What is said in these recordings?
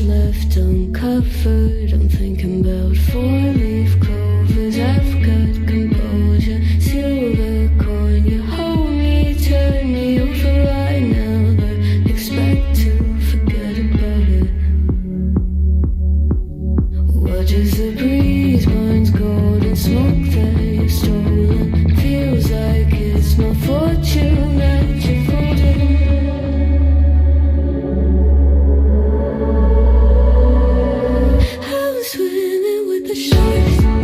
left uncovered. I'm thinking about four-leaf clovers. I've got composure, silver coin. You hold me, turn me over. I never expect to forget about it. Watch as the breeze burns golden smoke that you've stolen. Feels like it's my fortune that you're holding. I'm swimming with the sharks.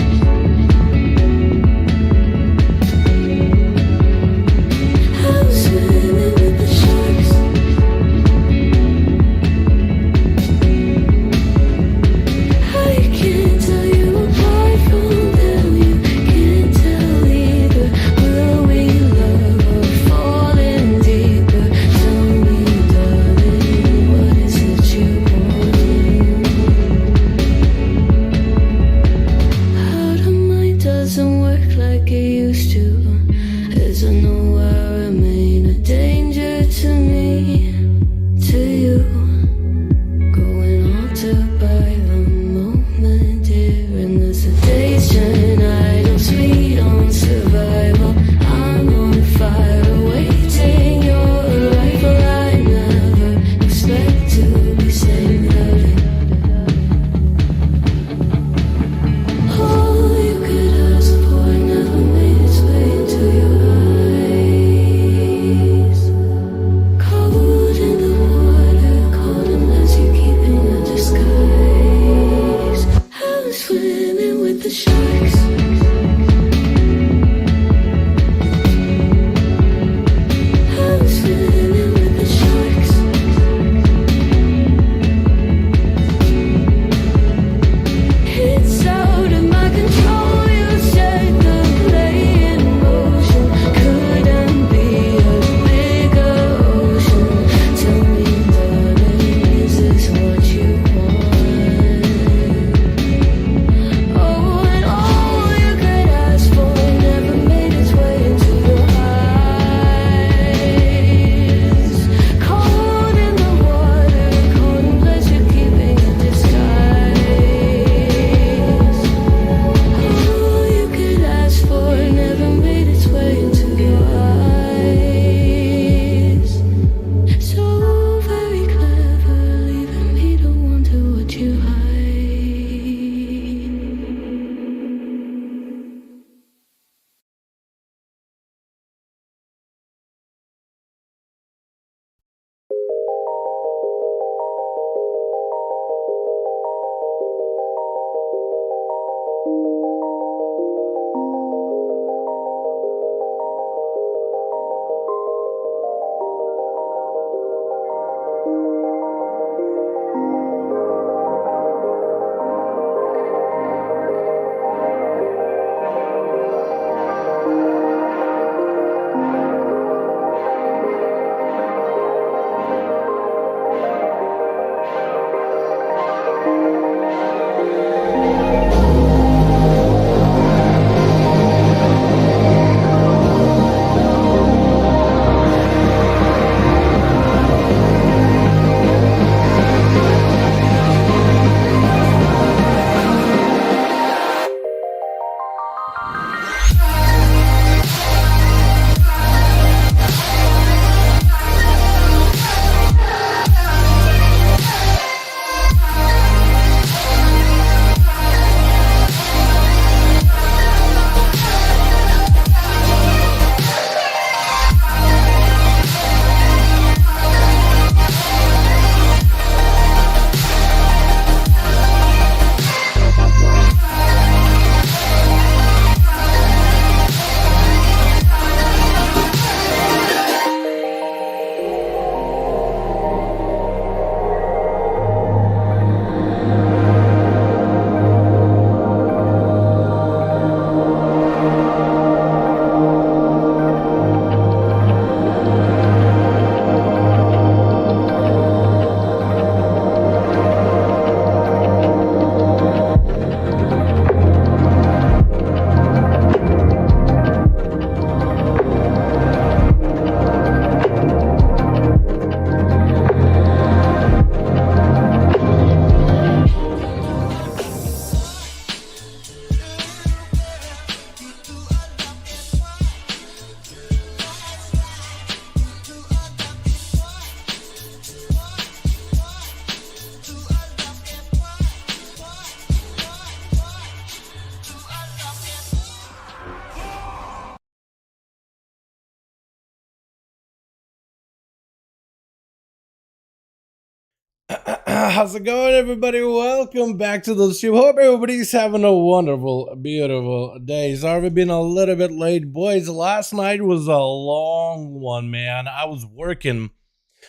How's it going, everybody? Welcome back to the stream. Hope everybody's having a wonderful, beautiful day. Sorry for being a little bit late, boys. Last night was a long one, man. I was working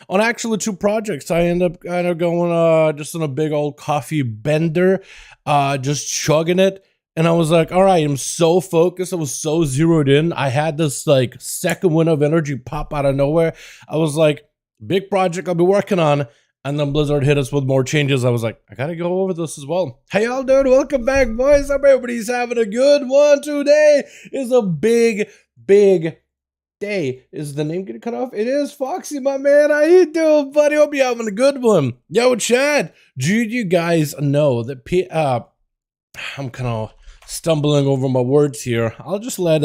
on actually 2 projects. I ended up kind of going just on a big old coffee bender, just chugging it. And I was like, all right, I'm so focused. I was so zeroed in. I had this like second wind of energy pop out of nowhere. I was like, big project I'll be working on. And then Blizzard hit us with more changes. I was like, I gotta go over this as well. Hey, y'all doing? Welcome back, boys. Hope everybody's having a good one. Today is a big day. Is the name getting cut off? It is. Foxy, my man. How you doing, buddy? Hope you're having a good one. Yo, Chad, do you guys know that I'm kind of stumbling over my words here. I'll just let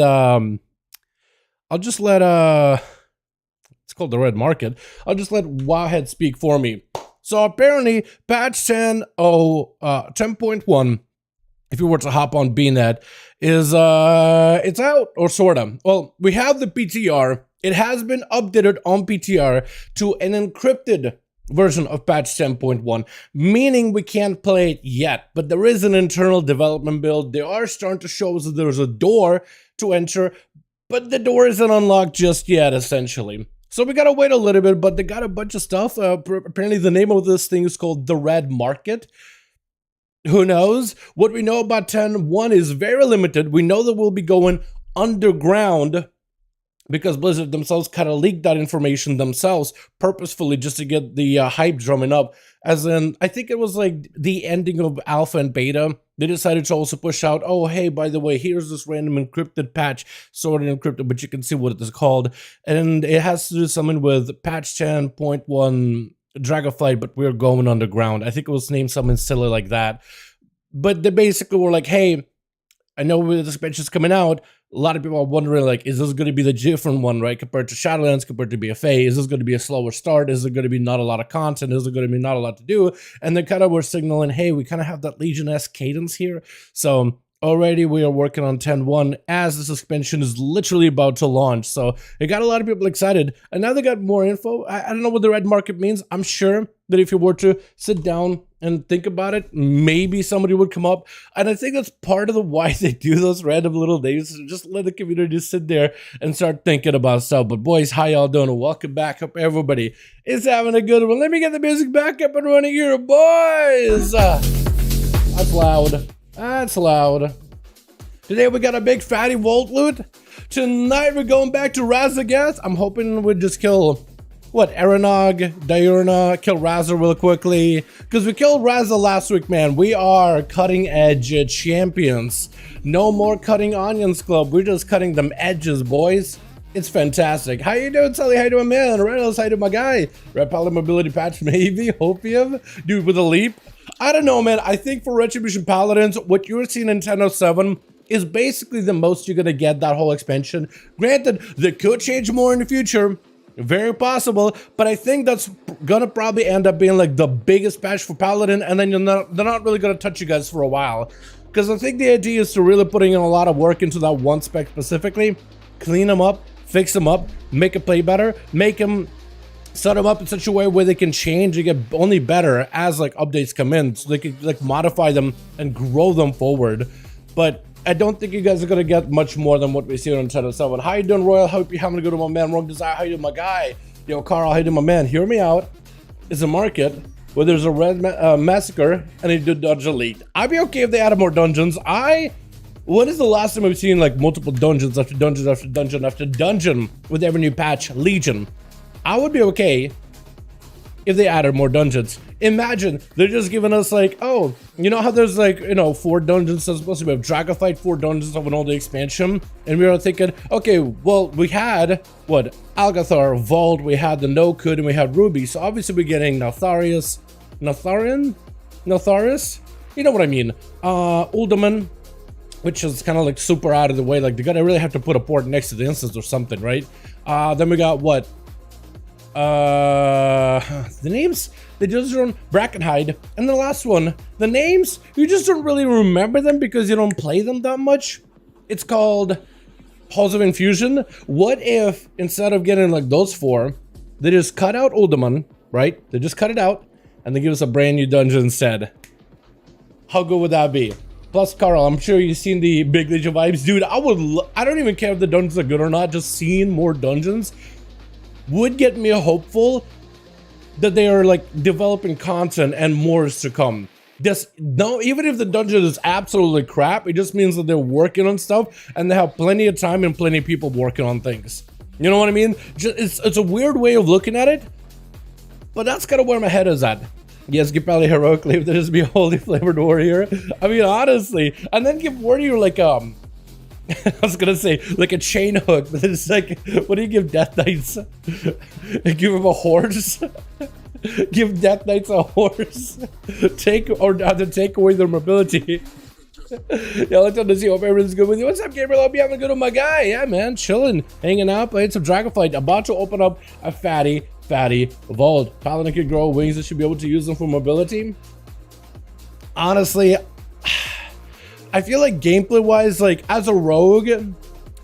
it's called the red market. I'll just let Wowhead speak for me. So apparently, patch 10.1, if you were to hop on BNet, is it's out, or sorta. Well, we have the PTR. It has been updated on PTR to an encrypted version of patch 10.1, meaning we can't play it yet, but there is an internal development build. They are starting to show us that there's a door to enter, but the door isn't unlocked just yet, essentially. So we gotta wait a little bit, but they got a bunch of stuff. Apparently the name of this thing is called the Red Market. Who knows? What we know about 10.1 is very limited. We know that we'll be going underground because Blizzard themselves kind of leaked that information themselves purposefully just to get the hype drumming up. As in, I think it was like the ending of alpha and beta. They decided to also push out, oh, hey, by the way, here's this random encrypted patch, sort of encrypted, but you can see what it is called. And it has to do something with patch 10.1 Dragonflight, but we're going underground. I think it was named something silly like that. But they basically were like, hey, I know this patch is coming out. A lot of people are wondering, like, is this going to be the different one, right? Compared to Shadowlands, compared to BFA, is this going to be a slower start? Is there going to be not a lot of content? Is there going to be not a lot to do? And they kind of were signaling, hey, we kind of have that Legion-esque cadence here. So already we are working on 10.1 as this expansion is literally about to launch. So it got a lot of people excited. And now they got more info. I don't know what the red market means. I'm sure that if you were to sit down and think about it, maybe somebody would come up. And I think that's part of the why they do those random little things. Just let the community sit there and start thinking about stuff. But boys, how y'all doing? Welcome back. Hope everybody is having a good one. Let me get the music back up and running here, boys. That's loud. That's loud. Today we got a big fatty vault loot. Tonight we're going back to Razagast. I'm hoping we'll just kill, what, Aranog, Diurna, kill Raza real quickly. Because we killed Raza last week, man. We are cutting edge champions. No more cutting onions, club. We're just cutting them edges, boys. It's fantastic. How you doing, Sully? How you doing, man? Reynolds, how you doing, my guy? Red Pilot Mobility Patch, maybe? Hopium? Dude, with a leap? I don't know, man. I think for Retribution Paladins, what you're seeing in 10.07 is basically the most you're gonna get that whole expansion. Granted, they could change more in the future. Very possible, but I think that's gonna probably end up being like the biggest patch for Paladin, and then they're not really gonna touch you guys for a while. Because I think the idea is to really putting in a lot of work into that one spec specifically, clean them up, fix them up, make it play better, make them set them up in such a way where they can change and get only better as like updates come in, so they can like modify them and grow them forward. But I don't think you guys are gonna get much more than what we see on 10.07. How you doing, Royal? Hope you're having a good one, my man. Wrong Desire, how you doing, my guy? Yo, Carl, how you doing, my man? Hear me out. It's a market where there's a red massacre and they do dungeon lead. I'd be okay if they added more dungeons. When is the last time we've seen like multiple dungeons after dungeon after dungeon after dungeon with every new patch? Legion. I would be okay if they added more dungeons. Imagine they're just giving us like, oh, you know how there's like, you know, 4 dungeons that's supposed to be Dragonflight, 4 dungeons of an old expansion, and we were thinking, okay, well, we had what, Algathar, Vault, we had the No-Cud, and we had Ruby, so obviously we're getting Natharius, you know what I mean, Uldaman, which is kind of like super out of the way, like they're gonna really have to put a port next to the instance or something, right? Then we got what? The names, they just run Brackenhide, and the last one, the names, you just don't really remember them because you don't play them that much. It's called Halls of Infusion. What if instead of getting like those 4, they just cut out Uldaman, right? They just cut it out, and they give us a brand new dungeon instead. How good would that be? Plus, Carl, I'm sure you've seen the Big Legion vibes. Dude, I don't even care if the dungeons are good or not. Just seeing more dungeons would get me hopeful that they are like developing content and more is to come. No, even if the dungeon is absolutely crap, it just means that they're working on stuff and they have plenty of time and plenty of people working on things. You know what I mean? It's a weird way of looking at it, but that's kind of where my head is at. Yes, give Pally heroically if there is be a holy flavored warrior. I mean, honestly, and then give warrior like I was gonna say like a chain hook, but it's like, what do you give Death Knights? Give him a horse. Give Death Knights a horse. Take away their mobility. Yeah, let's to see. Hope everyone's good with you. What's up, Gabriel? Hope you having a good one, my guy. Yeah, man, chilling, hanging out, playing some Dragonflight. About to open up a fatty vault. Paladin can grow wings. That should be able to use them for mobility. Honestly, I feel like gameplay wise, like as a rogue,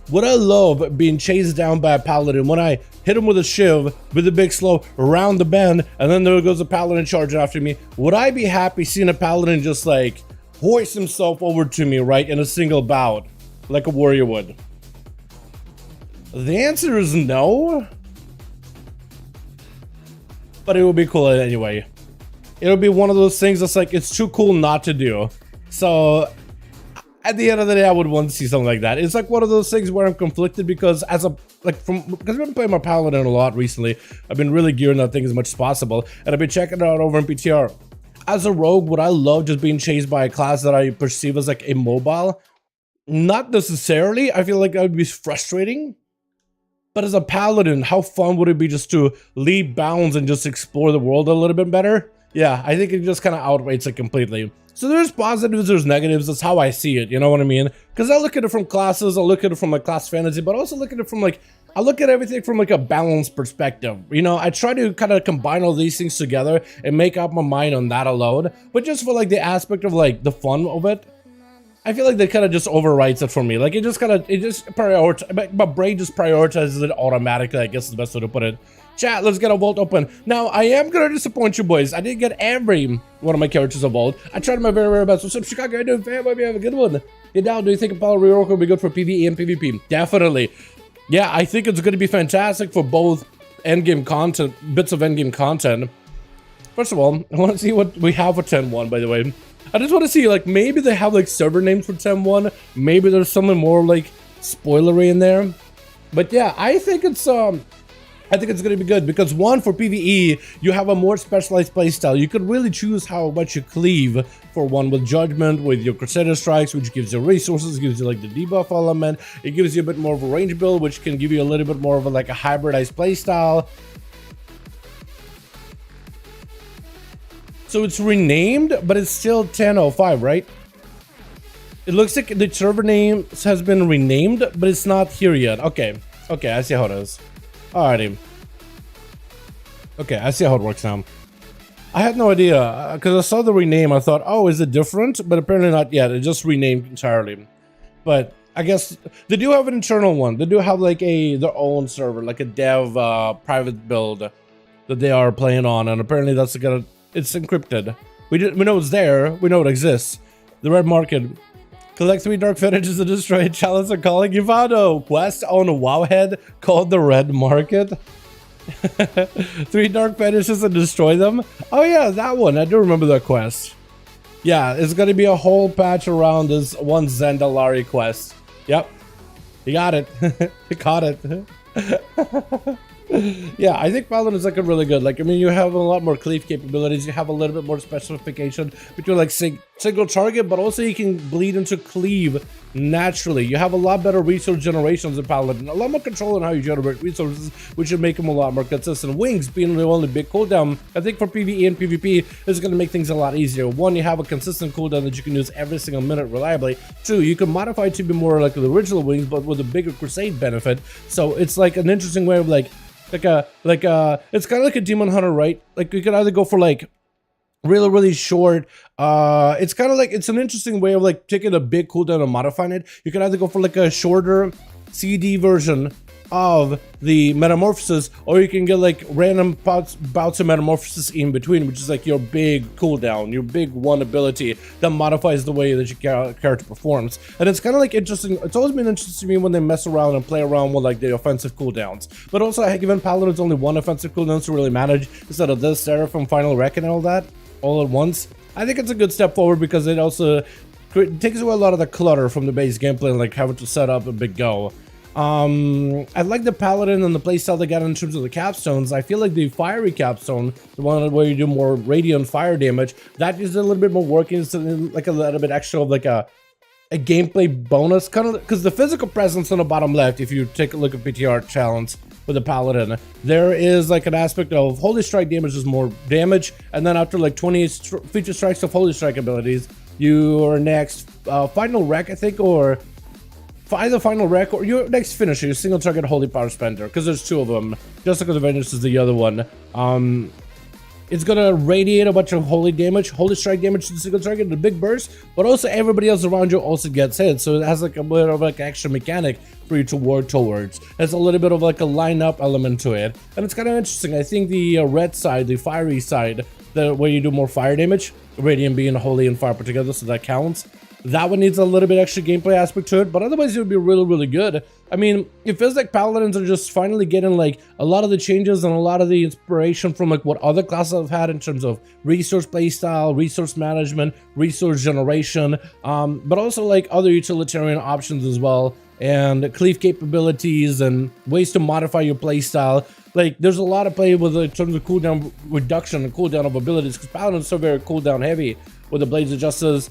would I love being chased down by a paladin when I hit him with a shiv with a big slow around the bend, and then there goes a paladin charging after me? Would I be happy seeing a paladin just like hoist himself over to me, right, in a single bout, like a warrior would? The answer is no. But it would be cool anyway. It'll be one of those things that's like, it's too cool not to do. So at the end of the day, I would want to see something like that. It's like one of those things where I'm conflicted because because I've been playing my paladin a lot recently, I've been really gearing that thing as much as possible, and I've been checking it out over in PTR. As a rogue, would I love just being chased by a class that I perceive as like immobile? Not necessarily. I feel like that would be frustrating. But as a paladin, how fun would it be just to leap bounds and just explore the world a little bit better? Yeah, I think it just kind of outweighs it completely. So there's positives, there's negatives. That's how I see it, you know what I mean? Because I look at it from classes, I look at it from like class fantasy, but I also look at it from like, I look at everything from like a balanced perspective. You know, I try to kind of combine all these things together and make up my mind on that alone. But just for like the aspect of like the fun of it, I feel like that kind of just overwrites it for me. Like it just prioritizes, my brain just prioritizes it automatically, I guess is the best way to put it. Chat, let's get a vault open. Now, I am gonna disappoint you boys. I didn't get every one of my characters a vault. I tried my very, very best. What's up, Chicago? How you doing, fam? Hope you have a good one. Get down. Do you think Apollo rework will be good for PvE and PvP? Definitely. Yeah, I think it's gonna be fantastic for both endgame content, bits of endgame content. First of all, I want to see what we have for 10.1, by the way. I just want to see, like, maybe they have, like, server names for 10.1. Maybe there's something more, like, spoilery in there. But, yeah, I think it's going to be good. Because, one, for PvE, you have a more specialized playstyle. You could really choose how much you cleave for one with Judgment, with your Crusader Strikes, which gives you resources, gives you, like, the debuff element. It gives you a bit more of a range build, which can give you a little bit more of, a hybridized playstyle. So it's renamed, but it's still 10.05, right? It looks like the server name has been renamed, but it's not here yet. Okay, I see how it is. Alrighty. Okay, I see how it works now. I had no idea, because I saw the rename, I thought, oh, is it different? But apparently not yet, it just renamed entirely. But I guess they do have an internal one. They do have like their own server, like a dev private build that they are playing on, and apparently that's gonna... It's encrypted. We know it's there. We know it exists. The red market. Collect 3 dark fetishes to destroy chalice are calling you. Found a quest on a Wowhead called the red market. 3 dark fetishes and destroy them. Oh yeah, that one. I do remember that quest. Yeah, it's gonna be a whole patch around this one Zendalari quest. Yep. You got it. You caught it. Yeah, I think Paladin is like a really good, like, I mean, you have a lot more cleave capabilities, you have a little bit more specification between like single target, but also you can bleed into cleave naturally. You have a lot better resource generations in Paladin, a lot more control on how you generate resources, which would make them a lot more consistent. Wings being the only big cooldown, I think for PvE and PvP is going to make things a lot easier. One, you have a consistent cooldown that you can use every single minute reliably. Two, you can modify it to be more like the original Wings, but with a bigger Crusade benefit. So it's like an interesting way of it's kind of like a Demon Hunter, right? Like you could either go for like really short. It's kind of like, it's an interesting way of like taking a big cooldown and modifying it. You can either go for like a shorter CD version of the metamorphosis, or you can get like random bouts of metamorphosis in between, which is like your big cooldown, your big one ability that modifies the way that your character performs. And it's kind of like interesting. It's always been interesting to me when they mess around and play around with like the offensive cooldowns. But also, given Paladins only one offensive cooldown to really manage instead of this Seraph from Final Rec and all that all at once, I think it's a good step forward because it also takes away a lot of the clutter from the base gameplay and like having to set up a big go. I like the Paladin and the playstyle they got in terms of the capstones. I feel like the fiery capstone, the one where you do more radiant fire damage, that is a little bit more working, so like a little bit extra of like a gameplay bonus, kind of, because the physical presence on the bottom left, if you take a look at PTR challenge with the Paladin, there is like an aspect of Holy Strike damage is more damage, and then after like 20 feature strikes of Holy Strike abilities, your next final wreck, I think, or either final wreck or your next finisher, your single target Holy Power Spender, because there's two of them. Just because of Vengeance is the other one. It's gonna radiate a bunch of holy damage, Holy Strike damage to the single target in a big burst, but also everybody else around you also gets hit, so it has like a bit of like extra mechanic for you to work towards. There's a little bit of like a lineup element to it, and it's kind of interesting. I think the red side, the fiery side, where you do more fire damage, radiant being holy and fire put together, so that counts. That one needs a little bit extra gameplay aspect to it, but otherwise it would be really, really good. I mean, it feels like Paladins are just finally getting like a lot of the changes and a lot of the inspiration from like what other classes have had in terms of resource playstyle, resource management, resource generation, but also like other utilitarian options as well, and cleave capabilities and ways to modify your playstyle. Like, there's a lot of play with in terms of cooldown reduction and cooldown of abilities, because Paladins are so very cooldown heavy with the Blades of Justice,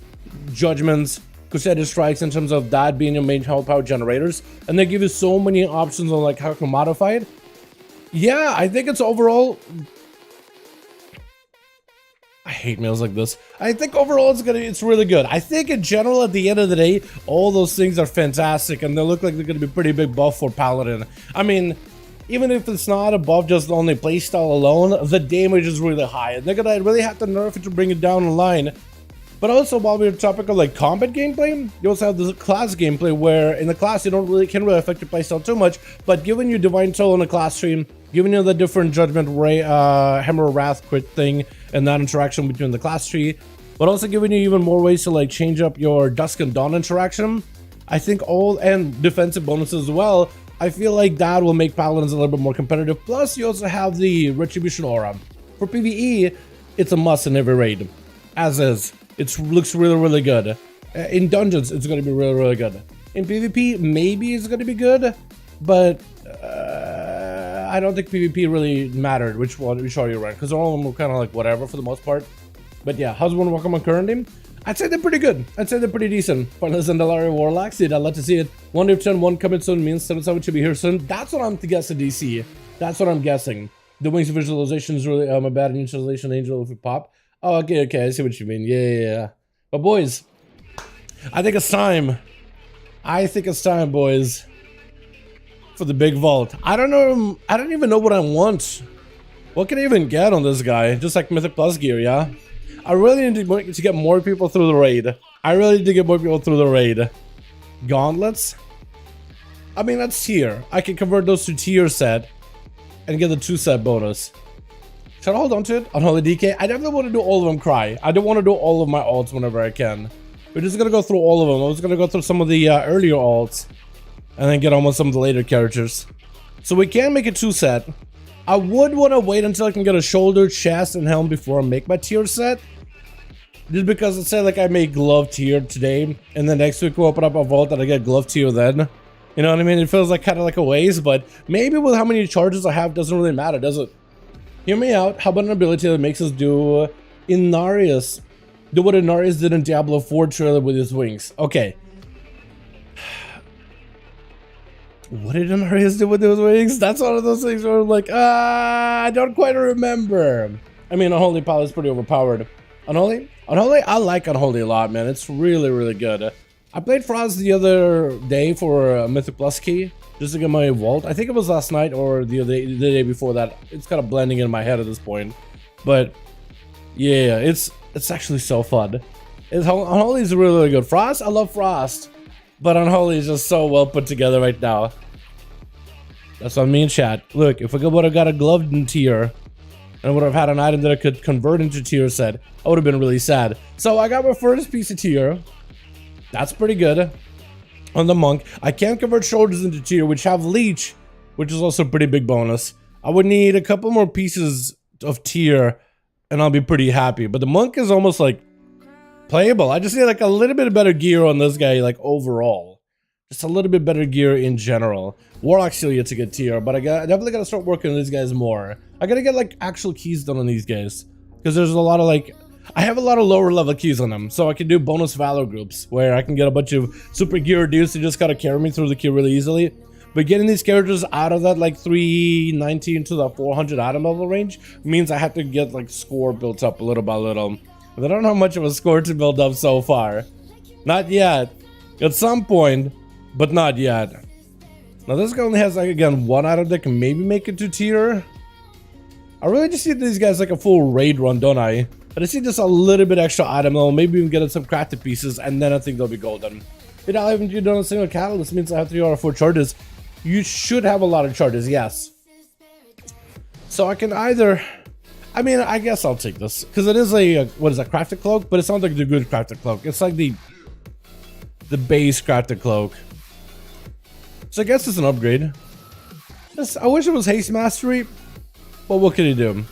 Judgments, Crusader Strikes, in terms of that being your main power generators, and they give you so many options on like how to modify it. Yeah, I think it's overall, I hate meals like this. I think overall it's really good. I think in general, at the end of the day, all those things are fantastic, and they look like they're gonna be pretty big buff for Paladin. I mean, even if it's not above just only playstyle alone, the damage is really high, and they're gonna really have to nerf it to bring it down in line. But also, while we're topic of like combat gameplay, you also have this class gameplay where in the class you can't really affect your playstyle too much, but giving you Divine Soul in the class stream, giving you the different Judgment Ray, Hammer of Wrath crit thing, and that interaction between the class tree, but also giving you even more ways to like change up your Dusk and Dawn interaction. I think and defensive bonuses as well. I feel like that will make Paladins a little bit more competitive. Plus, you also have the Retribution Aura. For PvE, it's a must in every raid, as is. It looks really, really good. In dungeons, it's going to be really, really good. In PvP, maybe it's going to be good, but I don't think PvP really mattered which are you right, because all of them were kind of like whatever for the most part. But yeah, how's one welcome on current team? I'd say they're pretty good. I'd say they're pretty decent. Pointless and Dalaran Warlocks, I'd love to see it. 1 if 10, 1 coming soon means 7 should be here soon. That's what I'm guessing, DC. That's what I'm guessing. The Wings visualization is really my bad initialization angel if we pop. Oh, okay, I see what you mean. Yeah. But boys, I think it's time. Boys, for the big vault. I don't know. I don't even know what I want. What can I even get on this guy? Just like Mythic Plus gear, yeah? I really need to get more people through the raid. Gauntlets? I mean, that's tier. I can convert those to tier set and get the 2-set bonus. Should I hold on to it? Unholy DK? I definitely want to do all of them cry. I don't want to do all of my alts whenever I can. We're just going to go through all of them. I was going to go through some of the earlier alts and then get on with some of the later characters. So we can make a 2-set. I would want to wait until I can get a shoulder, chest, and helm before I make my tier set. Just because let's say like I make glove tier today, and then next week we'll open up a vault and I get glove tier then. You know what I mean? It feels like kind of like a waste, but maybe with how many charges I have doesn't really matter, does it? Hear me out. How about an ability that makes us do Inarius? Do what Inarius did in Diablo 4 trailer with his wings. Okay. What did Inarius do with those wings? That's one of those things where I'm like, I don't quite remember. I mean, Unholy Power is pretty overpowered. Unholy? I like Unholy a lot, man. It's really, really good. I played Frost the other day for a Mythic Plus key, just to get my vault. I think it was last night or the day before that. It's kind of blending in my head at this point. But yeah, it's actually so fun. Unholy is really, really good. Frost, I love Frost, but Unholy is just so well put together right now. That's what I mean, chat. Look, if I would have got a gloved in tier, and would have had an item that I could convert into tier set, I would have been really sad. So I got my first piece of tier. That's pretty good. On the monk, I can't convert shoulders into tier, which have leech, which is also a pretty big bonus. I would need a couple more pieces of tier, and I'll be pretty happy. But the monk is almost like playable. I just need like a little bit better gear on this guy, like overall. Just a little bit better gear in general. ONYXIA to get tier, but I definitely gotta start working on these guys more. I gotta get like actual keys done on these guys, because there's a lot of like, I have a lot of lower level keys on them, so I can do bonus valor groups where I can get a bunch of super gear dudes to just gotta carry me through the queue really easily. But getting these characters out of that like 319 to the 400 item level range means I have to get like score built up little by little. But I don't know how much of a score to build up so far. Not yet. At some point, but not yet. Now this guy only has like again one item that can maybe make it to tier. I really just need these guys like a full raid run, don't I? I just need just a little bit extra item level, maybe even get some crafted pieces, and then I think they'll be golden. You know, I haven't done a single catalyst, means I have 3 out of 4 charges. You should have a lot of charges, yes. So I can either, I mean, I guess I'll take this, because it is a, what is that, crafted cloak? But it's not like the good crafted cloak. It's like the base crafted cloak. So I guess it's an upgrade. I wish it was haste mastery, but what can you do?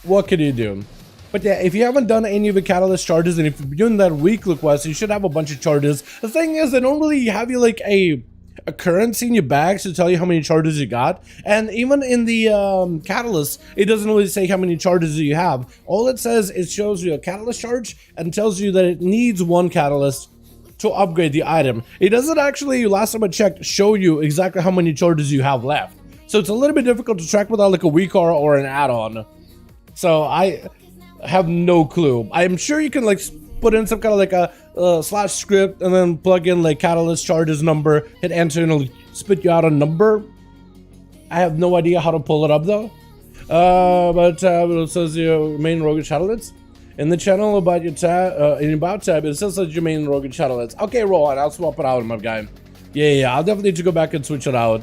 What can you do? But yeah, if you haven't done any of the catalyst charges, and if you're doing that weekly quest, you should have a bunch of charges. The thing is, they don't really have you like a currency in your bags to tell you how many charges you got. And even in the catalyst, it doesn't really say how many charges you have. All it says, it shows you a catalyst charge and tells you that it needs 1 catalyst to upgrade the item. It doesn't actually, last time I checked, show you exactly how many charges you have left. So it's a little bit difficult to track without like a WeCar or an add-on. So I have no clue. I'm sure you can like put in some kind of like a slash script and then plug in like catalyst charges number, hit enter, and it'll spit you out a number. I have no idea how to pull it up though. But it says your main roguish catalysts. In the channel about your tab, in about tab, it says that your main roguish catalysts. Okay, roll on, I'll swap it out, my guy. Yeah, I'll definitely need to go back and switch it out.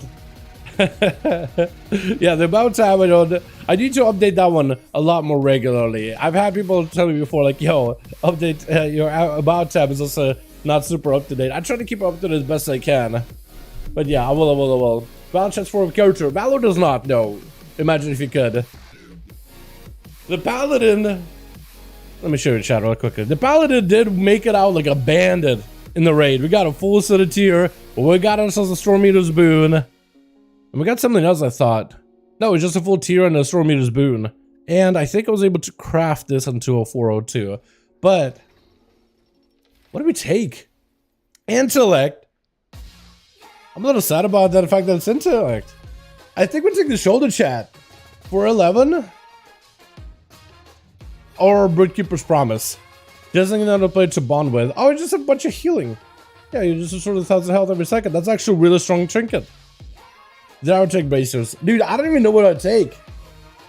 Yeah, the about tab, I need to update that one a lot more regularly. I've had people tell me before, like, yo, update your about tab is also not super up to date. I try to keep up to date as best I can. But yeah, I will. Valor transform character. Valor does not, no. Imagine if you could. The Paladin. Let me show you chat real quickly. The Paladin did make it out like a bandit in the raid. We got a full set of tier. We got ourselves a Storm Eater's boon. And we got something else, I thought. No, it's just a full tier and a Storm Eater's boon. And I think I was able to craft this into a 402. But what do we take? Intellect. I'm a little sad about that, the fact that it's intellect. I think we take the shoulder chat for 11. Or Broodkeeper's Promise. Doesn't another play to bond with. Oh, it's just a bunch of healing. Yeah, you just restore 1,000 health every second. That's actually a really strong trinket. Then I would take bracers. Dude, I don't even know what I'd take.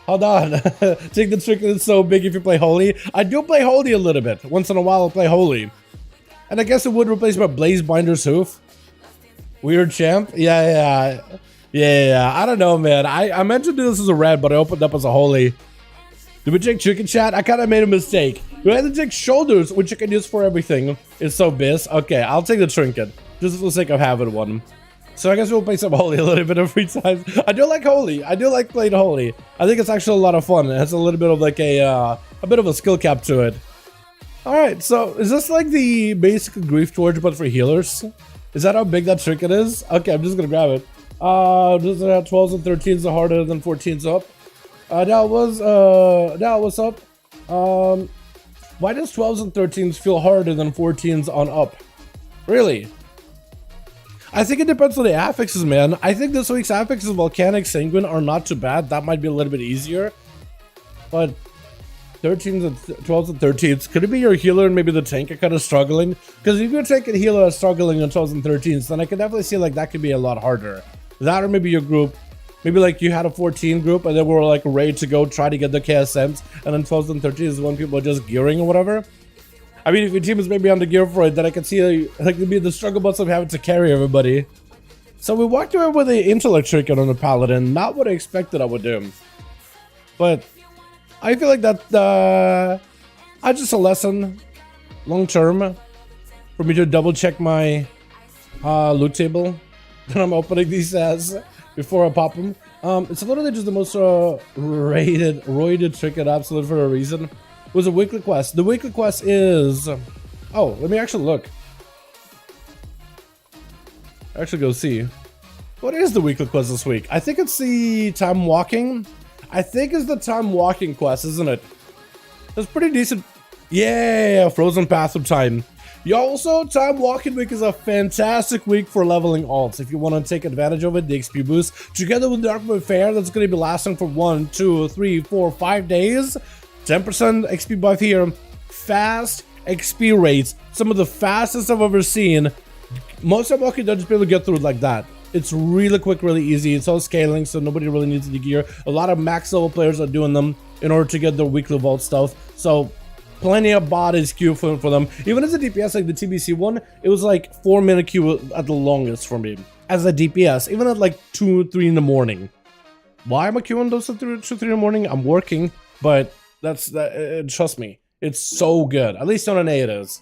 Hold on. Take the trinket, it's so big if you play Holy. I do play Holy a little bit. Once in a while I'll play Holy. And I guess it would replace my Blaze Binder's Hoof. Weird champ. Yeah. I don't know, man. I meant to do this as a red, but I opened up as a Holy. Did we take chicken chat? I kind of made a mistake. We had to take shoulders, which you can use for everything. It's so biz. Okay, I'll take the trinket. Just for the sake of having one. So I guess we'll play some Holy a little bit every time. I do like Holy. I do like playing Holy. I think it's actually a lot of fun. It has a little bit of like a bit of a skill cap to it. Alright, so is this like the basic Grief Torch but for healers? Is that how big that trinket is? Okay, I'm just gonna grab it. Does it have 12s and 13s are harder than 14s up? Now what's up? Why does 12s and 13s feel harder than 14s on up? Really? I think it depends on the affixes, man. I think this week's affixes, Volcanic, Sanguine, are not too bad. That might be a little bit easier. But 13s and 12s and 13s, could it be your healer and maybe the tank are kind of struggling? Because if your tank and healer are struggling on 12s and 13s, then I can definitely see like that could be a lot harder. That or maybe your group. Maybe like you had a 14 group and they were like ready to go try to get the KSMs, and then 12s and 13s is when people are just gearing or whatever. I mean, if your team is maybe on the gear for it, then I can see like maybe the struggle bus of having to carry everybody. So we walked away with the intellect trinket on the paladin, not what I expected I would do. But I feel like that I just a lesson long term for me to double check my loot table that I'm opening these as before I pop them. It's literally just the most roided trinket absolute for a reason. It was a weekly quest. The weekly quest is... Oh, let me actually look. Actually go see. What is the weekly quest this week? I think it's the time walking. I think it's the time walking quest, isn't it? It's pretty decent. Yeah, frozen path of time. Yeah, also, time walking week is a fantastic week for leveling alts. If you want to take advantage of it, the XP boost, together with the Darkwood Fair, that's going to be lasting for 1, 2, 3, 4, 5 days. 10% XP buff here. Fast XP rates. Some of the fastest I've ever seen. Most time walking don't just be able to get through it like that. It's really quick, really easy. It's all scaling, so nobody really needs the gear. A lot of max level players are doing them in order to get their weekly vault stuff. So plenty of bodies queue for them. Even as a DPS, like the TBC one, it was like 4-minute queue at the longest for me. As a DPS, even at like 2, 3 in the morning. Why am I queuing those at 2, 3 in the morning? I'm working, but trust me, it's so good. At least on an A it is.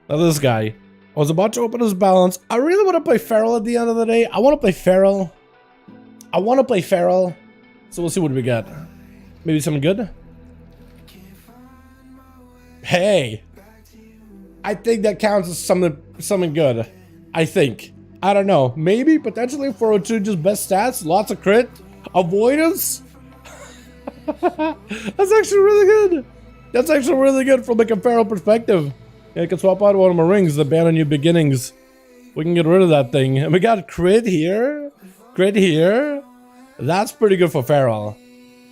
Now this guy. I was about to open his balance. I really want to play Feral at the end of the day. I want to play Feral. So we'll see what we got. Maybe something good? Hey. I think that counts as something good. I think. I don't know. Maybe, potentially 402, just best stats. Lots of crit. Avoidance. That's actually really good. That's actually really good from like a Feral perspective. Yeah, I can swap out one of my rings, the ban on new beginnings. We can get rid of that thing. And we got crit here. Crit here. That's pretty good for Feral.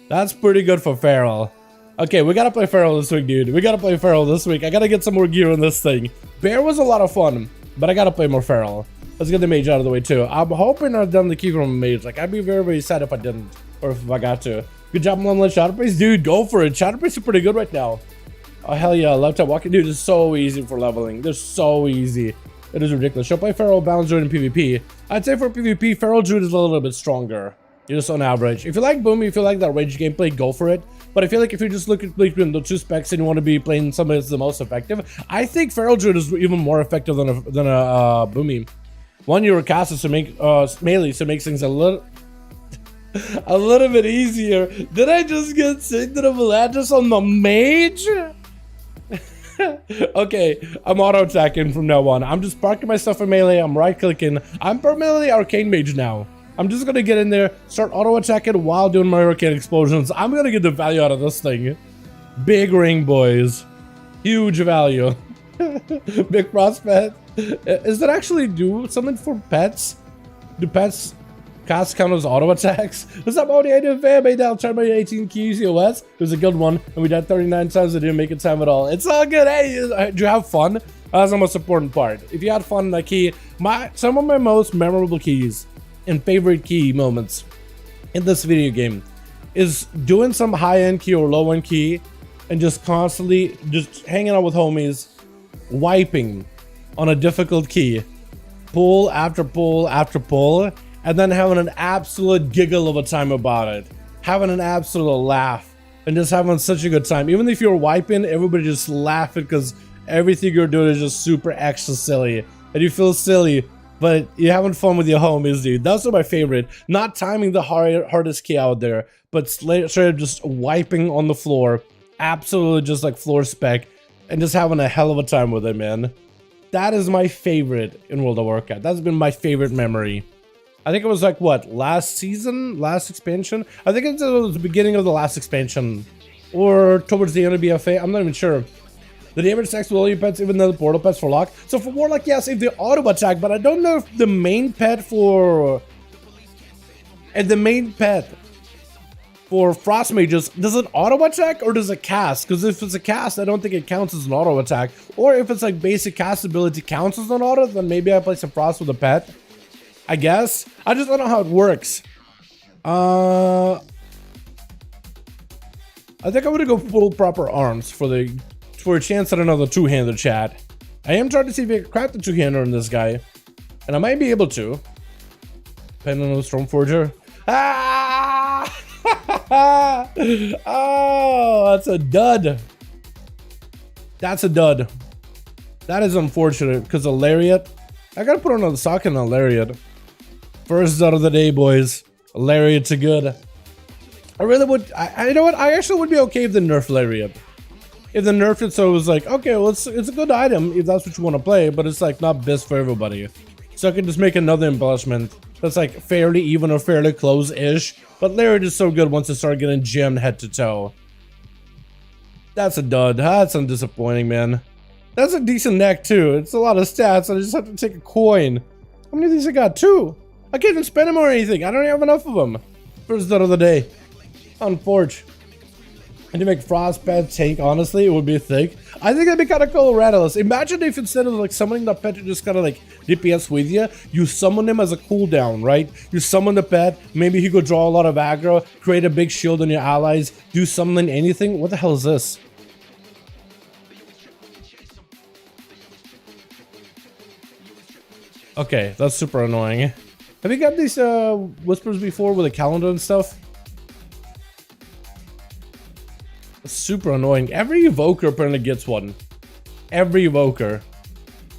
That's pretty good for Feral. Okay, we gotta play Feral this week, dude. We gotta play Feral this week. I gotta get some more gear on this thing. Bear was a lot of fun, but I gotta play more Feral. Let's get the mage out of the way, too. I'm hoping I've done the key from a mage. Like, I'd be very, very sad if I didn't. Or if I got to. Good job, Lemon Shadowpriest. Dude, go for it. Shadowpriest is pretty good right now. Oh, hell yeah, lifetime walking. Dude, it's so easy for leveling. They're so easy. It is ridiculous. She'll play Feral, Balance Druid, and PvP. I'd say for PvP, Feral Druid is a little bit stronger. Just on average. If you like Boomy, if you like that rage gameplay, go for it. But I feel like if you just look at between the two specs and you want to be playing somebody that's the most effective, I think Feral Druid is even more effective than a Boomy. One, you're a caster to make melee, so it makes things a little bit easier. Did I just get Signet of Eladris on the mage? Okay, I'm auto-attacking from now on. I'm just parking myself in melee, I'm right-clicking. I'm permanently Arcane Mage now. I'm just gonna get in there, start auto-attacking while doing my Arcane Explosions. I'm gonna get the value out of this thing. Big ring, boys. Huge value. Big prospect. Is that actually do something for pets? Do pets cast count as auto attacks? Was that about the idea of made down turn by 18 keys EOS? It was a good one, and we died 39 times. I didn't make it time at all. It's all good. Hey, do you have fun? That's the most important part. If you had fun in that key, some of my most memorable keys and favorite key moments in this video game is doing some high-end key or low-end key and just constantly just hanging out with homies, wiping on a difficult key, pull after pull after pull, and then having an absolute giggle of a time about it, having an absolute laugh, and just having such a good time. Even if you're wiping, everybody just laughing because everything you're doing is just super extra silly, and you feel silly, but you're having fun with your homies, dude. That's my favorite. Not timing the hardest key out there, but straight up just wiping on the floor, absolutely just like floor spec, and just having a hell of a time with it, man. That is my favorite in World of Warcraft. That's been my favorite memory. I think it was like, what, last season? Last expansion? I think it was the beginning of the last expansion. Or towards the end of BFA. I'm not even sure. The damage attacks with all your pets, even though the portal pets for lock. So for Warlock, yes, if they auto attack, but I don't know if the main pet for... And the main pet for Frost Mages, does it auto attack or does it cast? Because if it's a cast, I don't think it counts as an auto attack. Or if it's like basic cast ability counts as an auto, then maybe I play some Frost with a pet. I guess. I just don't know how it works. I think I'm gonna go full proper arms for a chance at another two-hander, chat. I am trying to see if I can craft the two-hander in this guy, and I might be able to. Pen on the Stormforger. Ah! Oh, that's a dud. That's a dud. That is unfortunate because a Lariat. I gotta put on a socket on a Lariat. First dud of the day, boys. Lariats are good. I really would. You know what? I actually would be okay if the nerf Lariat. If the nerfed it, so it was like, okay, well, it's a good item if that's what you want to play, but it's like not best for everybody. So I can just make another embellishment that's like fairly even or fairly close-ish. But Lariat is so good once it started getting gemmed head to toe. That's a dud. That's disappointing, man. That's a decent neck too. It's a lot of stats. I just have to take a coin. How many of these I got? 2. I can't even spend them or anything. I don't have enough of them. First dud of the day. Unfortunate. And to make Frostbite tank, honestly, it would be thick. I think that'd be kind of cool, Rattles. Imagine if instead of like summoning the pet, you just kind of like DPS with you summon him as a cooldown, right? You summon the pet, maybe he could draw a lot of aggro, create a big shield on your allies, do something, anything. What the hell is this? Okay, that's super annoying. Have you got these whispers before with a calendar and stuff? Super annoying. Every evoker apparently gets one. Every evoker.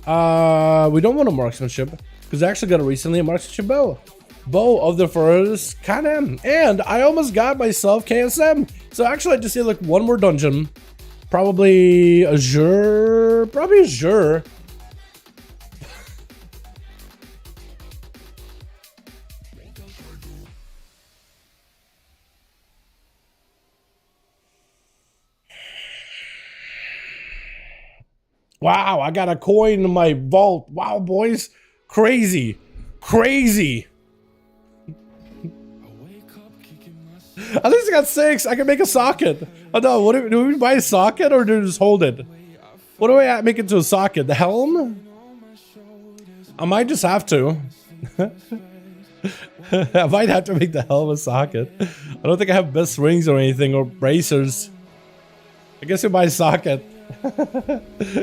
We don't want a marksmanship because I actually got a recently a marksmanship bow. Bow of the first Canem. And I almost got myself KSM. So actually I just did like one more dungeon. Probably Azure. Probably Azure. Wow, I got a coin in my vault. Wow, boys. Crazy. Crazy. At least I got 6. I can make a socket. Oh no, what do we buy a socket or do we just hold it? What do I make into a socket? The helm? I might just have to. I might have to make the helm a socket. I don't think I have best rings or anything or bracers. I guess we buy a socket.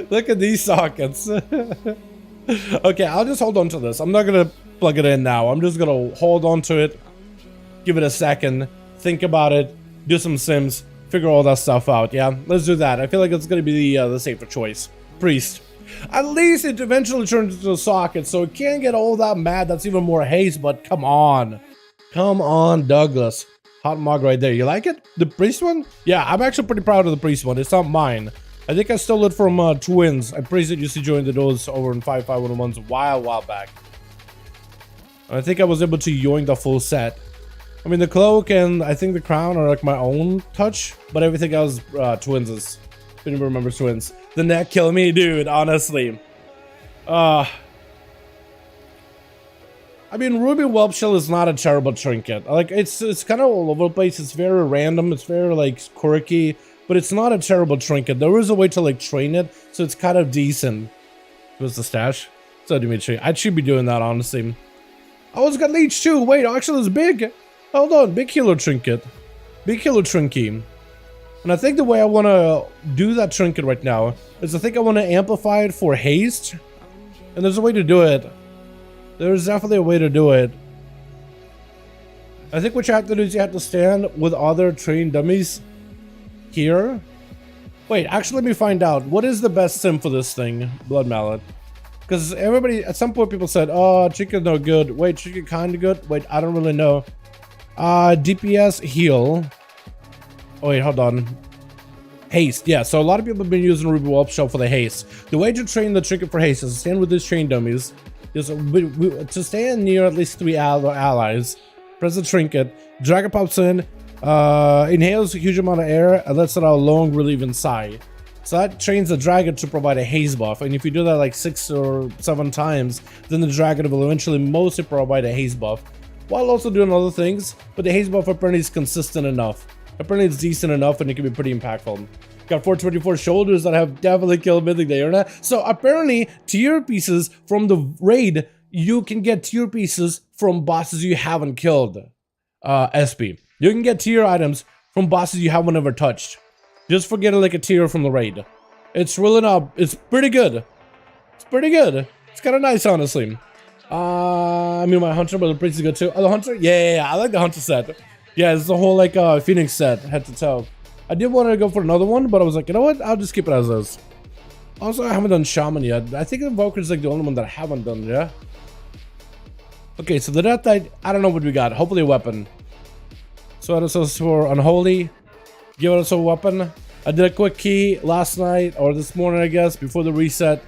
Look at these sockets. Okay, I'll just hold on to this. I'm not gonna plug it in now. I'm just gonna hold on to it, give it a second, think about it, do some sims, figure all that stuff out. Yeah, let's do that. I feel like it's gonna be the safer choice. Priest. At least it eventually turns into a socket, so it can't get all that mad. That's even more haste, but come on. Come on, Douglas. Hot mug right there. You like it? The priest one? Yeah, I'm actually pretty proud of the priest one. It's not mine. I think I stole it from Twins. I Priest used to join the Duels over in 5.5.1 a while back. And I think I was able to yoink the full set. I mean, the cloak and I think the crown are like my own touch, but everything else Twins'. If anyone remembers Twins. The neck kill me, dude, honestly. I mean, Ruby Whelp Shell is not a terrible trinket. Like, it's kind of all over the place. It's very random. It's very, like, quirky. But it's not a terrible trinket. There is a way to like train it, so it's kind of decent. What's the stash? So Dimitri, I should be doing that honestly. Oh, it's got leech too. Wait, actually it's big. Hold on, big healer trinket. Big healer trinket. And I think the way I want to do that trinket right now is I think I want to amplify it for haste. And there's a way to do it. There's definitely a way to do it. I think what you have to do is you have to stand with other trained dummies. Here? Wait, actually let me find out. What is the best sim for this thing? Blood Mallet. Because everybody, at some point people said, oh, chicken no good. Wait, chicken kinda good? Wait, I don't really know. DPS heal. Oh wait, hold on. Haste, yeah, so a lot of people have been using Ruby Whelp Shell for the haste. The way to train the trinket for haste is to stand with these trained dummies. Just to stand near at least 3 allies. Press the trinket. Dragon pops in. Inhales a huge amount of air and lets it out a long relieving sigh. So that trains the dragon to provide a haze buff, and if you do that like 6 or 7 times, then the dragon will eventually mostly provide a haze buff, while also doing other things, but the haze buff apparently is consistent enough. Apparently it's decent enough and it can be pretty impactful. Got 424 shoulders that have definitely killed Mythic Diurna. So apparently tier pieces from the raid, you can get tier pieces from bosses you haven't killed. SP. You can get tier items from bosses you haven't ever touched. Just forget it like a tier from the raid. It's really not. It's pretty good. It's pretty good. It's kind of nice, honestly. I mean, my Hunter, but the Priest is good too. Oh, the Hunter? Yeah, I like the Hunter set. Yeah, it's the whole like Phoenix set, head to toe. I did want to go for another one, but I was like, you know what? I'll just keep it as is. Also, I haven't done Shaman yet. I think Invoker is like the only one that I haven't done, yeah? Okay, so the Death Knight, I don't know what we got. Hopefully a weapon. So that is for Unholy. Give us a weapon. I did a quick key last night, or this morning, I guess, before the reset.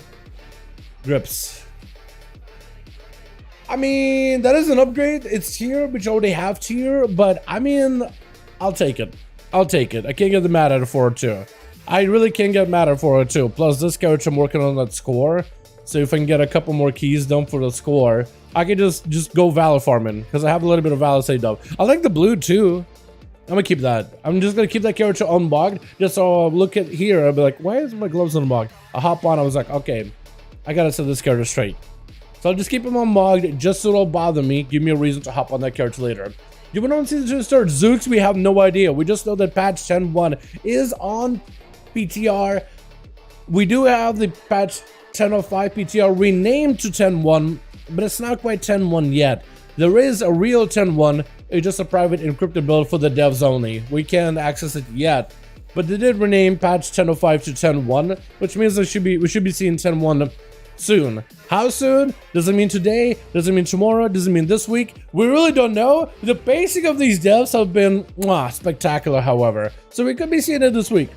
Grips. I mean, that is an upgrade. It's tier, which I already have tier, but I mean, I'll take it. I'll take it. I can't get mad at a 402. I really can't get mad at 402. Plus, this character, I'm working on that score. So if I can get a couple more keys done for the score, I can just go Valor farming, because I have a little bit of Valor saved up. I like the blue too. I'm gonna keep that. I'm just gonna keep that character unbogged. Just so I'll look at here, I'll be like, why is my gloves unbogged? I hop on, I was like, okay, I gotta set this character straight. So I'll just keep him unbogged, just so it'll bother me. Give me a reason to hop on that character later. You want to see the start? Zooks, we have no idea. We just know that patch 10.1 is on PTR. We do have the patch 10.05 PTR renamed to 10.1, but it's not quite 10.1 yet. There is a real 10.1. It's just a private encrypted build for the devs only. We can't access it yet, but they did rename patch 10.05 to 10.1, which means we should be seeing 10.1 soon. How soon? Does it mean today? Does it mean tomorrow? Does it mean this week? We really don't know. The pacing of these devs have been spectacular, however. So we could be seeing it this week.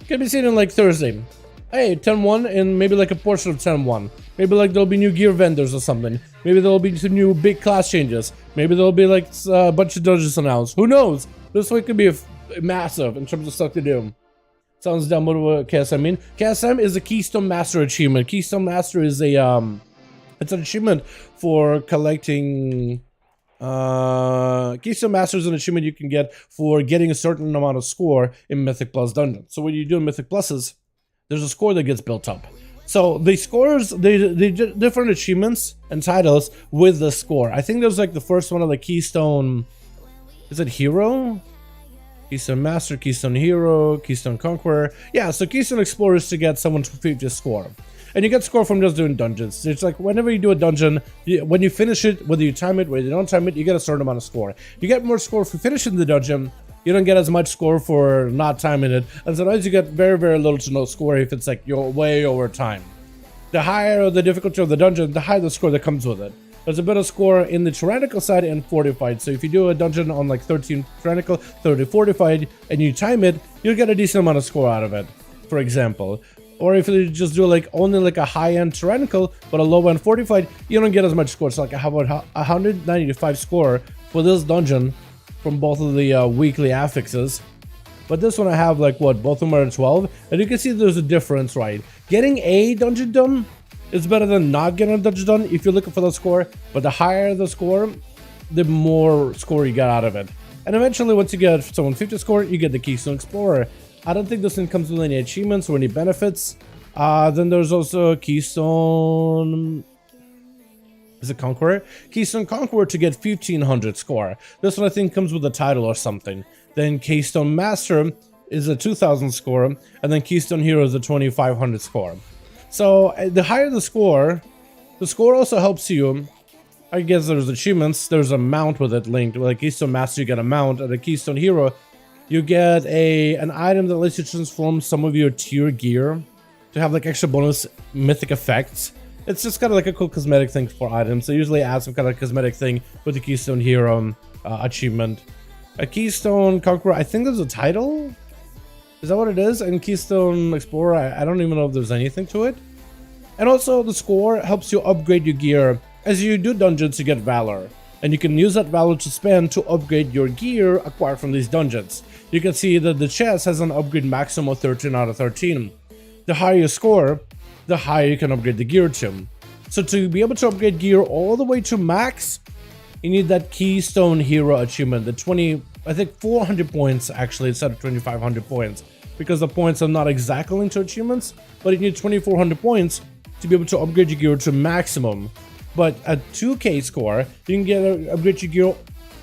Could be seeing it like Thursday. Hey, 10.1 and maybe like a portion of 10.1. Maybe like there'll be new gear vendors or something. Maybe there'll be some new big class changes. Maybe there'll be like a bunch of dungeons announced. Who knows? This week could be massive in terms of stuff to do. Sounds dumb. What do KSM mean? KSM is a Keystone Master achievement. Keystone Master is a it's an achievement for collecting. Keystone Master is an achievement you can get for getting a certain amount of score in Mythic Plus dungeons. So when you do Mythic Pluses, there's a score that gets built up. So the scores, they different achievements and titles with the score. I think there's like the first one of the Keystone. Is it Hero? Keystone Master, Keystone Hero, Keystone Conqueror. Yeah, so Keystone Explorer is to get someone to 50 score. And you get score from just doing dungeons. It's like whenever you do a dungeon, when you finish it, whether you time it, whether you don't time it, you get a certain amount of score. You get more score for finishing the dungeon. You don't get as much score for not timing it. And sometimes you get very, very little to no score if it's like you're way over time. The higher the difficulty of the dungeon, the higher the score that comes with it. There's a bit of score in the tyrannical side and fortified. So if you do a dungeon on like 13 tyrannical, 30 fortified, and you time it, you'll get a decent amount of score out of it, for example. Or if you just do like only like a high-end tyrannical, but a low-end fortified, you don't get as much score. So like I have about 195 score for this dungeon from both of the weekly affixes. But this one I have like what, both of them are at 12. And you can see there's a difference, right? Getting a dungeon done is better than not getting a dungeon done if you're looking for the score. But the higher the score, the more score you get out of it. And eventually once you get someone 50 score, you get the Keystone Explorer. I don't think this thing comes with any achievements or any benefits. Then there's also Keystone... Is it Conqueror? Keystone Conqueror to get 1500 score. This one I think comes with a title or something. Then Keystone Master is a 2000 score. And then Keystone Hero is a 2500 score. So the higher the score also helps you. I guess there's achievements. There's a mount with it linked. Like Keystone Master, you get a mount. And a Keystone Hero, you get an item that lets you transform some of your tier gear to have like extra bonus mythic effects. It's just kind of like a cool cosmetic thing for items. They usually add some kind of cosmetic thing with the Keystone Hero achievement. A Keystone Conqueror, I think there's a title? Is that what it is? And Keystone Explorer, I don't even know if there's anything to it. And also the score helps you upgrade your gear. As you do dungeons, you get Valor. And you can use that Valor to spend to upgrade your gear acquired from these dungeons. You can see that the chest has an upgrade maximum of 13 out of 13. The higher you score, the higher you can upgrade the gear to. So to be able to upgrade gear all the way to max, you need that Keystone Hero achievement, the 400 points actually instead of 2500 points, because the points are not exactly linked to achievements, but you need 2400 points to be able to upgrade your gear to maximum. But at 2k score, you can get upgrade your gear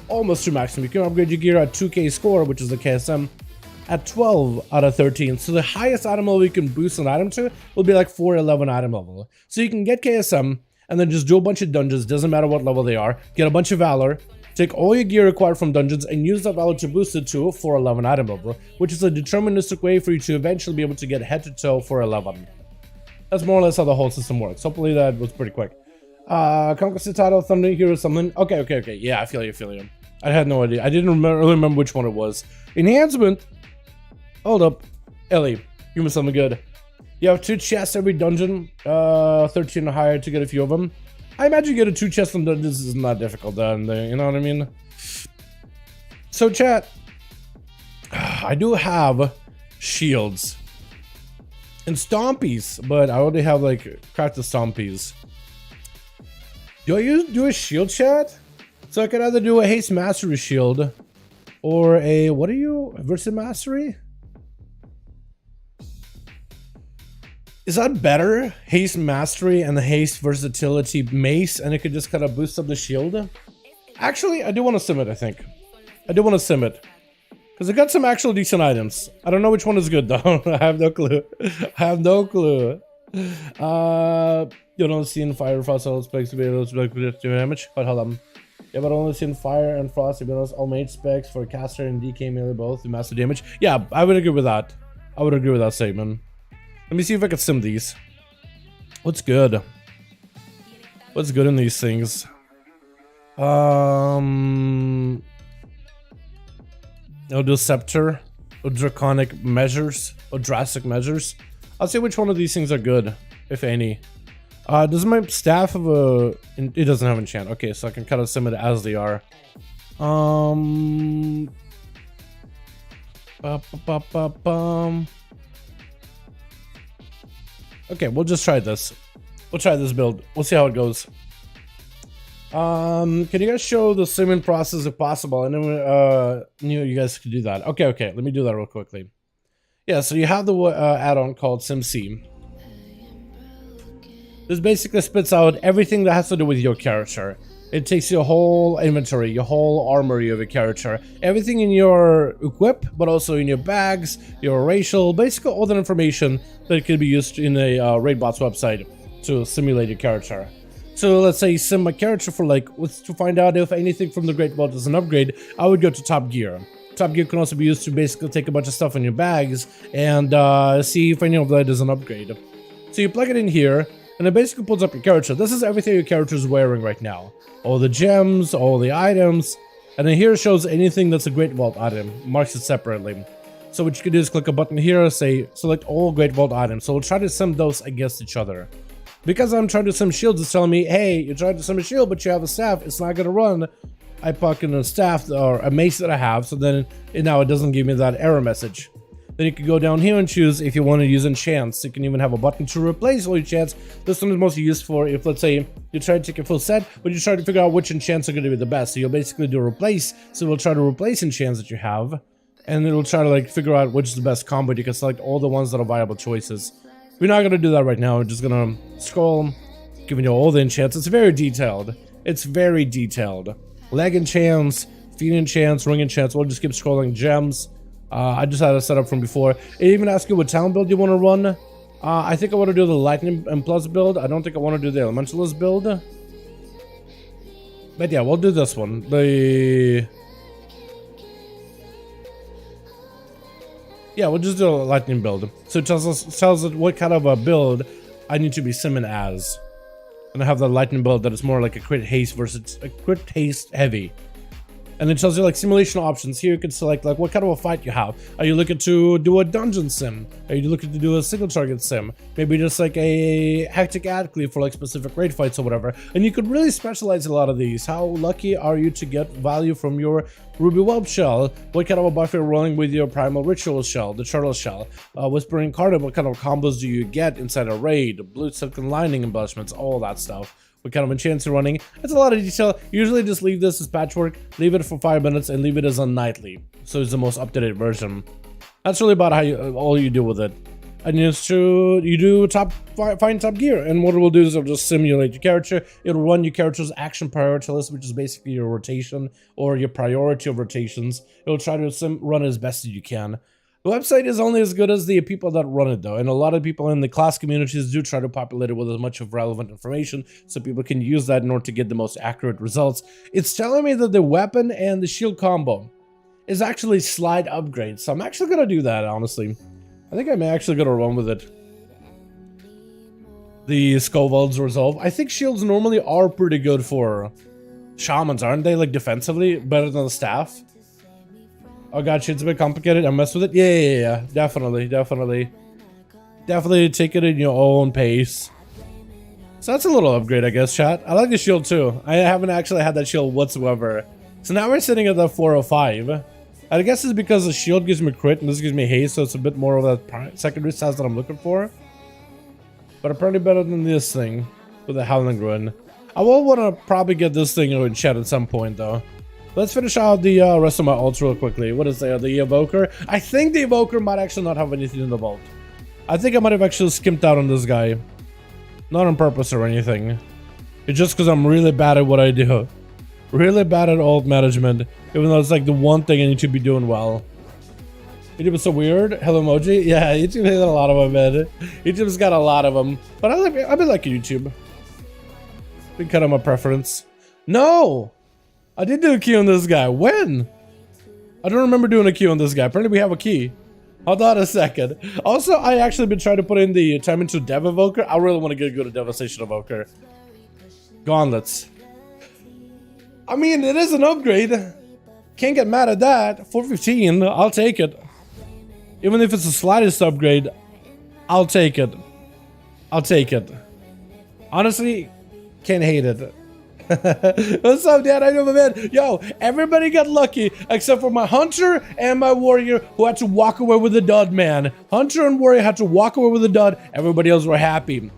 almost to maximum. You can upgrade your gear at 2k score, which is the KSM, at 12 out of 13. So the highest item level you can boost an item to will be like 411 item level. So you can get KSM and then just do a bunch of dungeons, doesn't matter what level they are, get a bunch of valor, take all your gear required from dungeons, and use that valor to boost it to 411 item level, which is a deterministic way for you to eventually be able to get head to toe for 11. That's more or less how the whole system works. Hopefully that was pretty quick. Conquest the title, Thunder Hero, something. Okay. Yeah, I feel you. I had no idea. I didn't really remember which one it was. Enhancement. Hold up. Ellie, give me something good. You have 2 chests every dungeon, 13 or higher to get a few of them. I imagine getting 2 chests in dungeons is not difficult then, you know what I mean? So chat, I do have shields and stompies, but I already have like cracked the stompies. Do I do a shield, chat? So I could either do a haste mastery shield or a, what are you, versus mastery? Is that better? Haste mastery and the haste versatility mace, and it could just kind of boost up the shield? Actually, I do want to sim it, I think. I do want to sim it. Because I got some actual decent items. I don't know which one is good though. I have no clue. You don't see in fire, frost, all specs to be able to do damage. But hold on. Yeah, but only seen fire and frost to be honest. All mage specs for caster and DK melee both do massive damage. Yeah, I would agree with that. I would agree with that statement. Let me see if I can sim these. What's good? What's good in these things? I'll do scepter or draconic measures or drastic measures. I'll see which one of these things are good, if any. Does my staff have a... It doesn't have enchant. Okay, so I can kind of sim it as they are. Okay, we'll just try this. We'll try this build. We'll see how it goes. Can you guys show the simming process if possible? I know you guys could do that. Okay. Let me do that real quickly. Yeah, so you have the add-on called SimC. This basically spits out everything that has to do with your character. It takes your whole inventory, your whole armory of your character, everything in your equip, but also in your bags, your racial, basically all that information that could be used in a Raidbot's website to simulate your character. So let's say sim my character for like, to find out if anything from the Great Vault is an upgrade, I would go to Top Gear. Top Gear can also be used to basically take a bunch of stuff in your bags and see if any of that is an upgrade. So you plug it in here, and it basically pulls up your character. This is everything your character is wearing right now. All the gems, all the items, and then here it shows anything that's a Great Vault item, marks it separately. So what you can do is click a button here, say select all Great Vault items. So we'll try to sim those against each other. Because I'm trying to sim shields, it's telling me, hey, you're trying to sim a shield, but you have a staff, it's not gonna run. I puck in a staff or a mace that I have, so then now it doesn't give me that error message. Then you can go down here and choose if you want to use enchants. You can even have a button to replace all your enchants. This one is mostly used for if, let's say, you try to take a full set, but you try to figure out which enchants are going to be the best. So you'll basically do replace. So we'll try to replace enchants that you have, and it'll try to like figure out which is the best combo. You can select all the ones that are viable choices. We're not going to do that right now. We're just going to scroll, giving you all the enchants. It's very detailed. It's very detailed. Leg enchants, feet enchants, ring enchants. We'll just keep scrolling. Gems. I just had a setup from before. It even asks you what talent build you want to run. I think I want to do the Lightning and Plus build. I don't think I want to do the Elementalist build. But yeah, we'll do this one. Yeah, we'll just do a Lightning build. So it tells it what kind of a build I need to be simming as. And I have the Lightning build that is more like a crit haste versus a crit haste heavy. And it tells you like simulation options. Here you can select like what kind of a fight you have. Are you looking to do a dungeon sim? Are you looking to do a single target sim? Maybe just like a hectic ad cleave for like specific raid fights or whatever. And you could really specialize a lot of these. How lucky are you to get value from your Ruby Whelp shell? What kind of a buff you're rolling with your Primal Ritual shell, the Turtle shell? Whispering Cardinal, what kind of combos do you get inside a raid? Blue Silken Lining embellishments, all that stuff. What kind of enchants you're running. It's a lot of detail. Usually just leave this as patchwork, leave it for 5 minutes, and leave it as unnightly. So it's the most up-to-date version. That's really about how all you do with it. And you do find top gear. And what it will do is it'll just simulate your character. It'll run your character's action priority list, which is basically your rotation or your priority of rotations. It'll try to run as best as you can. The website is only as good as the people that run it, though, and a lot of people in the class communities do try to populate it with as much of relevant information so people can use that in order to get the most accurate results. It's telling me that the weapon and the shield combo is actually slide upgrade, so I'm actually gonna do that, honestly. I think I'm actually gonna run with it. The Skovald's Resolve. I think shields normally are pretty good for shamans, aren't they? Like defensively, better than the staff. Oh god, it's a bit complicated. I mess with it. Yeah. Definitely take it in your own pace. So that's a little upgrade, I guess, chat. I like the shield too. I haven't actually had that shield whatsoever. So now we're sitting at the 405. I guess it's because the shield gives me crit and this gives me haste, so it's a bit more of that secondary stats that I'm looking for. But apparently better than this thing with the Howling Ruin. I will want to probably get this thing in chat at some point, though. Let's finish out the rest of my ults real quickly. What is there? The Evoker? I think the Evoker might actually not have anything in the vault. I think I might have actually skimped out on this guy. Not on purpose or anything. It's just because I'm really bad at what I do. Really bad at ult management. Even though it's like the one thing I need to be doing well. YouTube is so weird. Hello emoji? Yeah, YouTube has a lot of them, man. YouTube's got a lot of them. But I've been liking YouTube. Been kind of my preference. No! I did do a key on this guy. When? I don't remember doing a key on this guy. Apparently we have a key. Hold on a second. Also, I actually been trying to put in the time into Dev Evoker. I really want to get good at Devastation Evoker. Gauntlets. I mean, it is an upgrade. Can't get mad at that. 415, I'll take it. Even if it's the slightest upgrade, I'll take it. I'll take it. Honestly, can't hate it. What's up, Dad? I know my man. Yo, everybody got lucky except for my Hunter and my Warrior who had to walk away with a dud, man. Hunter and Warrior had to walk away with a dud. Everybody else were happy.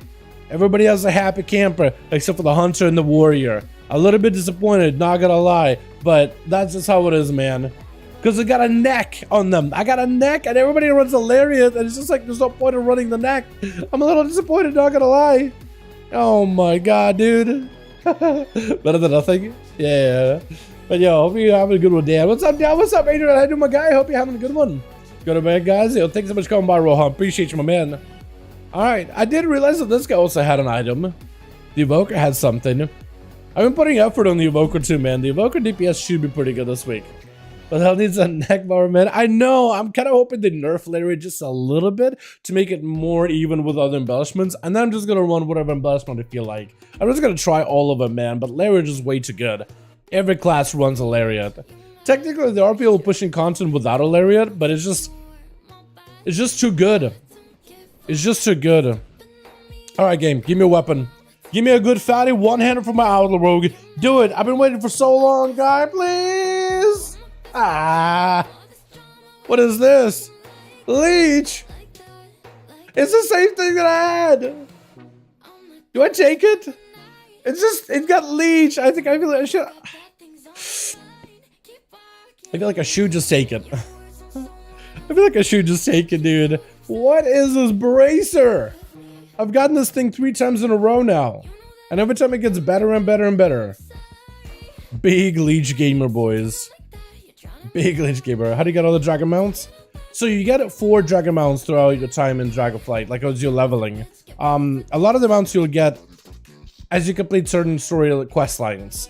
Everybody else a happy camper except for the Hunter and the Warrior. A little bit disappointed, not gonna lie, but that's just how it is, man. Because I got a neck on them. I got a neck and everybody runs a lariat and it's just like there's no point in running the neck. I'm a little disappointed, not gonna lie. Oh my god, dude. Better than nothing. Yeah. But yo, hope you're having a good one, Dan. What's up, Dan? What's up, Adrian? How you doing, my guy? Hope you're having a good one. Go to bed, guys. Yo, thanks so much for coming by, Rohan. Appreciate you, my man. Alright, I did realize that this guy also had an item. The Evoker had something. I've been putting effort on the Evoker too, man. The Evoker DPS should be pretty good this week. But hell needs a neck bar, man. I know. I'm kind of hoping they nerf Lariat just a little bit to make it more even with other embellishments. And then I'm just going to run whatever embellishment I feel like. I'm just going to try all of them, man. But Lariat is way too good. Every class runs a Lariat. Technically, there are people pushing content without a Lariat, but it's just too good. It's just too good. Alright, game. Give me a weapon. Give me a good fatty one-hander for my Outlaw Rogue. Do it. I've been waiting for so long, guy. Please. Ah, what is this? Leech. It's the same thing that I had. Do I take it? It got Leech. I think I feel like I should. I feel like I should just take it. I feel like I should just take it, dude. What is this bracer? I've gotten this thing 3 times in a row now. And every time it gets better and better and better. Big Leech gamer, boys. Big Leech gamer. How do you get all the dragon mounts? So you get 4 dragon mounts throughout your time in Dragonflight, like as you're leveling. A lot of the mounts you'll get as you complete certain story quest lines.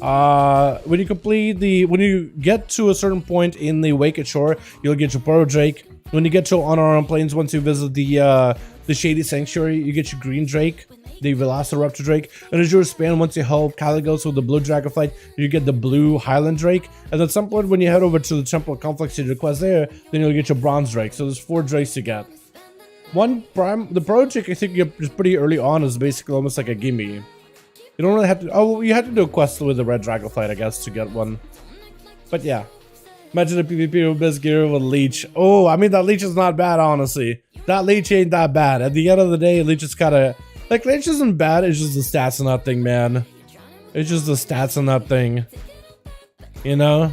When you get to a certain point in the Wake at Shore, you'll get your Burrow Drake. When you get to Unarmed Plains, once you visit the Shady Sanctuary, you get your Green Drake, the Velociraptor Drake. And as you expand, once you help Caligos with the Blue Dragonflight, you get the Blue Highland Drake. And at some point, when you head over to the Temple of Conflict to request there, then you'll get your Bronze Drake. So there's 4 Drakes to get. The Pro Drake, I think, is pretty early on, is basically almost like a gimme. You don't really have to. Oh, you have to do a quest with the Red Dragonflight, I guess, to get one. But yeah. Imagine a PvP with best gear with Leech. Oh, I mean, that Leech is not bad, honestly. That Leech ain't that bad. At the end of the day, Leech is kind of... Like, Leech isn't bad, it's just the stats on that thing, man. It's just the stats on that thing. You know?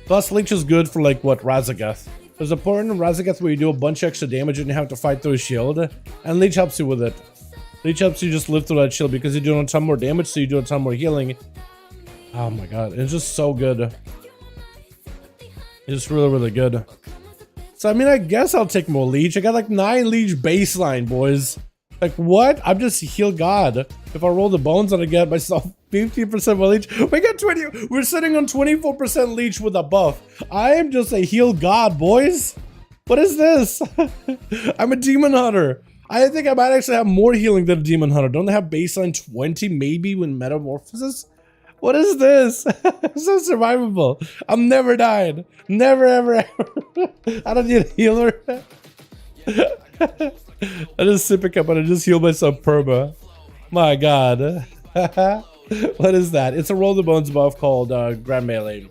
Plus, Leech is good for, like, what, Razagath. There's a point in Razagath where you do a bunch of extra damage and you have to fight through a shield. And Leech helps you with it. Leech helps you just live through that shield because you're doing a ton more damage, so you do a ton more healing. Oh my god, it's just so good. It's really, really good. So, I mean, I guess I'll take more leech. I got like 9 leech baseline, boys. Like, what? I'm just heal god. If I roll the bones and I get myself 50% more leech. We got 20. We're sitting on 24% leech with a buff. I am just a heal god, boys. What is this? I'm a demon hunter. I think I might actually have more healing than a demon hunter. Don't they have baseline 20 maybe when metamorphosis? What is this? It's so survivable. I'm never dying. Never, ever, ever. I don't need a healer. I just sip a cup and I just heal myself perma. My god. What is that? It's a roll the bones buff called Grand Melee.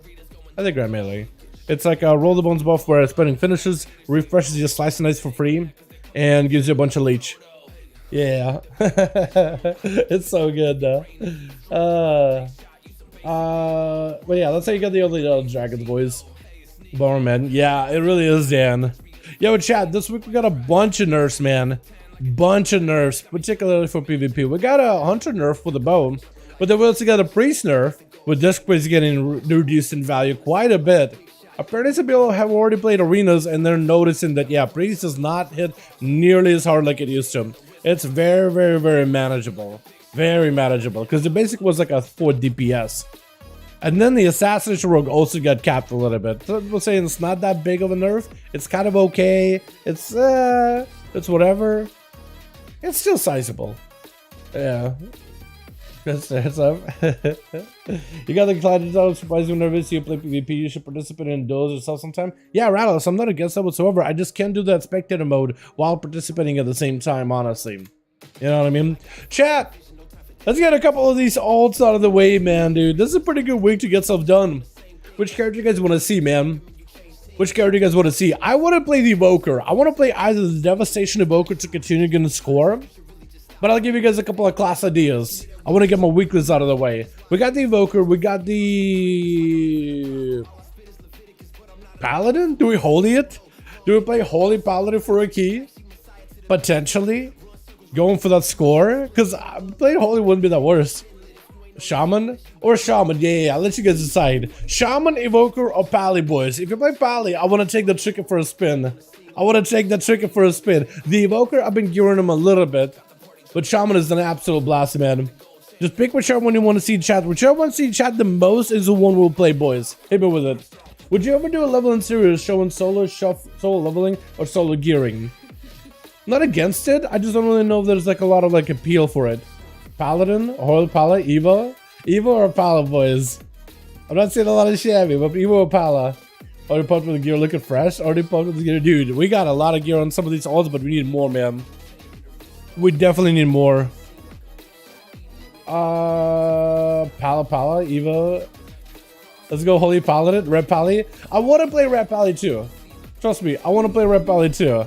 I think Grand Melee. It's like a roll the bones buff where spending finishes, refreshes your slice and dice for free, and gives you a bunch of leech. Yeah. It's so good though. But yeah, that's how you get the other dragons, boys. Bomberman. Yeah, it really is, Dan. Yo, chat, this week we got a bunch of nerfs, man. Bunch of nerfs, particularly for PvP. We got a hunter nerf with a bow, but then we also got a priest nerf, with disc plays getting reduced in value quite a bit. Apparently some people have already played arenas and they're noticing that, yeah, priest does not hit nearly as hard like it used to. It's very, very, very manageable. Very manageable, because the basic was like a 4 DPS. And then the assassination rogue also got capped a little bit. So we're saying it's not that big of a nerf. It's kind of okay. It's whatever. It's still sizable. Yeah. Heads up. You got the client to surprise you whenever you play PvP. You should participate in duels yourself sometime. Yeah, Rattles, I'm not against that whatsoever. I just can't do that spectator mode while participating at the same time, honestly. You know what I mean? Chat! Let's get a couple of these alts out of the way, man, dude. This is a pretty good week to get stuff done. Which character you guys want to see, man? Which character you guys want to see? I want to play the Evoker. I want to play either the Devastation Evoker to continue getting the score. But I'll give you guys a couple of class ideas. I want to get my weakness out of the way. We got the Evoker. We got the Paladin. Do we holy it? Do we play Holy Paladin for a key? Potentially. Going for that score? Because playing Holy wouldn't be that worse. Shaman? Or Shaman? Yeah, I'll let you guys decide. Shaman, Evoker, or Pally, boys. If you play Pally, I want to take the Tricker for a spin. I want to take the Tricker for a spin. The Evoker, I've been gearing him a little bit. But Shaman is an absolute blast, man. Just pick whichever one you want to see chat. Whichever one you see chat the most is the one we'll play, boys. Hit me with it. Would you ever do a leveling series showing solo leveling or solo gearing? Not against it. I just don't really know if there's like a lot of like appeal for it. Paladin, Holy Pala, Evo? Evo or Pala, boys? I'm not seeing a lot of shabby, but Evo or Pala? Already pumped with the gear looking fresh? Already pumped with the gear. Dude, we got a lot of gear on some of these alts, but we need more, man. We definitely need more. Pala, Evo. Let's go Holy Paladin, Red Pally. I want to play Red Pally too. Trust me, I want to play Red Pally too.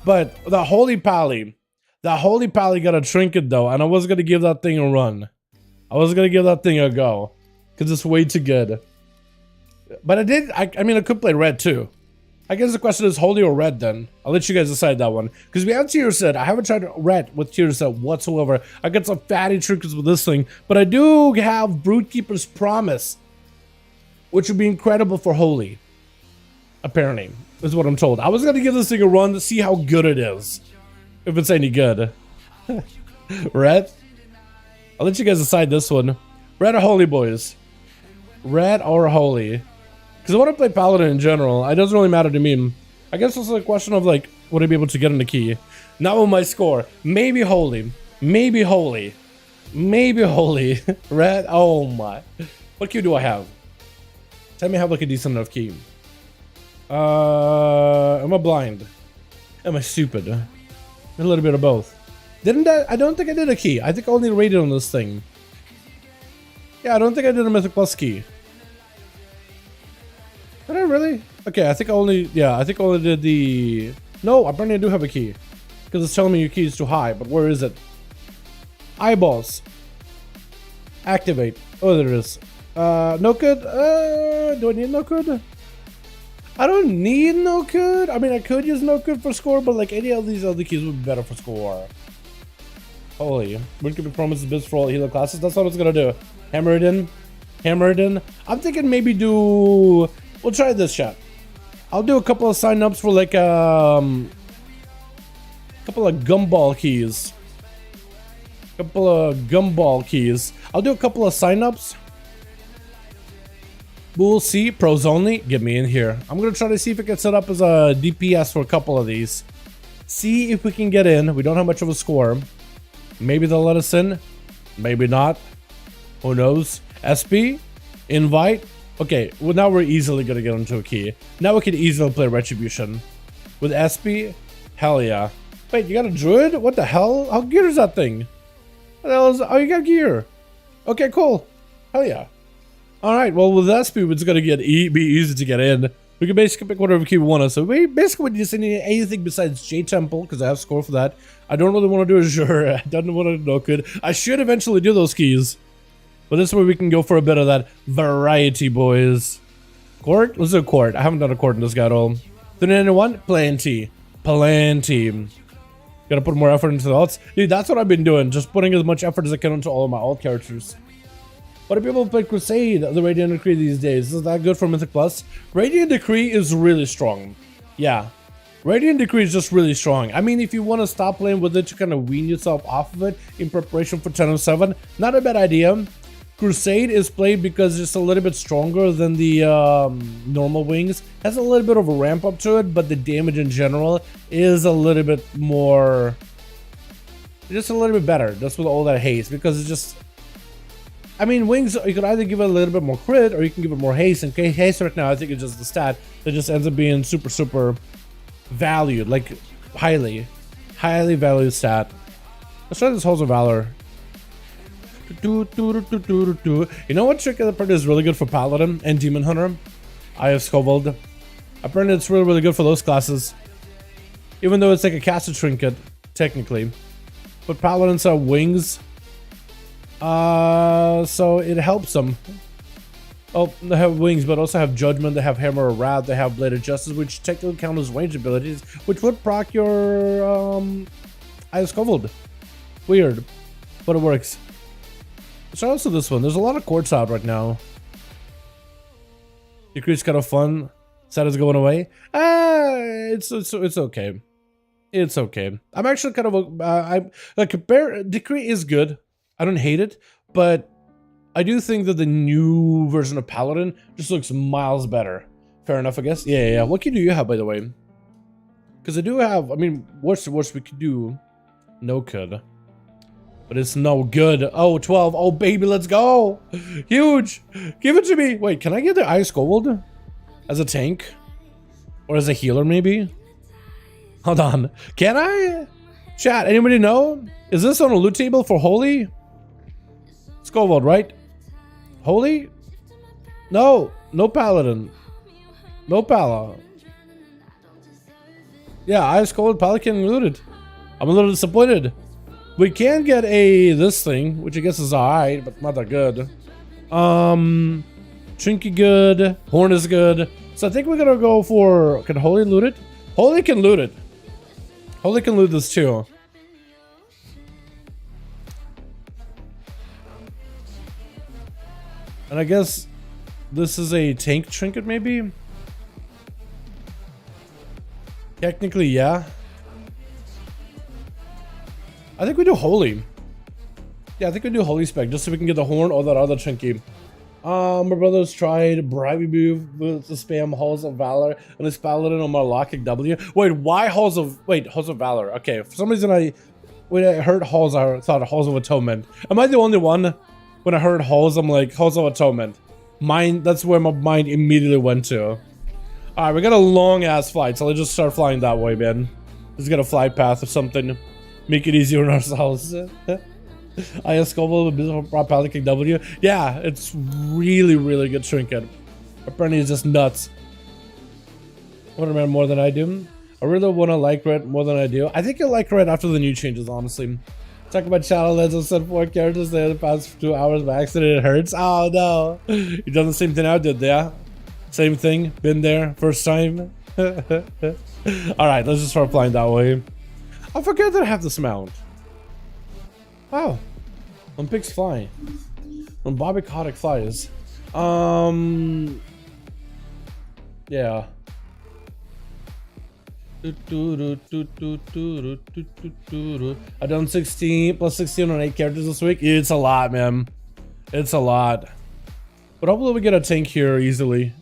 But the Holy Pally got a trinket though, and I was gonna give that thing a run. I was gonna give that thing a go, because it's way too good. But I mean, I could play red too. I guess the question is Holy or red then. I'll let you guys decide that one. Because we have tier set. I haven't tried red with tier set whatsoever. I got some fatty trinkets with this thing. But I do have Broodkeeper's Promise, which would be incredible for Holy. Apparently, is what I'm told. I was gonna give this thing a run to see how good it is. If it's any good. Red? I'll let you guys decide this one. Red or Holy, boys? Red or Holy? Because I want to play Paladin in general. It doesn't really matter to me. I guess it's a question of like, would I be able to get in the key? Not with my score. Maybe Holy. Maybe Holy. Maybe Holy. Red? Oh my. What key do I have? Tell me I have like a decent enough key. Am I blind? Am I stupid? A little bit of both. I don't think I did a key. I think I only rated on this thing. Yeah, I don't think I did a Mythic Plus key. Did I really? Okay, I think I only did the... No, apparently I do have a key. Because it's telling me your key is too high, but where is it? Eyeballs. Activate. Oh, there it is. No good? Do I need no good? I don't need no good. I mean, I could use no good for score, but like any of these other keys would be better for score. Holy. Broodkeeper Promise is best for all healer classes. That's what I was gonna do. Hammer it in. Hammer it in. I'm thinking maybe do... We'll try this shot. I'll do a couple of sign-ups for like couple of gumball keys. I'll do a couple of sign-ups. We'll see. Pros only. Get me in here. I'm gonna try to see if I can set up as a DPS for a couple of these. See if we can get in. We don't have much of a score. Maybe they'll let us in. Maybe not. Who knows? SP? Invite? Okay, well now we're easily gonna get into a key. Now we can easily play Retribution. With SP? Hell yeah. Wait, you got a druid? What the hell? How gear is that thing? What the hell is... Oh, you got gear. Okay, cool. Hell yeah. Alright, well with SP, it's gonna be easy to get in. We can basically pick whatever key we want. So we basically just need anything besides J Temple, because I have score for that. I don't really want to do Azure. I don't want to do Nokid. I should eventually do those keys. But this way we can go for a bit of that variety, boys. Court? Let's do a court. I haven't done a court in this guy at all. 391? Plenty. Gotta put more effort into the alts. Dude, that's what I've been doing. Just putting as much effort as I can into all of my alt characters. What do people play Crusade, the Radiant Decree these days? Is that good for Mythic Plus? Radiant Decree is really strong. Yeah. Radiant Decree is just really strong. I mean, if you want to stop playing with it to kind of wean yourself off of it in preparation for 1007, not a bad idea. Crusade is played because it's a little bit stronger than the normal wings. Has a little bit of a ramp up to it, but the damage in general is a little bit more... just a little bit better. That's with all that haste, because it's just... I mean, wings, you could either give it a little bit more crit, or you can give it more haste. And haste right now, I think it's just the stat that just ends up being super valued. Like, highly valued stat. Let's try this Halls of Valor. You know what trick apparently is really good for Paladin and Demon Hunter? Eye of Scovold. Apparently it's really good for those classes. Even though it's like a caster trinket, technically. But Paladins have wings. So it helps them. Oh, they have wings, but also have Judgment, they have Hammer of Wrath, they have Blade of Justice, which technically count as range abilities, which would proc your Eye of Scovold. Weird, but it works. So also this one, there's a lot of courts out right now. Decree's kind of fun. SATA's going away. It's okay. It's okay. I'm actually kind of Decree is good. I don't hate it, but I do think that the new version of Paladin just looks miles better. Fair enough, I guess. Yeah. What key do you have, by the way? Because I do have, I mean, what's the worst we could do? No could. But it's no good. Oh, 12. Oh, baby, let's go. Huge. Give it to me. Wait, can I get the Ice Gold as a tank? Or as a healer, maybe? Hold on. Can I? Chat, anybody know? Is this on a loot table for Holy? Scovold, right? Holy? No. No Paladin. No Pala. Yeah, Ice Gold, Pelican looted. I'm a little disappointed. We can get this thing, which I guess is alright, but not that good. Trinky good, Horn is good. So I think we're gonna go for, can Holy loot it? Holy can loot it. Holy can loot this too. And I guess this is a tank trinket maybe? Technically, yeah. I think we do Holy. Yeah, I think we do Holy Spec just so we can get the Horn or that other Trinky. My brothers tried bribing me with the spam Halls of Valor and his Paladin on my locking W. Wait, why Halls of Valor? Okay, for some reason when I heard Halls, I thought Halls of Atonement. Am I the only one? When I heard Halls, I'm like, Halls of Atonement. That's where my mind immediately went to. Alright, we got a long ass flight, so let's just start flying that way, man. Let's get a flight path or something. Make it easier on ourselves. I have Scovold with Business Pelican W. Yeah, it's really good trinket. Apparently it's just nuts. I want to remember more than I do. I really want to like Red more than I do. I think you'll like Red after the new changes, honestly. Talk about Shadow Legends, said 4 characters there the past 2 hours by accident. It hurts. Oh no. You done the same thing I did, yeah? Same thing. Been there. First time. Alright, let's just start flying that way. I forget that I have this mount. Wow. When pigs fly. When Bobby Kotick flies. Yeah. I've done 16 plus 16 on 8 characters this week. It's a lot, man. It's a lot. But hopefully we get a tank here easily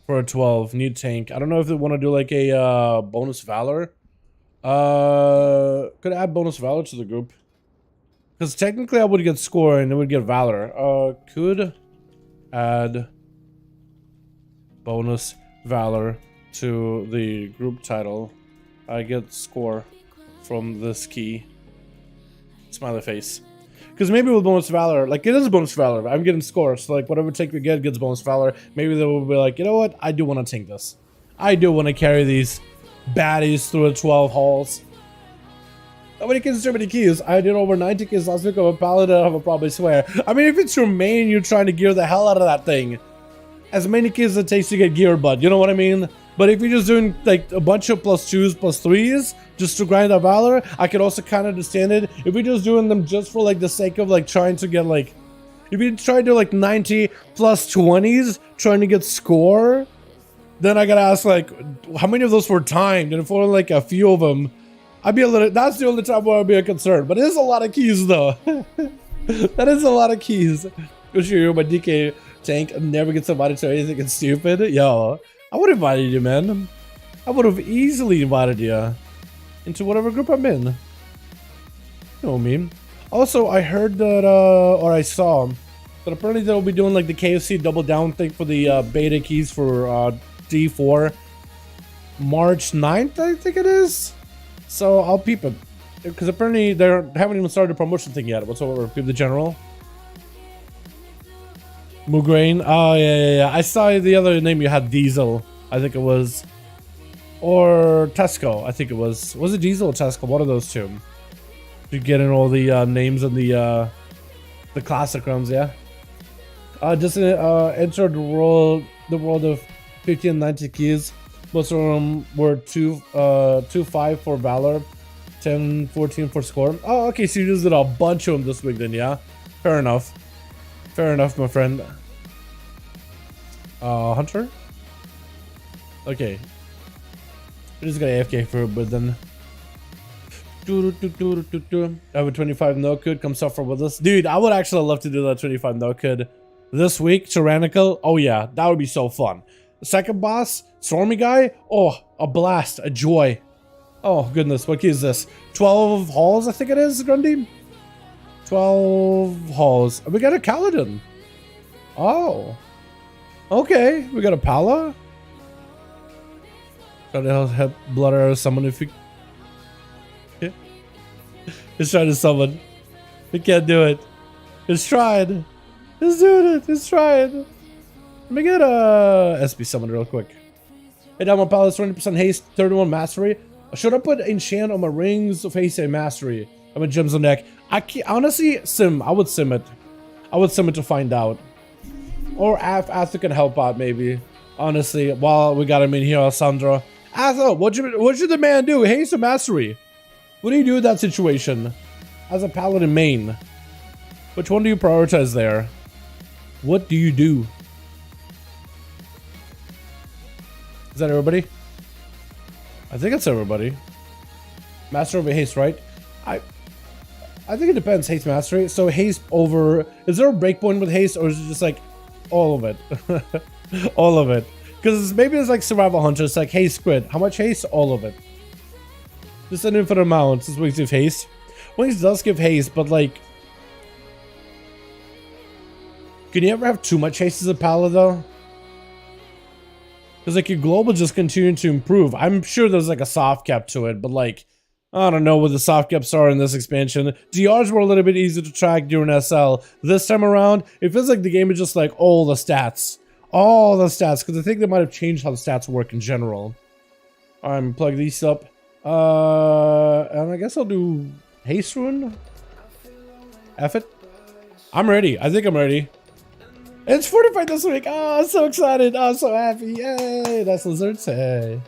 for a 12. Need tank. I don't know if they want to do like a bonus valor. Could add bonus valor to the group. Because technically I would get score and it would get valor. Could add bonus valor to the group title. I get score from this key. Smiley face. Because maybe with bonus valor, like it is a bonus valor, I'm getting score. So like whatever tank we get gets bonus valor. Maybe they will be like, you know what? I do want to tank this. I do want to carry these baddies through the 12 halls. Nobody can so many keys. I did over 90 keys last week of a paladin, I will probably swear. I mean, if it's your main, you're trying to gear the hell out of that thing. As many keys as it takes to get geared, bud. You know what I mean? But if you're just doing like a bunch of +2s, +3s, just to grind that valor, I could also kind of understand it. If you're just doing them just for like the sake of like trying to get like, if you try to do like 90 +20s, trying to get score, then I gotta ask like, how many of those were timed? And if only like a few of them, I'd be a little, that's the only time where I'd be a concern. But it is a lot of keys though. That is a lot of keys. For sure, my DK tank never gets invited to anything it's stupid. Yo, I would have invited you, man. I would have easily invited you into whatever group I'm in. You know what I mean? Also, I heard that, or I saw that apparently they'll be doing like the KFC double down thing for the beta keys for D4 March 9th, I think it is. So I'll peep it. Because apparently they haven't even started the promotion thing yet whatsoever. Peep the general. Mugrain. Oh, yeah. I saw the other name you had, Diesel. I think it was. Or Tesco, I think it was. Was it Diesel or Tesco? One of those two. You get in all the names and the classic runs, yeah. Just entered the world of 50 and 90 keys. Most of them were 2-5 for Valor, 10-14 for score. Oh, okay, so you just did a bunch of them this week then, yeah? Fair enough. Fair enough, my friend. Hunter? Okay. We're just gonna AFK for a bit then. I have a 25 no code, come suffer with us. Dude, I would actually love to do that 25 no code this week. Tyrannical, oh yeah, that would be so fun. The second boss, Stormy guy, oh, a blast, a joy. Oh goodness, what key is this? 12 halls, I think it is, Grundy? 12 halls. We got a Kaladin. Oh. Okay, we got a Pala. Try to help blood arrow someone if you... Okay. He's trying to summon. We can't do it. He's trying. He's doing it. He's trying. Let me get a SB summon real quick. Hey, down my Palace, 20% haste, 31 mastery. Should I put enchant on my rings of haste and mastery? I'm a gems on deck. I can't, honestly, I would sim it. I would sim it to find out. Or Arthur can help out maybe. Honestly, while we got him in here, Sandra. Arthur, what should the man do? Haste or mastery? What do you do in that situation? As a paladin main. Which one do you prioritize there? What do you do? Is that everybody? I think it's everybody. Master over haste, right? I think it depends, haste mastery. So haste over, is there a breakpoint with haste or is it just like all of it? All of it. Because maybe it's like survival hunter, it's like haste squid. How much haste? All of it. Just an infinite amount. This wings give haste. Wings does give haste, but like, can you ever have too much haste as a pala though? Because like your global just continuing to improve. I'm sure there's like a soft cap to it, but like, I don't know what the soft caps are in this expansion. DRs were a little bit easier to track during SL. This time around, it feels like the game is just like all the stats. All the stats, because I think they might have changed how the stats work in general. I'm plug these up. And I guess I'll do haste rune. F it. I'm ready. I think I'm ready. It's 45 this week. Oh, I'm so excited. Oh, I'm so happy. Yay. That's lizards. Hey.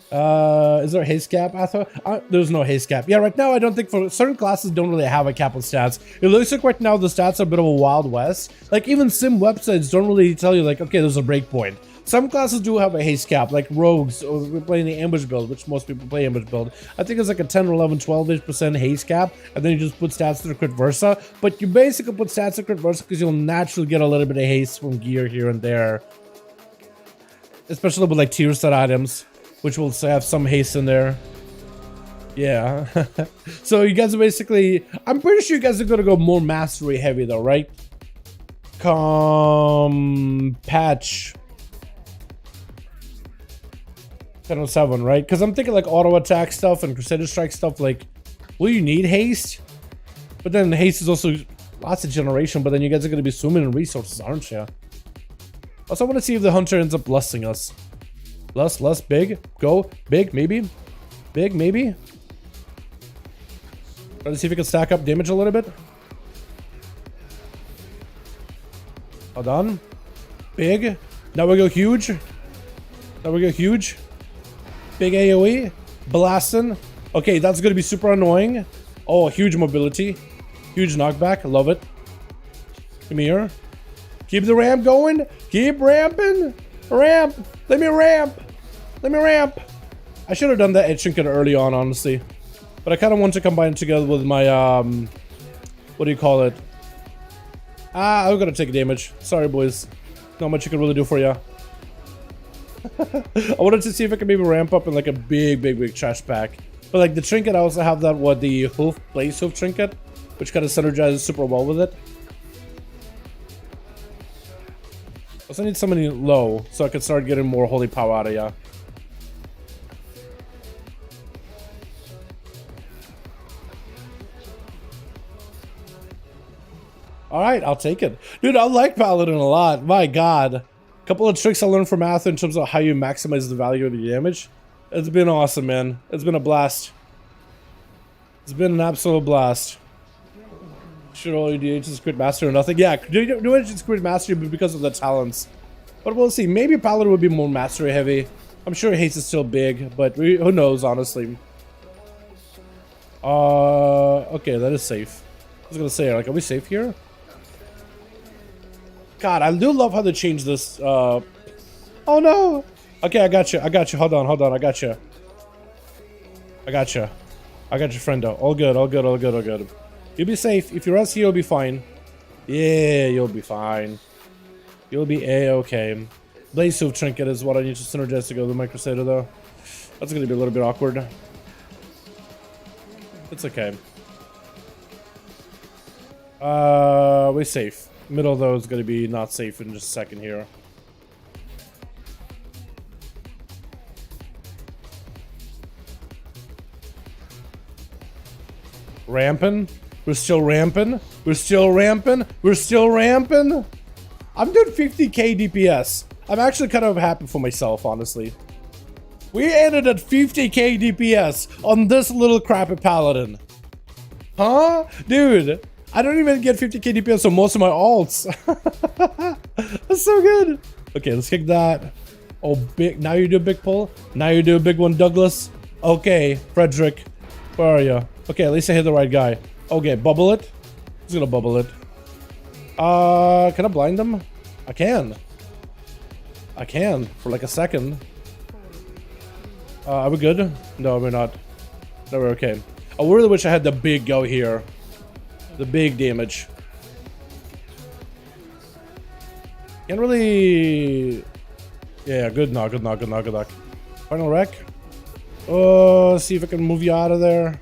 Is there a haste cap, Arthur? There's no haste cap. Yeah, right now I don't think for certain classes don't really have a cap on stats. It looks like right now the stats are a bit of a wild west. Like even sim websites don't really tell you like, okay, there's a breakpoint. Some classes do have a haste cap, like rogues, or we're playing the ambush build, which most people play ambush build. I think it's like a 10, 11, 12-ish% haste cap, and then you just put stats to the crit versa. But you basically put stats to crit versa because you'll naturally get a little bit of haste from gear here and there. Especially with like tier set items, which will have some haste in there. Yeah. So you guys are basically, I'm pretty sure you guys are going to go more mastery heavy though, right? Patch 1007, right? Because I'm thinking like auto attack stuff and Crusader Strike stuff, like, will you need haste? But then haste is also lots of generation, but then you guys are going to be swimming in resources, aren't you? Also, I want to see if the hunter ends up blessing us. Less, big, go, big, maybe. Big, maybe. Try to see if we can stack up damage a little bit. Hold on. Big. Now we go huge. Now we go huge. Big AoE. Blasting. Okay, that's going to be super annoying. Oh, huge mobility. Huge knockback. Love it. Come here. Keep the ramp going. Keep ramping. Ramp. Let me ramp. Let me ramp. I should have done that edge trinket early on, honestly. But I kind of want to combine it together with my, what do you call it? I'm gonna take damage. Sorry, boys. Not much you can really do for ya. I wanted to see if I could maybe ramp up in like a big trash pack. But like the trinket, I also have that, what, the hoof, blaze hoof trinket, which kind of synergizes super well with it. Also need somebody low, so I can start getting more holy power out of ya. Alright, I'll take it. Dude, I like Paladin a lot. My god. Couple of tricks I learned from Math in terms of how you maximize the value of the damage. It's been awesome, man. It's been a blast. It's been an absolute blast. Should all your DHs crit mastery or nothing? Yeah, DHs crit mastery because of the talents. But we'll see. Maybe Paladin would be more mastery heavy. I'm sure haste is still big, but who knows, honestly. Okay, that is safe. I was gonna say, like, are we safe here? God, I do love how they changed this. Oh no! Okay, I got you. I got you. Hold on. I got you. I got you. I got your friendo. All good. All good. All good. All good. You'll be safe. If you're us here, you'll be fine. Yeah, you'll be fine. You'll be a-okay. Blaze Hoof Trinket is what I need to synergize to go to my Crusader, though. That's going to be a little bit awkward. It's okay. We're safe. Middle, though, is going to be not safe in just a second here. Ramping? We're still ramping? We're still ramping? We're still ramping? I'm doing 50k DPS. I'm actually kind of happy for myself, honestly. We ended at 50k DPS on this little crappy paladin. Huh? Dude, I don't even get 50k DPS on most of my alts. That's so good. Okay, let's kick that. Oh, big. Now you do a big pull. Now you do a big one, Douglas. Okay, Frederick. Where are you? Okay, at least I hit the right guy. Okay, bubble it. Who's gonna bubble it? Can I blind them? I can. I can, for like a second. Are we good? No, we're not. No, we're okay. I really wish I had the big go here. The big damage. Can't really... Yeah, good knock, good knock, good knock, good knock. Final wreck. Oh, see if I can move you out of there.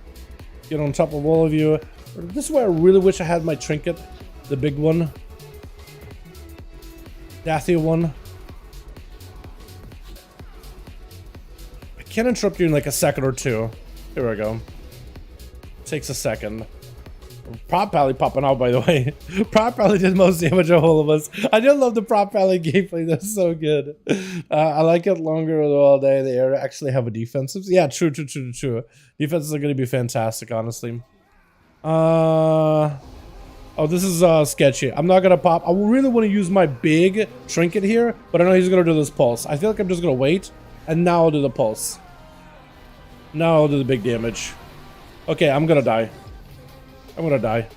Get on top of all of you. This is where I really wish I had my trinket. The big one. Dathia one. I can't interrupt you in like a second or two. Here we go. Takes a second. Prop Pally popping out, by the way. Prop Pally did most damage of all of us. I do love the Prop Pally gameplay. That's so good. I like it longer all day. They actually have a defensive. Yeah, true. Defenses are going to be fantastic, honestly. Oh, this is sketchy. I'm not going to pop. I really want to use my big trinket here, but I know he's going to do this pulse. I feel like I'm just going to wait, and now I'll do the pulse. Now I'll do the big damage. Okay, I'm going to die. I'm gonna die.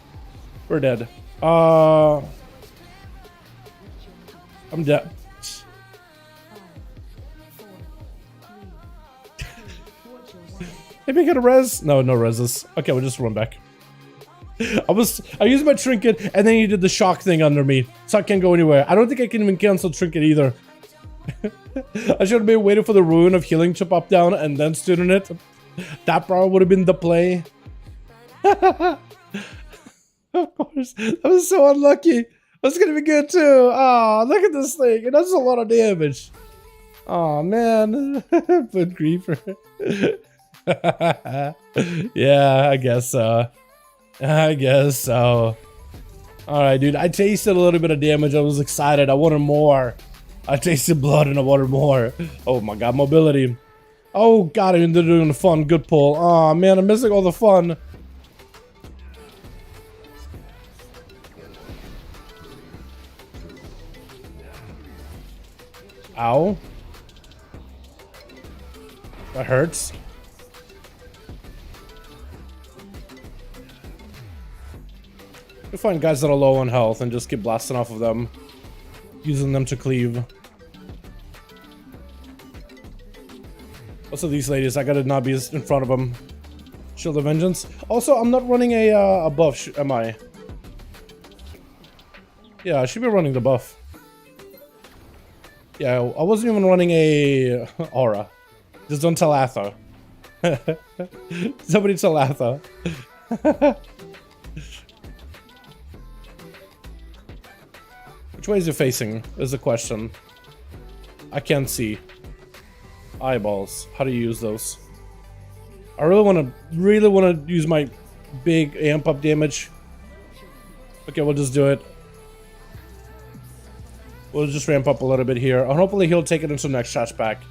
We're dead. I'm dead. Maybe I get a res? No, no reses. Okay, we'll just run back. I used my trinket and then you did the shock thing under me, so I can't go anywhere. I don't think I can even cancel trinket either. I should have been waiting for the ruin of healing to pop down and then student it. That probably would have been the play. Of course, that was so unlucky. That's gonna be good too. Oh, look at this thing. It does a lot of damage. Oh man, foot creeper. Yeah, I guess so. I guess so. Alright, dude, I tasted a little bit of damage. I was excited. I wanted more. I tasted blood and I wanted more. Oh my god, mobility. Oh god, they're doing the fun. Good pull. Oh man, I'm missing all the fun. Ow. That hurts. We find guys that are low on health and just keep blasting off of them, using them to cleave. Also, these ladies, I gotta not be in front of them. Shield of Vengeance. Also, I'm not running a buff, am I? Yeah, I should be running the buff. Yeah, I wasn't even running a aura. Just don't tell Atha. Somebody tell Atha. Which way is it facing? Is the question. I can't see. Eyeballs. How do you use those? I really want to use my big amp up damage. Okay, we'll just do it. We'll just ramp up a little bit here, and hopefully he'll take it into the next shot back.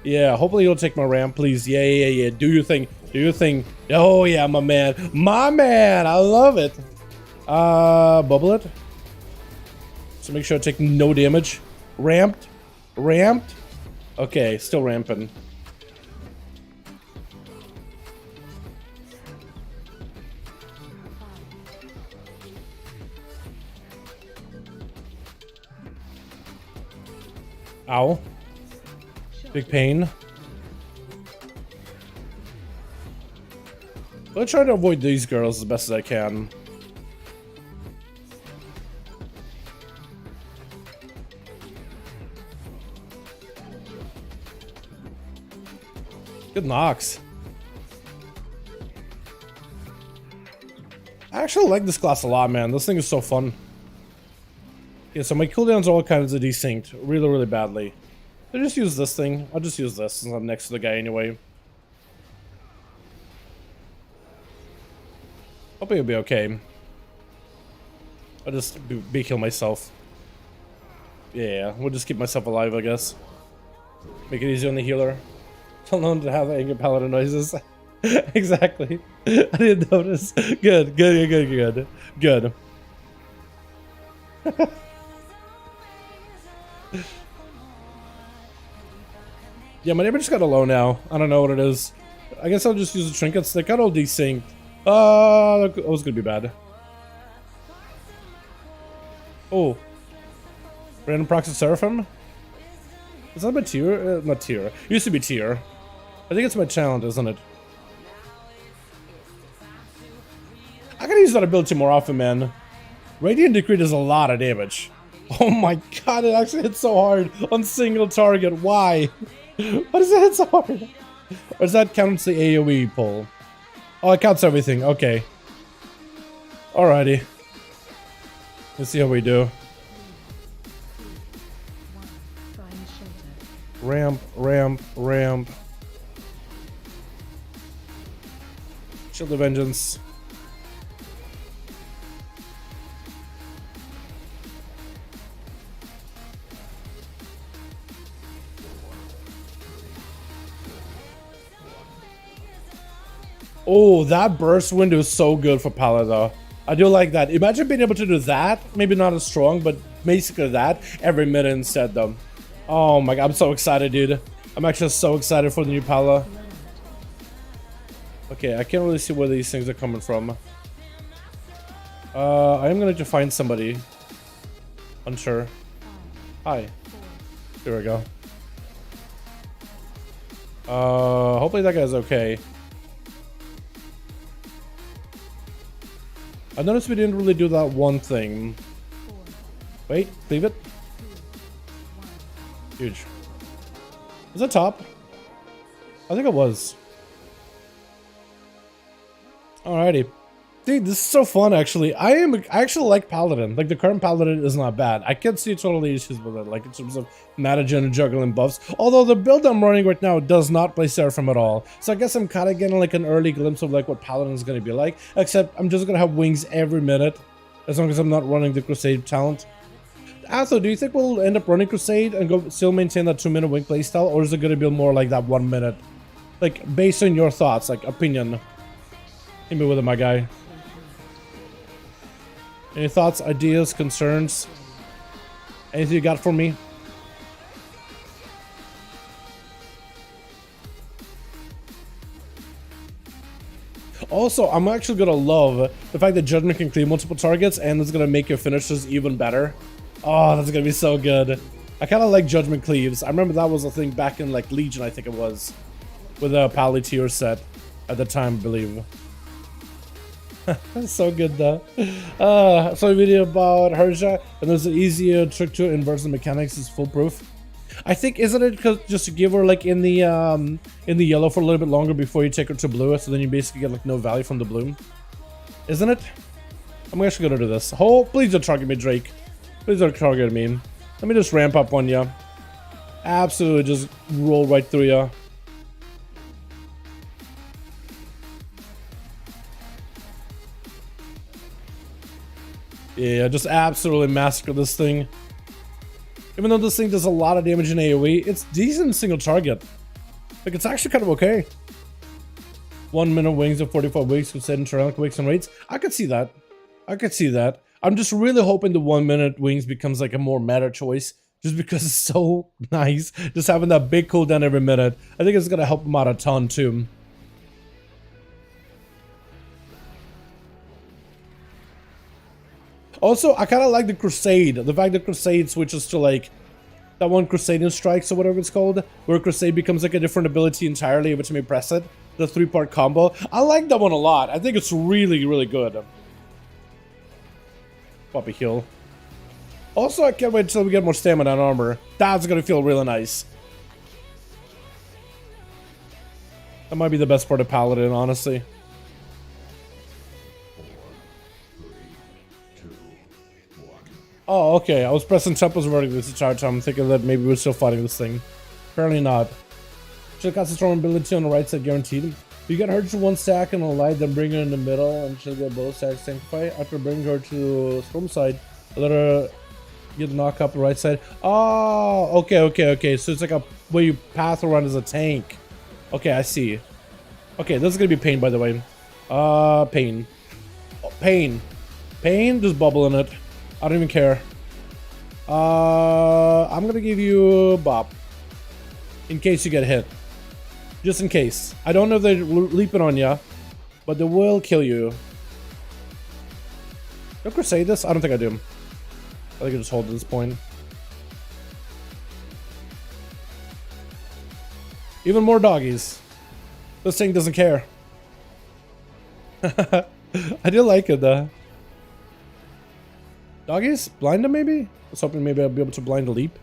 Yeah, hopefully he'll take my ramp, please. Yeah. Do your thing. Do your thing. Oh yeah, my man. My man. I love it. Bubble it. So make sure I take no damage. Ramped. Ramped. Okay, still ramping. Ow. Big pain. I'll try to avoid these girls as best as I can. Good knocks. I actually like this class a lot, man. This thing is so fun. Yeah, so my cooldowns are all kinds of desynced really, really badly. I'll just use this thing. I'll just use this since I'm next to the guy anyway. Hope it'll be okay. I'll just be-kill myself. Yeah, we'll just keep myself alive, I guess. Make it easy on the healer. Tell no one to have anger paladin noises. Exactly. I didn't notice. Good. Yeah, my neighbor just got a low now. I don't know what it is. I guess I'll just use the trinkets. They got all desynced. That was gonna be bad. Oh. Random proxy Seraphim? Is that my tier? Not tier. It used to be tier. I think it's my talent, isn't it? I gotta use that ability more often, man. Radiant Decree does a lot of damage. Oh my god, it actually hits so hard on single target. Why? Why does it hit so hard? Or does that count the AoE pull? Oh, it counts everything. Okay. Alrighty. Let's see how we do. Ramp. Shield of Vengeance. Oh, that burst window is so good for Paladin. I do like that. Imagine being able to do that. Maybe not as strong, but basically that every minute instead, though. Oh my god, I'm so excited, dude. I'm actually so excited for the new Pala. Okay, I can't really see where these things are coming from. I am gonna need to find somebody. Unsure. Hi. Here we go. Hopefully that guy's okay. I noticed we didn't really do that one thing. Wait, leave it. Huge. Was that top? I think it was. Alrighty. Dude, this is so fun, actually. I actually like Paladin. Like, the current Paladin is not bad. I can't see totally issues with it, like, in terms of managing and juggling buffs. Although, the build I'm running right now does not play Seraphim at all. So I guess I'm kind of getting, like, an early glimpse of, like, what Paladin is going to be like. Except, I'm just going to have wings every minute. As long as I'm not running the Crusade talent. Atho, do you think we'll end up running Crusade and still maintain that 2-minute wing playstyle? Or is it going to be more like that 1 minute? Like, based on your thoughts, like, opinion. Hit me with it, my guy. Any thoughts, ideas, concerns? Anything you got for me? Also, I'm actually gonna love the fact that Judgment can clear multiple targets and it's gonna make your finishes even better. Oh, that's gonna be so good. I kind of like Judgment cleaves. I remember that was a thing back in like Legion, I think it was. With a Pally tier set at the time, I believe. That's so good though. I saw a video about Herja, and there's an easier trick to inverse the mechanics is foolproof. I think, isn't it because just to give her like in the yellow for a little bit longer before you take her to blue, so then you basically get like no value from the bloom, isn't it? I'm actually gonna do this. Oh, please don't target me, Drake. Please don't target me. Let me just ramp up on you. Absolutely, just roll right through you. Yeah, just absolutely massacre this thing. Even though this thing does a lot of damage in AoE, it's decent single target. Like, it's actually kind of okay. 1 minute wings of 45 weeks with set internal wicks and rates. I could see that. I could see that. I'm just really hoping the 1 minute wings becomes like a more meta choice. Just because it's so nice. Just having that big cooldown every minute. I think it's going to help him out a ton too. Also, I kind of like the Crusade. The fact that Crusade switches to like that one Crusadean Strikes or whatever it's called, where Crusade becomes like a different ability entirely every time you press it. The 3-part combo. I like that one a lot. I think it's really, really good. Poppy heal. Also, I can't wait until we get more stamina and armor. That's gonna feel really nice. That might be the best part of Paladin, honestly. Oh, okay. I was pressing tempos vertically this entire time, thinking that maybe we're still fighting this thing. Apparently not. She'll cast a strong ability on the right side, guaranteed. You get her to 1 stack and a light, then bring her in the middle, and she'll get both stacks sanctify. After bring her to storm side, let her get knock up the right side. Oh, okay. So it's like a way you path around as a tank. Okay, I see. Okay, this is gonna be pain, by the way. Pain. Oh, pain. Pain, just bubble in it. I don't even care. I'm gonna give you Bop. In case you get hit. Just in case. I don't know if they're leaping on you, but they will kill you. Do I Crusade this? I don't think I do. I think I just hold at this point. Even more doggies. This thing doesn't care. I do like it though. Doggies? Blind him maybe? I was hoping maybe I'll be able to blind a leap.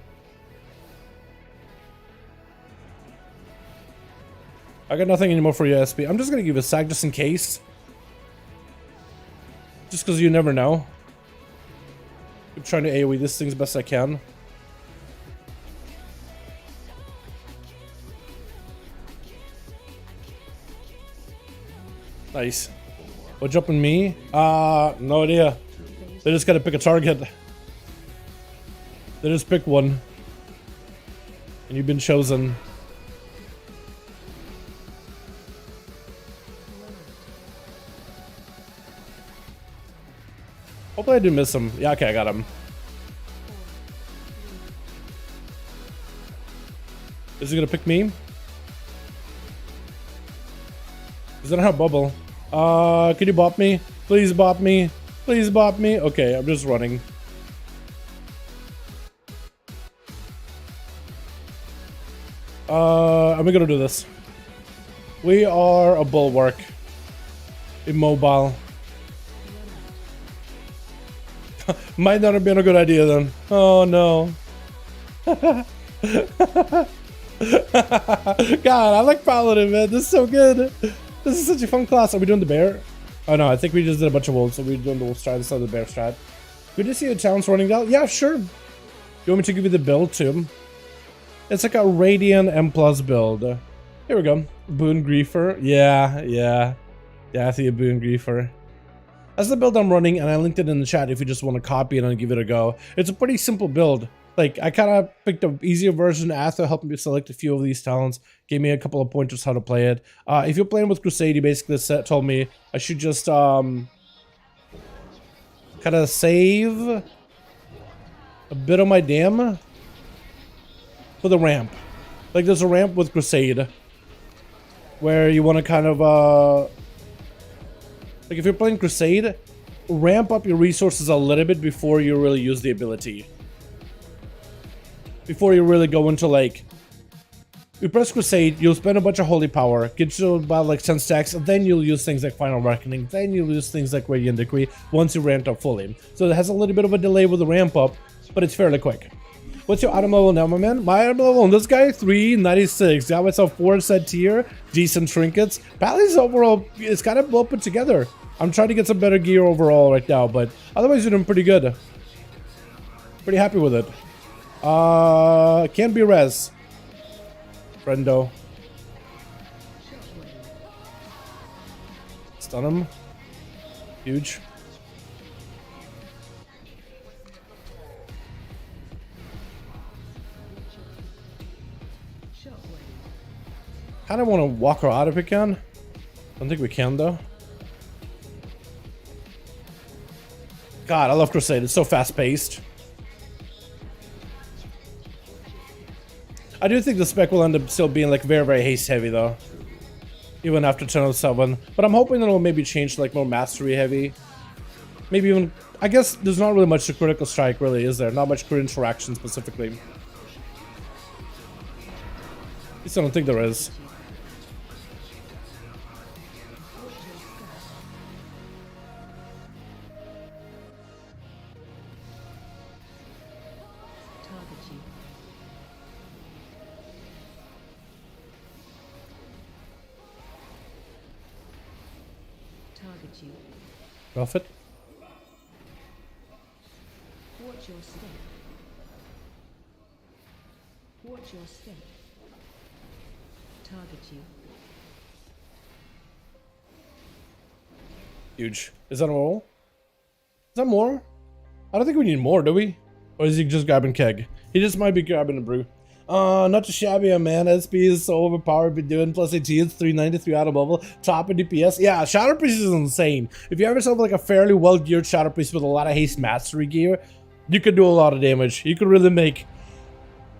I got nothing anymore for you, SP. I'm just gonna give a sack just in case. Just because you never know. I'm trying to AoE this thing as best I can. Nice. What jumping me? No idea. They just gotta pick a target. They just pick one. And you've been chosen. Hopefully I do miss him. Yeah, okay, I got him. Is he gonna pick me? Does that have bubble? Can you bop me? Please bop me. Please bop me. Okay, I'm just running. I'm gonna do this. We are a bulwark. Immobile. Might not have been a good idea then. Oh no. God, I like Paladin, man. This is so good. This is such a fun class. Are we doing the bear? Oh no, I think we just did a bunch of wolves, so we're doing the wolf strat instead of the bear strat. Good to see the challenge running down. Yeah, sure. You want me to give you the build too? It's like a Radiant M+ build. Here we go. Boon Griefer. Yeah, I see a Boon Griefer. That's the build I'm running, and I linked it in the chat if you just want to copy it and give it a go. It's a pretty simple build. Like, I kind of picked an easier version after helping me select a few of these talents. Gave me a couple of pointers how to play it. If you're playing with Crusade, he basically told me I should just kind of save a bit of my dam for the ramp. Like, there's a ramp with Crusade where you want to kind of like, if you're playing Crusade, ramp up your resources a little bit before you really use the ability. Before you really go into, like, you press Crusade, you'll spend a bunch of holy power, get you about like 10 stacks, and then you'll use things like Final Reckoning, then you'll use things like Radiant Decree once you ramped up fully. So it has a little bit of a delay with the ramp up, but it's fairly quick. What's your item level now, my man? My item level on this guy, 396. Got myself 4 set tier, decent trinkets. Pally's overall is kind of well put together. I'm trying to get some better gear overall right now, but otherwise you're doing pretty good. Pretty happy with it. Can't be res. Friendo. Stun him. Huge. Kinda want to walk her out if we can. Don't think we can though. God, I love Crusade. It's so fast paced. I do think the spec will end up still being like very, very haste heavy though. Even after 1007. But I'm hoping that it'll maybe change to like more mastery heavy. Maybe even, I guess there's not really much to critical strike really, is there? Not much crit interaction specifically. At least I don't think there is. Profit. Watch your step. Watch your step. Target you. Huge. Is that all? Is that more? I don't think we need more, do we? Or is he just grabbing keg? He just might be grabbing a brew. Not too shabby, man. SP is so overpowered, been doing plus 18, 393 out of level, top in DPS. Yeah, Shadow Priest is insane. If you have yourself like a fairly well-geared Shadow Priest with a lot of haste mastery gear, you could do a lot of damage. You could really make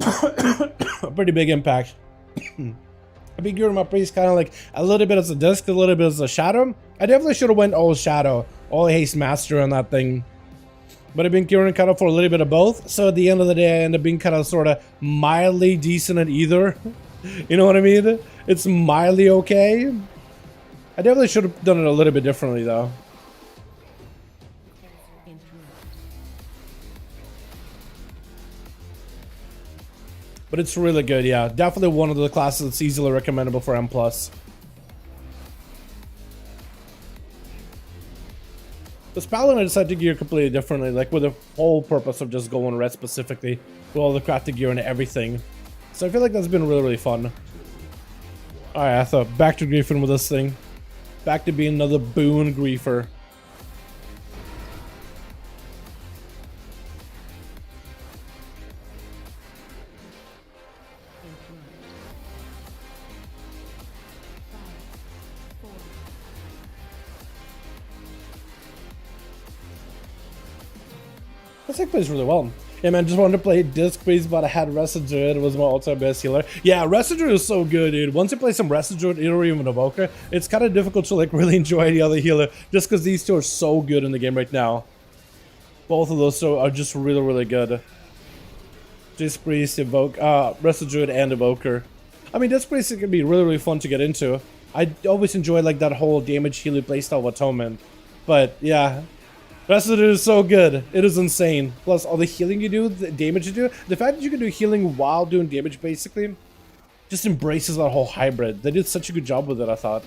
a pretty big impact. I've been gearing my priest kind of like a little bit as a disc, a little bit as a shadow. I definitely should have went all shadow, all haste master on that thing. But I've been gearing kind of for a little bit of both. So at the end of the day, I end up being kind of sort of mildly decent at either. You know what I mean? It's mildly okay. I definitely should have done it a little bit differently though. But it's really good, yeah. Definitely one of the classes that's easily recommendable for M+. This Paladin I decided to gear completely differently, like with the whole purpose of just going red specifically, with all the crafted gear and everything. So I feel like that's been really, really fun. Alright, I thought back to griefing with this thing. Back to being another boon griefer. This thing plays really well. Yeah, man, just wanted to play Disc Priest, but I had Resident Druid. It was my all-time best healer. Yeah, Resident Druid is so good, dude. Once you play some Resident Druid or even Evoker, it's kind of difficult to like really enjoy the other healer, just because these two are so good in the game right now. Both of those two are just really, really good. Disc Priest, Resident Druid, and Evoker. I mean, Disc Priest can be really, really fun to get into. I always enjoy like that whole damage healing playstyle of Atonement. But yeah, Resident is so good. It is insane. Plus, all the healing you do, the damage you do, the fact that you can do healing while doing damage, basically, just embraces that whole hybrid. They did such a good job with it, I thought.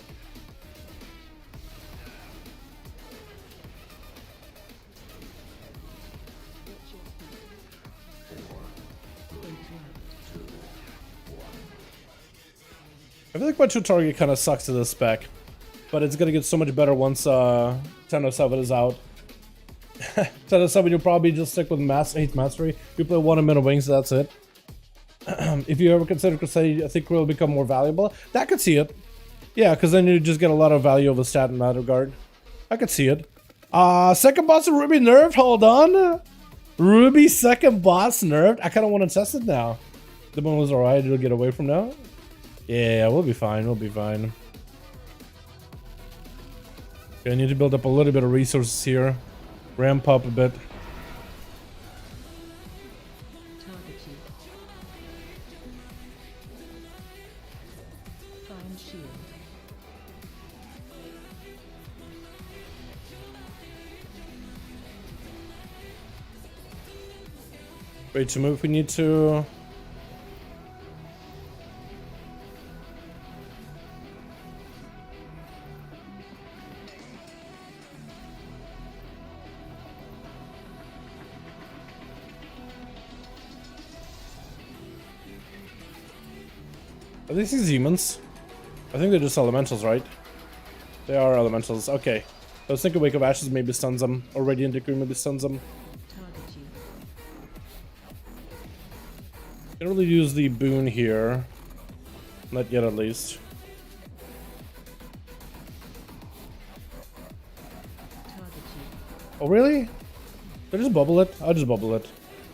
I feel like my 2-target kind of sucks to this spec, but it's gonna get so much better once 10.07 is out. 10.07, you'll probably just stick with Haste Mastery. You play 1 minute wings, that's it. If you ever consider Crusade, I think will become more valuable. That could see it. Yeah, because then you just get a lot of value of a stat in that regard. I could see it. Second boss of Ruby nerfed. Hold on. Ruby second boss nerfed. I kind of want to test it now. The one was alright. It'll get away from now. Yeah, we'll be fine. We'll be fine. Okay, I need to build up a little bit of resources here. Ramp up a bit. Target you. Find shield. Wait to move if we need to. Are these demons? I think they're just elementals, right? They are elementals. Okay. I was thinking Wake of Ashes maybe stuns them, or Radiant Decree maybe stuns them. Target you. Can't really use the boon here. Not yet, at least. Target you. Oh, really? Did I just bubble it? I'll just bubble it.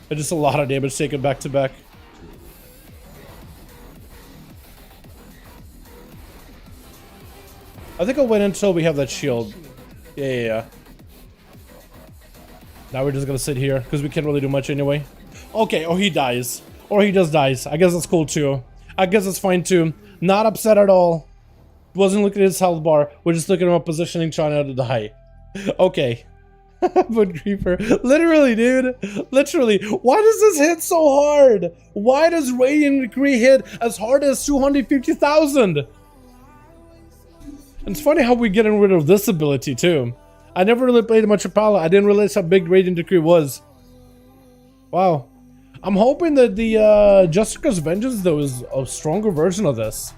It's just a lot of damage taken back to back. I think I'll wait until we have that shield. Yeah. Now we're just gonna sit here, because we can't really do much anyway. Okay, oh, he dies. Or he just dies. I guess that's cool too. I guess it's fine too. Not upset at all. Wasn't looking at his health bar. We're just looking at my positioning, trying not to die. Okay. But Creeper. Literally, dude. Literally. Why does this hit so hard? Why does Radiant Decree hit as hard as 250,000? It's funny how we're getting rid of this ability too. I never really played much of Pala. I didn't realize how big Radiant Decree was. Wow. I'm hoping that the Justica's Vengeance though is a stronger version of this.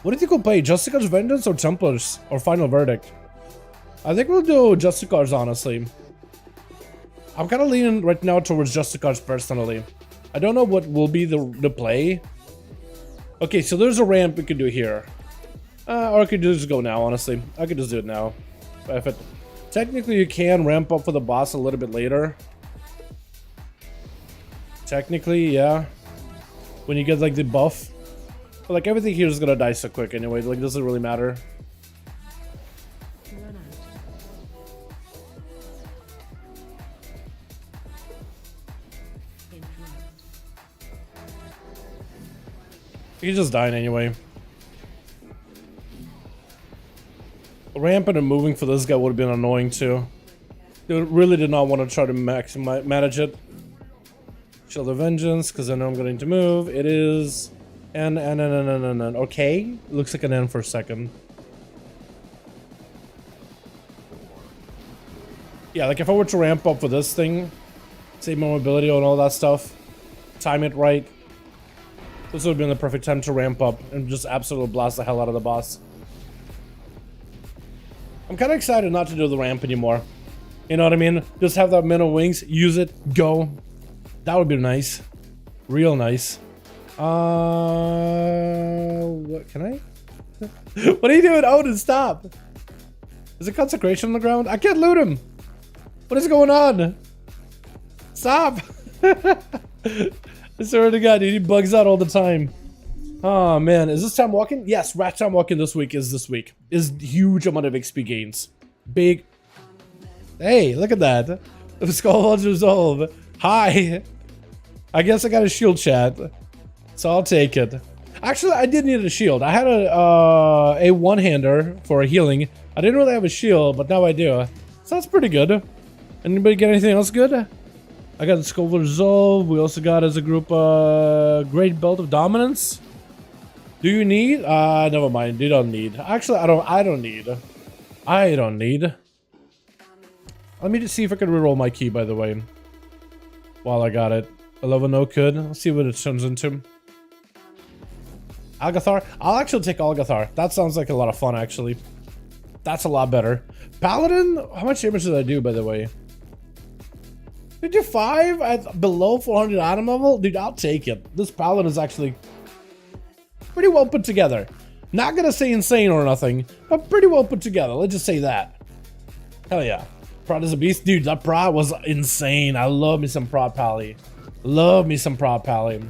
What do you think we'll play? Justica's Vengeance or Templars? Or Final Verdict? I think we'll do Justicar's, honestly. I'm kind of leaning right now towards Justicar's personally. I don't know what will be the play. Okay, so there's a ramp we can do here. Or I could just go now, honestly. I could just do it now. If it, technically, you can ramp up for the boss a little bit later. Technically, yeah. When you get, like, the buff. But, like, everything here is gonna die so quick anyway. Like, it doesn't really matter. Run out. In front. He's just dying anyway. Ramping and moving for this guy would have been annoying too. They really did not want to try to manage it. Shield of Vengeance, because I know I'm going to move. It is N. Okay, looks like an N for a second. Yeah, like if I were to ramp up for this thing, save my mobility and all that stuff, time it right, this would have been the perfect time to ramp up and just absolutely blast the hell out of the boss. I'm kind of excited not to do the ramp anymore. You know what I mean? Just have that minute wings, use it, go. That would be nice. Real nice. What can I? What are you doing, Odin? Stop. Is it consecration on the ground? I can't loot him. What is going on? Stop. I swear to God, dude, he bugs out all the time. Oh man, is this time walking? Yes, rat time walking this week. Is huge amount of XP gains. Big. Hey, look at that. The skull resolve. Hi. I guess I got a shield chat, so I'll take it. Actually, I did need a shield. I had a one-hander for a healing. I didn't really have a shield, but now I do. So that's pretty good. Anybody get anything else good? I got the Skull of Resolve. We also got as a group Great Belt of Dominance. Do you need? Never mind. You don't need. Actually, I don't need. I don't need. Let me just see if I can reroll my key, by the way. While I got it. 11 no could. Let's see what it turns into. Algathar? I'll actually take Algathar. That sounds like a lot of fun, actually. That's a lot better. Paladin? How much damage did I do, by the way? 55 at below 400 atom level? Dude, I'll take it. This Paladin is actually pretty well put together. Not gonna say insane or nothing, but pretty well put together. Let's just say that. Hell yeah. Prod is a beast. Dude, that prod was insane. I love me some prod pally. Love me some prod pally.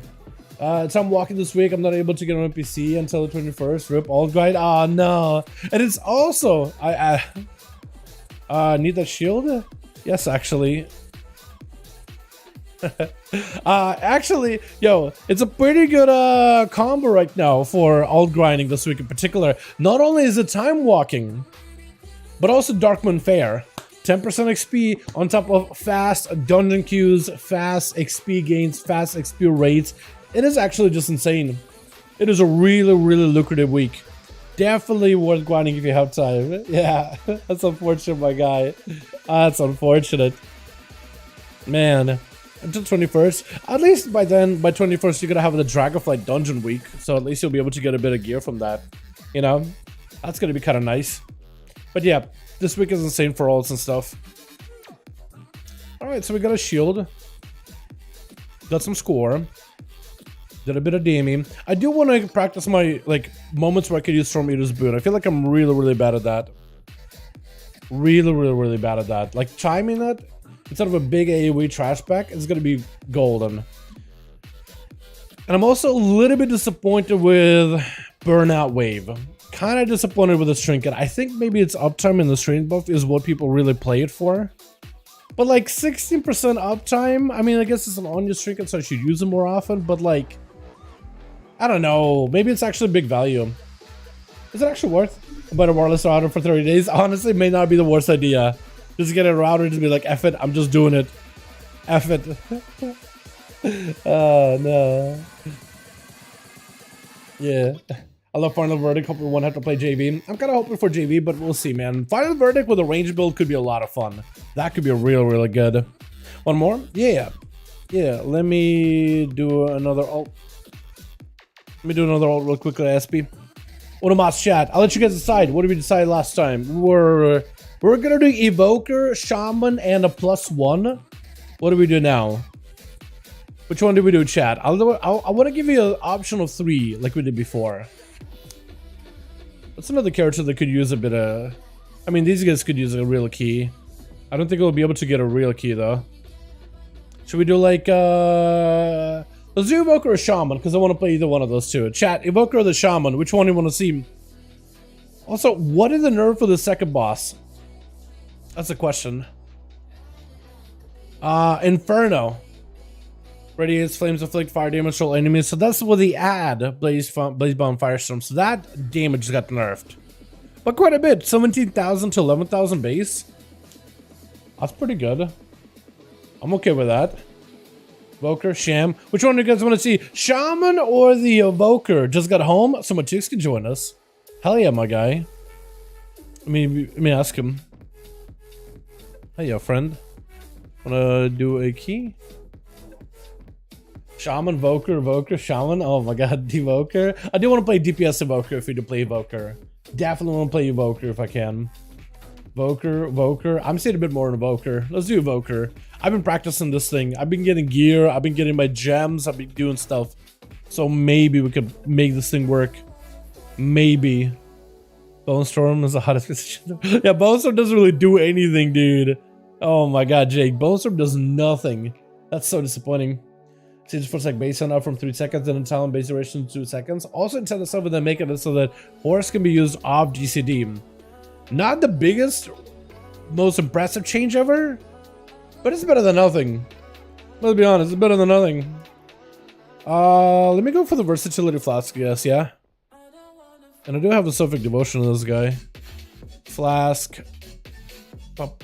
So I'm walking this week. I'm not able to get on a PC until the 21st. Rip all grind. Oh no. And it's also I need that shield? Yes, actually. Actually, yo, it's a pretty good combo right now for alt grinding this week in particular. Not only is it time walking, but also Darkmoon Fair. 10% XP on top of fast dungeon queues, fast XP gains, fast XP rates. It is actually just insane. It is a really, really lucrative week. Definitely worth grinding if you have time. Yeah, that's unfortunate, my guy. That's unfortunate. Man, until 21st. At least by then, by 21st, you're gonna have the Dragonflight dungeon week. So at least you'll be able to get a bit of gear from that. You know? That's gonna be kind of nice. But yeah, this week is insane for alts and stuff. Alright, so we got a shield. Got some score. Did a bit of DME. I do want to practice my, like, moments where I could use Storm Eater's Boon. I feel like I'm really, really bad at that. Really, really, really bad at that. Like, chiming that instead of a big AoE trash back is going to be golden. And I'm also a little bit disappointed with Burnout Wave. Kind of disappointed with the Trinket. I think maybe its uptime in the Strain buff is what people really play it for. But like 16% uptime, I mean, I guess it's an ONYXIA Trinket, so I should use it more often, but like, I don't know, maybe it's actually big value. Is it actually worth about a wireless router for 30 days? Honestly, it may not be the worst idea. Just get a router to be like, F it, I'm just doing it. F it. Oh, no. Yeah. I love Final Verdict, hope we won't have to play JV. I'm kind of hoping for JV, but we'll see, man. Final Verdict with a range build could be a lot of fun. That could be real, really good. One more? Yeah. Yeah, let me do another ult. Let me do another ult real quickly, SP. ONYXIA chat. I'll let you guys decide. What did we decide last time? We're gonna do Evoker, Shaman, and a +1. What do we do now? Which one did we do, chat? I want to give you an option of 3, like we did before. What's another character that could use a bit of... I mean, these guys could use a real key. I don't think we'll be able to get a real key, though. Should we do, like, let's do Evoker or Shaman, because I want to play either one of those two. Chat, Evoker or the Shaman, which one do you want to see? Also, what is the nerf for the second boss? That's a question. Inferno. Radiates flames inflict fire damage to all enemies. So that's what the add Blaze Bomb Firestorm. So that damage got nerfed. But quite a bit. 17,000 to 11,000 base. That's pretty good. I'm okay with that. Evoker, Sham. Which one do you guys want to see? Shaman or the Evoker? Just got home? So Matix can join us. Hell yeah, my guy. Let me ask him. Hey, yo, friend. Wanna do a key? Shaman, Evoker, Shaman. Oh my god, Evoker. I do want to play DPS Evoker if we do play Evoker. Definitely want to play Evoker if I can. Evoker. I'm seeing a bit more in Evoker. Let's do Evoker. I've been practicing this thing. I've been getting gear. I've been getting my gems. I've been doing stuff. So maybe we could make this thing work. Maybe. Bone Storm is the hottest position. Yeah, Bone Storm doesn't really do anything, dude. Oh my god, Jake. Bone Storm does nothing. That's so disappointing. Change for sec base on up from 3 seconds and talent base duration to 2 seconds. Also intend to stuff with them making it so that Horse can be used off GCD. Not the biggest, most impressive change ever, but it's better than nothing. Let's be honest, it's better than nothing. Let me go for the versatility flask, I guess, yeah. And I do have the Sophic Devotion on this guy. Flask. Let's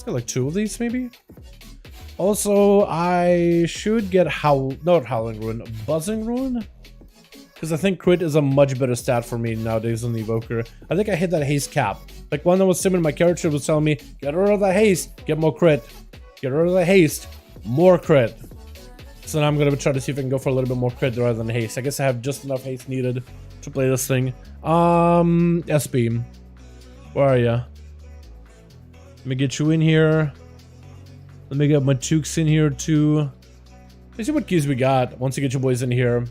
get like 2 of these maybe. Also, I should get not Howling Ruin, Buzzing Ruin. Because I think crit is a much better stat for me nowadays than the Evoker. I think I hit that haste cap. Like when I was simming, my character was telling me, get rid of the haste, get more crit. Get rid of the haste, more crit. So now I'm gonna try to see if I can go for a little bit more crit rather than haste. I guess I have just enough haste needed to play this thing. S-Beam. Where are ya? Let me get you in here. Let me get my Tukes in here too. Let's see what keys we got once you get your boys in here.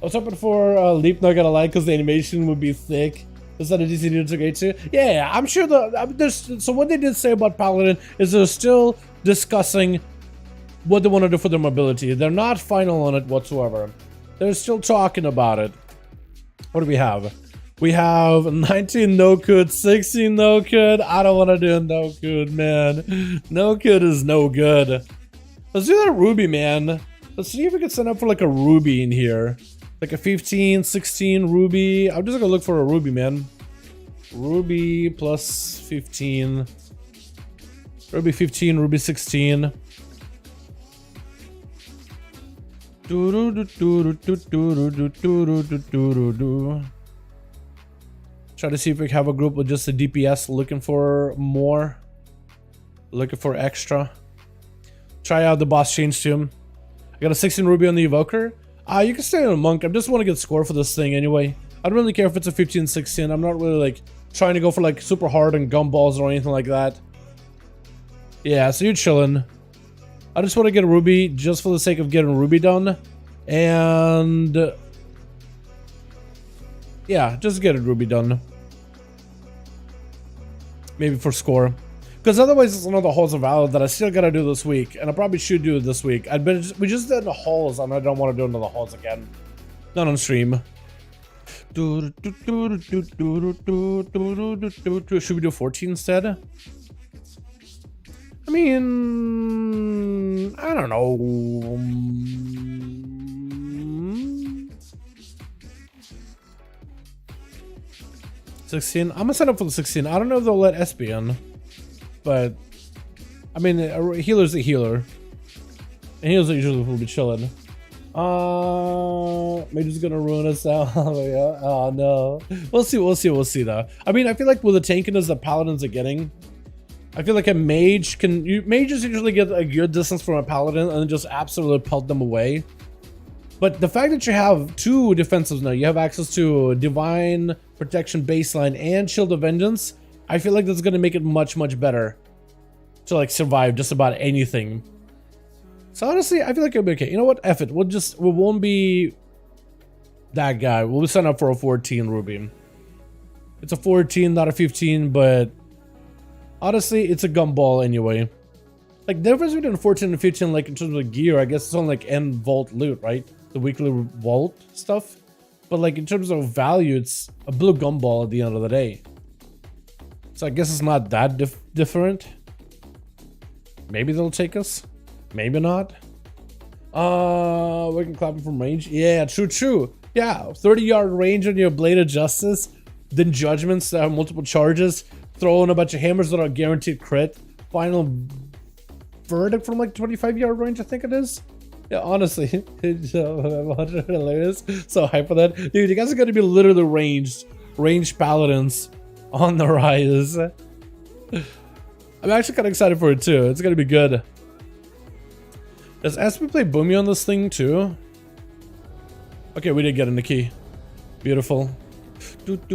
I was hoping for Leap, not gonna lie, because the animation would be thick. Is that a DC needed to get to? Yeah, I'm sure so what they did say about Paladin is they're still discussing what they want to do for their mobility. They're not final on it whatsoever. They're still talking about it. What do we have? We have 19 no code, 16 no code. I don't want to do no code, man. No code is no good. Let's do that Ruby, man. Let's see if we can set up for like a Ruby in here. Like a 15, 16 Ruby. I'm just gonna look for a Ruby, man. Ruby plus 15. Ruby 15, Ruby 16. Try to see if we have a group with just a DPS looking for more. Looking for extra. Try out the boss change to him. I got a 16 Ruby on the Evoker. You can stay on a Monk. I just want to get score for this thing anyway. I don't really care if it's a 15, 16. I'm not really like trying to go for like super hard and gumballs or anything like that. Yeah, so you're chilling. I just want to get a Ruby just for the sake of getting Ruby done. And yeah, just get a Ruby done. Maybe for score. Because otherwise it's another Halls of Valor that I still gotta do this week. And I probably should do it this week. We just did the Halls and I don't want to do another Halls again. Not on stream. Should we do 14 instead? I mean, I don't know. 16. I'm gonna sign up for the 16. I don't know if they'll let SB in. But, I mean, a healer's a healer. And healers usually will be chilling. Maybe it's gonna ruin us out. Oh no. We'll see though. I mean, I feel like with the tankiness that paladins are getting, I feel like a mage mages usually get a good distance from a paladin and just absolutely pelt them away. But the fact that you have 2 defensives now, you have access to Divine Protection Baseline and Shield of Vengeance, I feel like that's gonna make it much, much better to like survive just about anything. So honestly, I feel like it'll be okay. You know what? F it. We won't be that guy. We'll sign up for a 14 Ruby. It's a 14, not a 15, but honestly, it's a gumball anyway. Like the difference between 14 and 15, like in terms of gear, I guess it's on like end vault loot, right? The weekly vault stuff. But like in terms of value, it's a blue gumball at the end of the day. So I guess it's not that different. Maybe they'll take us. Maybe not. We can clap them from range. Yeah, true. Yeah, 30-yard range on your Blade of Justice. Then Judgments that have multiple charges. Throw in a bunch of hammers that are guaranteed crit. Final Verdict from like 25-yard range, I think it is. Yeah, honestly. It's hilarious. So hype for that. Dude, you guys are going to be literally ranged paladins on the rise. I'm actually kind of excited for it too. It's going to be good. Does SB play Boomy on this thing too? Okay, we did get in the key. Beautiful. With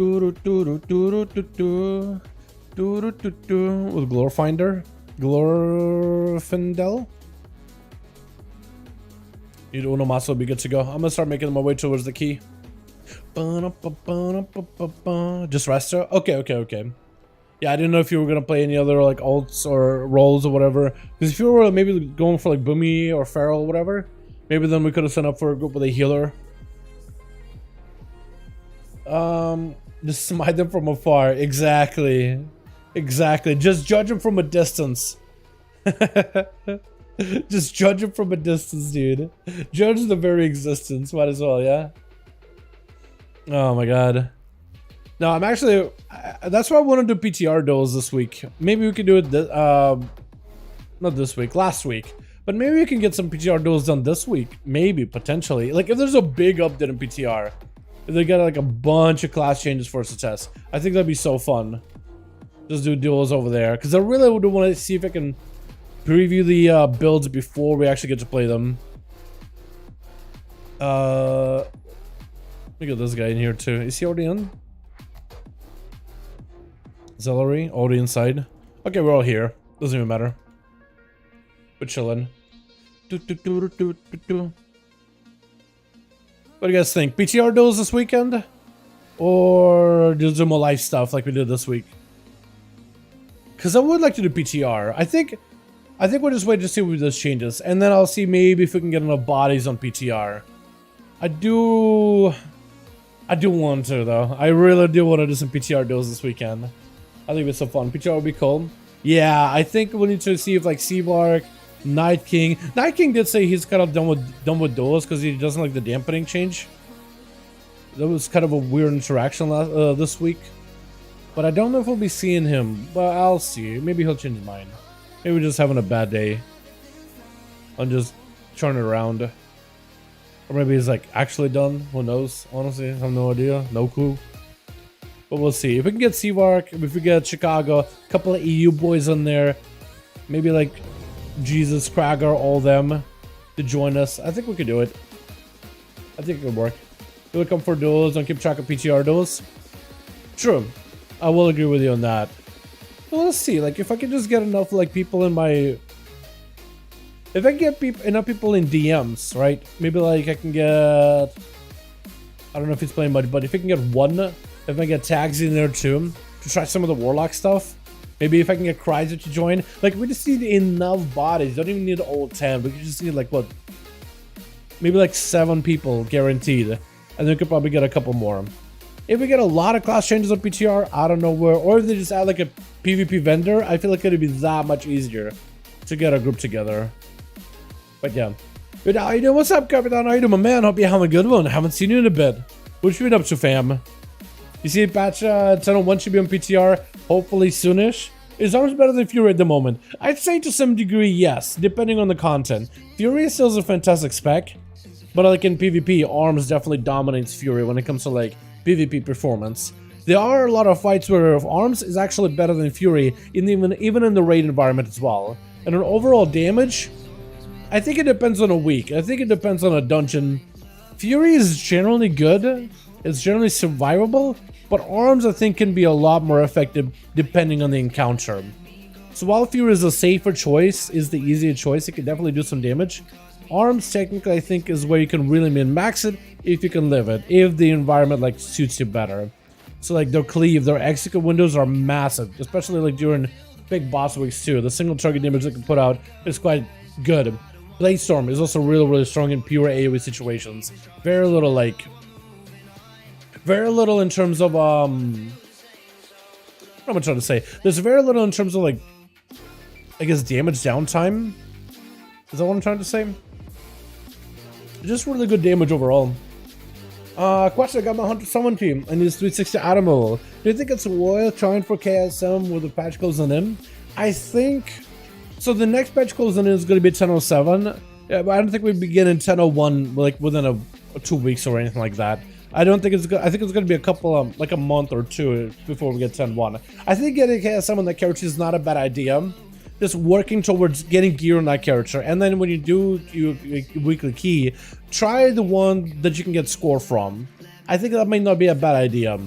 Glorfinder. Glorfindel. Need Unomasu will be good to go. I'm gonna start making my way towards the key. Just Resto? Okay. Yeah, I didn't know if you were gonna play any other like ults or roles or whatever. Because if you were maybe going for like Boomy or Feral or whatever, maybe then we could have signed up for a group with a healer. Just smite them from afar. Exactly. Just judge them from a distance. Just judge them from a distance, dude. Judge the very existence. Might as well, yeah? Oh my god. No, I'm actually... That's why I want to do PTR duels this week. Maybe we could do it, not this week, last week. But maybe we can get some PTR duels done this week. Maybe, potentially. Like, if there's a big update in PTR, if they got like a bunch of class changes for us to test, I think that'd be so fun. Just do duels over there. Because I really would want to see if I can preview the builds before we actually get to play them. Look at this guy in here too. Is he already in? Celery, already inside. Okay, we're all here. Doesn't even matter. We're chilling. What do you guys think? PTR duels this weekend? Or just do more live stuff like we did this week? Because I would like to do PTR. I think we'll just wait to see if this changes. And then I'll see maybe if we can get enough bodies on PTR. I do want to, though. I really do want to do some PTR duels this weekend. I think it's so fun. PTR would be cool. Yeah, I think we need to see if like Seabark, Night King. Night King did say he's kind of done with duels because he doesn't like the dampening change. That was kind of a weird interaction this week. But I don't know if we'll be seeing him. But I'll see. Maybe he'll change his mind. Maybe we're just having a bad day. I'm just turning around. Or maybe he's like actually done. Who knows? Honestly, I have no idea. No clue. But we'll see. If we can get Seavark, if we get Chicago, a couple of EU boys in there, maybe like Jesus, Krager, all them to join us, I think we could do it. I think it could work. Do we come for duels? Don't keep track of PTR duels? True. I will agree with you on that. Well, let's see. Like, if I can just get enough like people in my... If I can get enough people in DMs, right? Maybe like I can get... I don't know if he's playing much, but if I can get one... If I get tags in there too, to try some of the Warlock stuff. Maybe if I can get Chrysler to join. Like, we just need enough bodies. Don't even need all 10. We just need like, what? Maybe like 7 people guaranteed. And then we could probably get a couple more. If we get a lot of class changes on PTR, I don't know where. Or if they just add like a PvP vendor, I feel like it'd be that much easier to get a group together. But yeah. But how you doing? What's up, Capitan? How you doing, my man? Hope you're having a good one. Haven't seen you in a bit. What you been up to, fam? You see, patch 10.1 should be on PTR, hopefully soonish. Is Arms better than Fury at the moment? I'd say to some degree, yes, depending on the content. Fury still is a fantastic spec, but like in PvP, Arms definitely dominates Fury when it comes to like PvP performance. There are a lot of fights where Arms is actually better than Fury, even in the raid environment as well. And on overall damage, I think it depends on a week. I think it depends on a dungeon. Fury is generally good. It's generally survivable. But Arms, I think, can be a lot more effective depending on the encounter. So while Fury is a safer choice, is the easier choice, it can definitely do some damage. Arms, technically, I think, is where you can really min-max it if you can live it, if the environment, like, suits you better. So, like, their cleave, their execute windows are massive, especially, like, during big boss weeks, too. The single target damage they can put out is quite good. Bladestorm is also really, really strong in pure AoE situations. Very little, like... Very little in terms of, what am I trying to say? There's very little in terms of, like, I guess, damage downtime. Is that what I'm trying to say? Just really good damage overall. Question, I got my Hunter Summon team and his 360 Animal. Do you think it's worth trying for KSM with the patch closing in? I think... So the next patch closing in is going to be 10.07. Yeah, but I don't think we begin in 10.01, like, within 2 weeks or anything like that. I don't think it's good. I think it's going to be a couple, like a month or two before we get 10.1. I think getting KSM on that character is not a bad idea. Just working towards getting gear on that character. And then when you do your weekly key, try the one that you can get score from. I think that might not be a bad idea.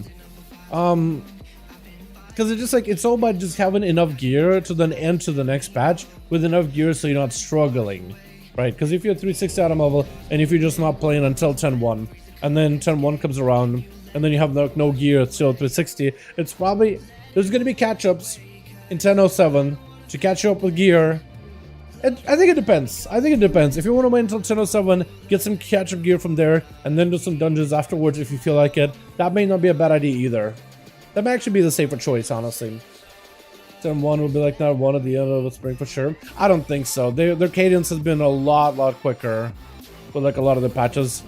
Because it's just like, it's all about just having enough gear to then end to the next patch with enough gear so you're not struggling. Right? Because if you're 360 item level and if you're just not playing until 10.1, and then 10.1 comes around, and then you have no gear till 360. It's probably... There's going to be catch-ups in 10.07 to catch you up with gear. I think it depends. I think it depends. If you want to wait until 10.07, get some catch-up gear from there, and then do some dungeons afterwards if you feel like it. That may not be a bad idea either. That may actually be the safer choice, honestly. 10.1 will be like now one at the end of the spring for sure. I don't think so. Their cadence has been a lot quicker with like a lot of the patches.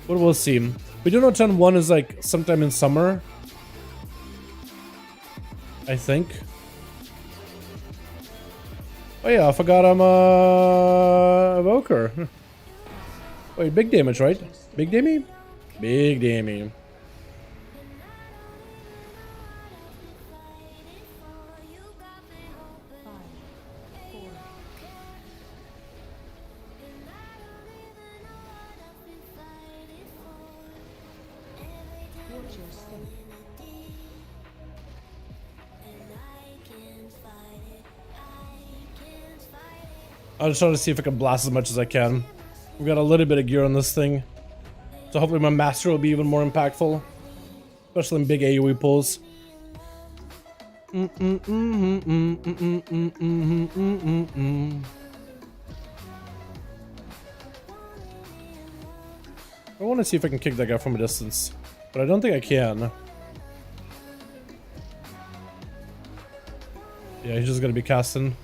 But we'll see. We do know 10.1 is like sometime in summer. I think. Oh yeah, I forgot I'm Evoker. Wait, big damage, right? Big damage? Big damage. I'll just try to see if I can blast as much as I can. We've got a little bit of gear on this thing. So hopefully my master will be even more impactful. Especially in big AoE pulls. I want to see if I can kick that guy from a distance. But I don't think I can. Yeah, he's just gonna be casting.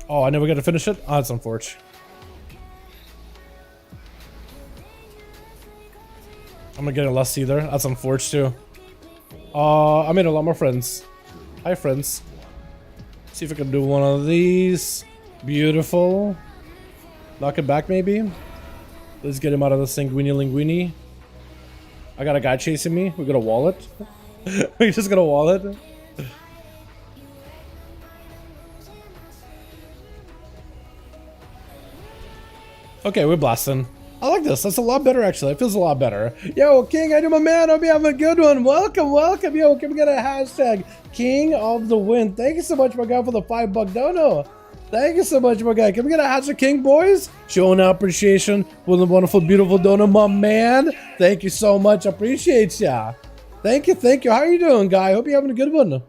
Oh, I never got to finish it? Oh, that's unfortunate. I'm not getting less either. That's unfortunate too. I made a lot more friends. Hi, friends. See if I can do one of these. Beautiful. Knock it back, maybe. Let's get him out of this linguini. I got a guy chasing me. We got a wallet. We just got a wallet. Okay, we're blasting. I like this. That's a lot better, actually. It feels a lot better. Yo, King, I do my man. Hope you have a good one. Welcome, welcome. Yo, can we get a hashtag King of the Win? Thank you so much, my guy, for the $5 dono. Thank you so much, my guy. Can we get a hashtag King, boys? Showing our appreciation with a wonderful, beautiful dono, my man. Thank you so much. I appreciate ya. Thank you, thank you. How are you doing, guy? Hope you're having a good one.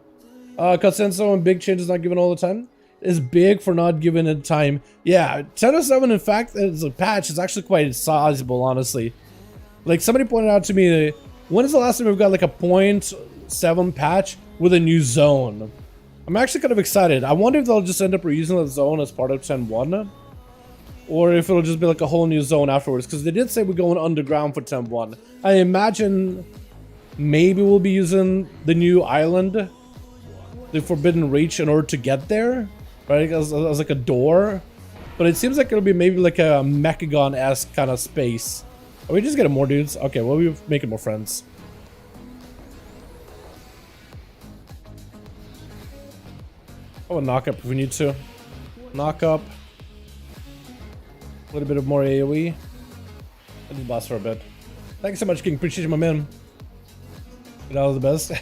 Consenso and big changes not given all the time. Is big for not giving it time. Yeah, 10.07 in fact is a patch. It's actually quite sizable, honestly. Like somebody pointed out to me, when is the last time we've got like a 0.7 patch with a new zone? I'm actually kind of excited. I wonder if they'll just end up reusing the zone as part of 10.1, or if it'll just be like a whole new zone afterwards. Because they did say we're going underground for 10.1. I imagine maybe we'll be using the new island, the Forbidden Reach, in order to get there. Right, as like a door, but it seems like it'll be maybe like a Mechagon-esque kind of space. Are we just getting more dudes? Okay, well, we're making more friends. Oh, a knock up if we need to. Knock up. A little bit of more AoE. I'll just blast for a bit. Thanks so much, King. Appreciate you, my man. That was the best.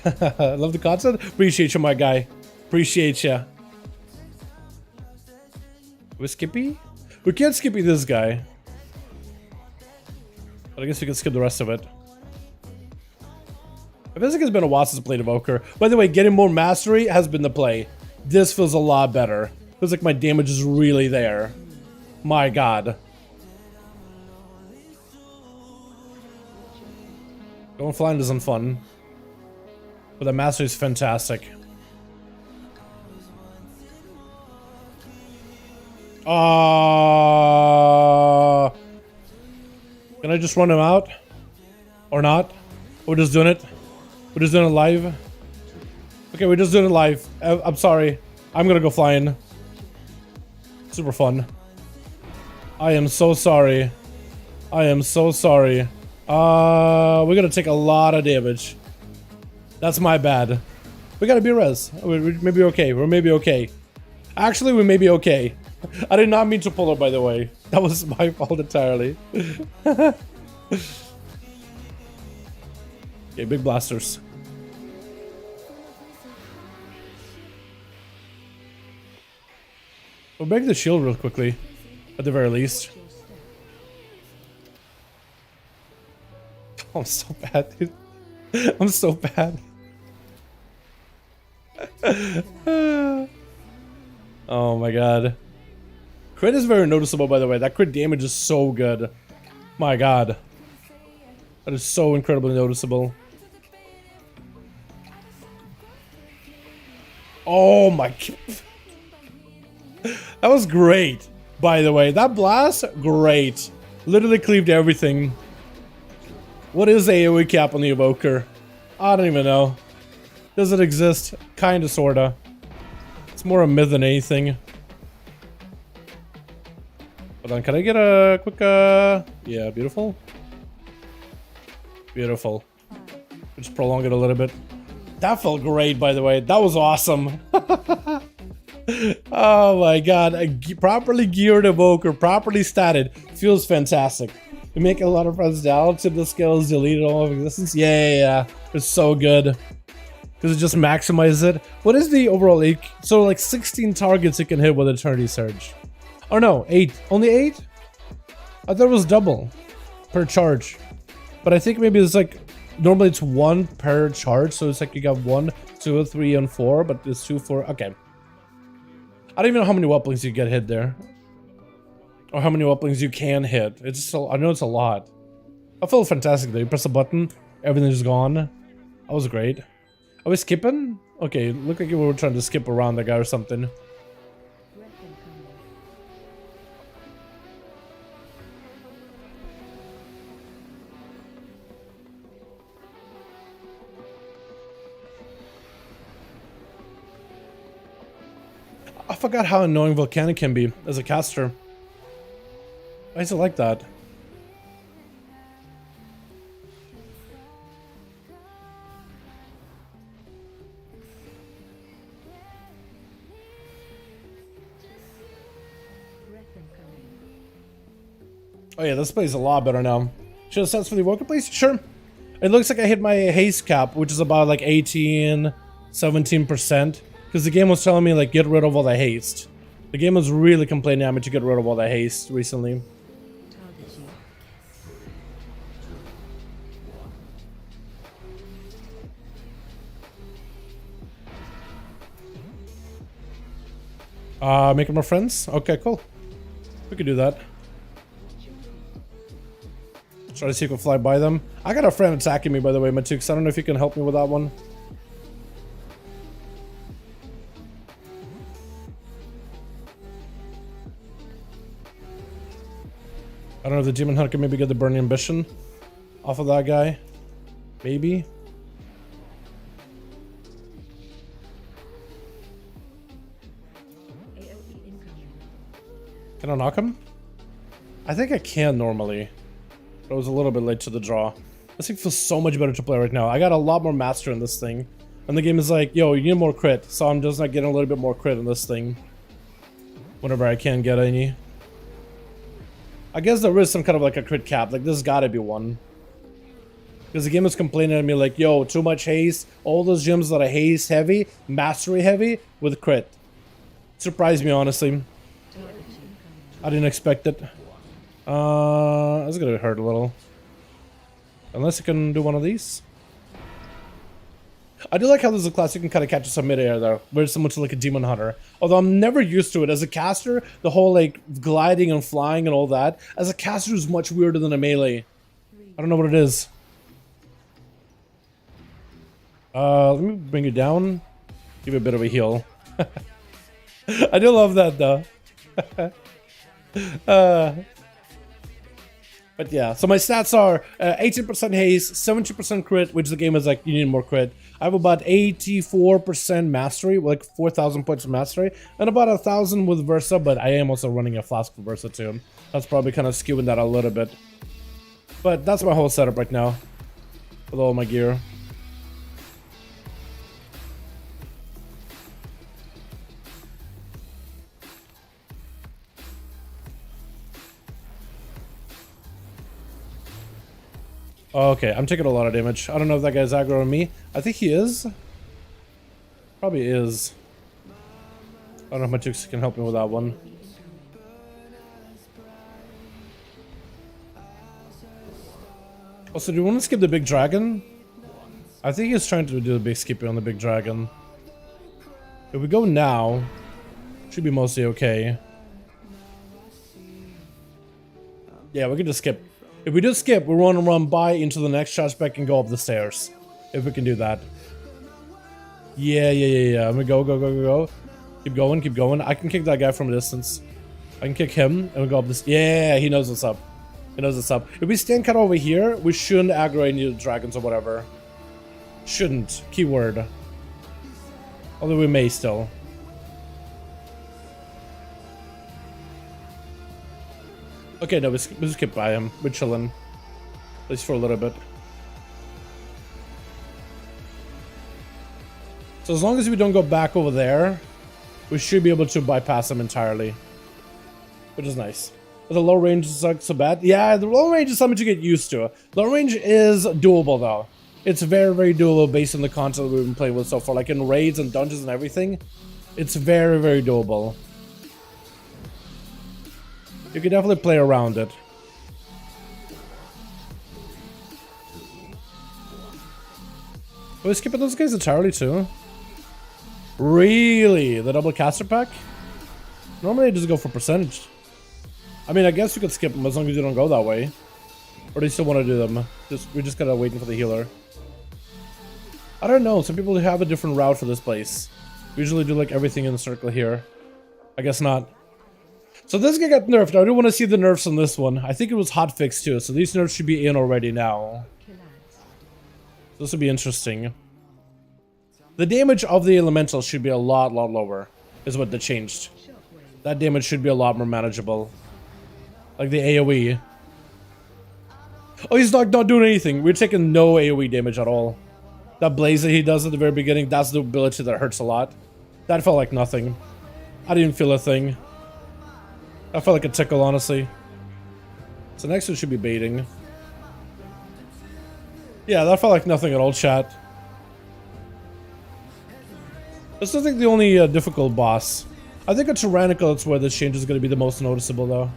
Love the content. Appreciate you, my guy. Appreciate you. We Skippy? We can't Skippy this guy. But I guess we can skip the rest of it. I feel like it's been a while since I played Evoker. By the way, getting more mastery has been the play. This feels a lot better. Feels like my damage is really there. My god. Going flying isn't fun. But the mastery is fantastic. Can I just run him out? Or not? We're just doing it. We're just doing it live. Okay, we're just doing it live. I'm sorry. I'm gonna go flying. Super fun. I am so sorry. I am so sorry. We're gonna take a lot of damage. That's my bad. We gotta be res. We may be okay. We're maybe okay. Actually, we may be okay. I did not mean to pull her, by the way. That was my fault entirely. Okay, big blasters. We'll break the shield real quickly, at the very least. Oh, I'm so bad, dude. I'm so bad. Oh my god. Crit is very noticeable, by the way. That crit damage is so good. My god. That is so incredibly noticeable. Oh my god. That was great, by the way. That blast, great. Literally cleaved everything. What is AoE cap on the Evoker? I don't even know. Does it exist? Kinda, sorta. It's more a myth than anything. Hold on, can I get a quick, yeah, beautiful. Beautiful. Just prolong it a little bit. That felt great, by the way. That was awesome. Oh my god. A properly geared evoker, properly statted. Feels fantastic. We make a lot of friends down. Tip the skills, deleted all of existence. Yeah. It's so good. Because it just maximizes it. What is the overall 8? So like 16 targets you can hit with Eternity Surge. Oh no, 8. Only 8? I thought it was double per charge. But I think maybe it's like, normally it's 1 per charge. So it's like you got 1, 2, 3, and 4. But it's 2, 4. Okay. I don't even know how many weapons you get hit there. Or how many weapons you can hit. It's just I know it's a lot. I felt fantastic though. You press a button, everything's gone. That was great. Are we skipping? Okay, look like we were trying to skip around the guy or something. I forgot how annoying Volcanic can be as a caster. Why is it like that? Oh yeah, this plays a lot better now. Should have sets for the evoker, please? Sure. It looks like I hit my haste cap, which is about like 18, 17%. Because the game was telling me like get rid of all the haste. The game was really complaining at me to get rid of all the haste recently. Making more friends? Okay, cool. We could do that. Try to see if we can fly by them. I got a friend attacking me, by the way, Matux. I don't know if you can help me with that one. I don't know if the Demon Hunter can maybe get the Burning Ambition off of that guy. Maybe. Can I knock him? I think I can normally. But I was a little bit late to the draw. This thing feels so much better to play right now. I got a lot more master in this thing. And the game is like, yo, you need more crit. So I'm just not getting a little bit more crit in this thing. Whenever I can get any. I guess there is some kind of like a crit cap. Like there's gotta be one. Because the game is complaining at me like, yo, too much haste. All those gems that are haste heavy, mastery heavy, with crit. Surprised me, honestly. I didn't expect it. That's gonna hurt a little. Unless you can do one of these. I do like how there's a class you can kind of catch some mid-air there, very similar to like a Demon Hunter. Although I'm never used to it. As a caster, the whole like gliding and flying and all that, as a caster is much weirder than a melee. I don't know what it is. Let me bring you down. Give you a bit of a heal. I do love that though. But yeah, so my stats are 18% haste, 70% crit, which the game is like, you need more crit. I have about 84% mastery, like 4,000 points of mastery, and about 1,000 with Versa, but I am also running a flask for Versa too. That's probably kind of skewing that a little bit. But that's my whole setup right now, with all my gear. Okay, I'm taking a lot of damage. I don't know if that guy's aggro on me. I think he is. Probably is. I don't know if my Jukes can help me with that one. Also, do you want to skip the big dragon? I think he's trying to do the big skipping on the big dragon. If we go now, should be mostly okay. Yeah, we can just skip. If we do skip, we want to run by into the next charge back and go up the stairs. If we can do that. Yeah. I'm gonna go. Keep going. I can kick that guy from a distance. I can kick him and we go up this. Yeah, he knows what's up. If we stand cut over here, we shouldn't aggro any dragons or whatever. Shouldn't. Keyword. Although we may still. Okay, no, we skip by him. We're chilling. At least for a little bit. So as long as we don't go back over there, we should be able to bypass him entirely. Which is nice. But the low range sucks so bad. Yeah, the low range is something to get used to. Low range is doable though. It's very, very doable based on the content we've been playing with so far. Like in raids and dungeons and everything. It's very, very doable. You can definitely play around it. Are we skipping those guys entirely too? Really? The double caster pack? Normally I just go for percentage. I mean, I guess you could skip them as long as you don't go that way. Or do you still want to do them? We're just kind of waiting for the healer. I don't know. Some people have a different route for this place. We usually do like everything in the circle here. I guess not. So this guy got nerfed. I do want to see the nerfs on this one. I think it was hotfixed too. So these nerfs should be in already now. This would be interesting. The damage of the elemental should be a lot lower, is what they changed. That damage should be a lot more manageable. Like the AoE. Oh, he's not doing anything. We're taking no AoE damage at all. That blaze that he does at the very beginning, that's the ability that hurts a lot. That felt like nothing. I didn't feel a thing. I felt like a tickle, honestly. So next one should be baiting. Yeah, that felt like nothing at all, chat. This is, I think, the only difficult boss. I think a Tyrannical, that's where this change is going to be the most noticeable, though.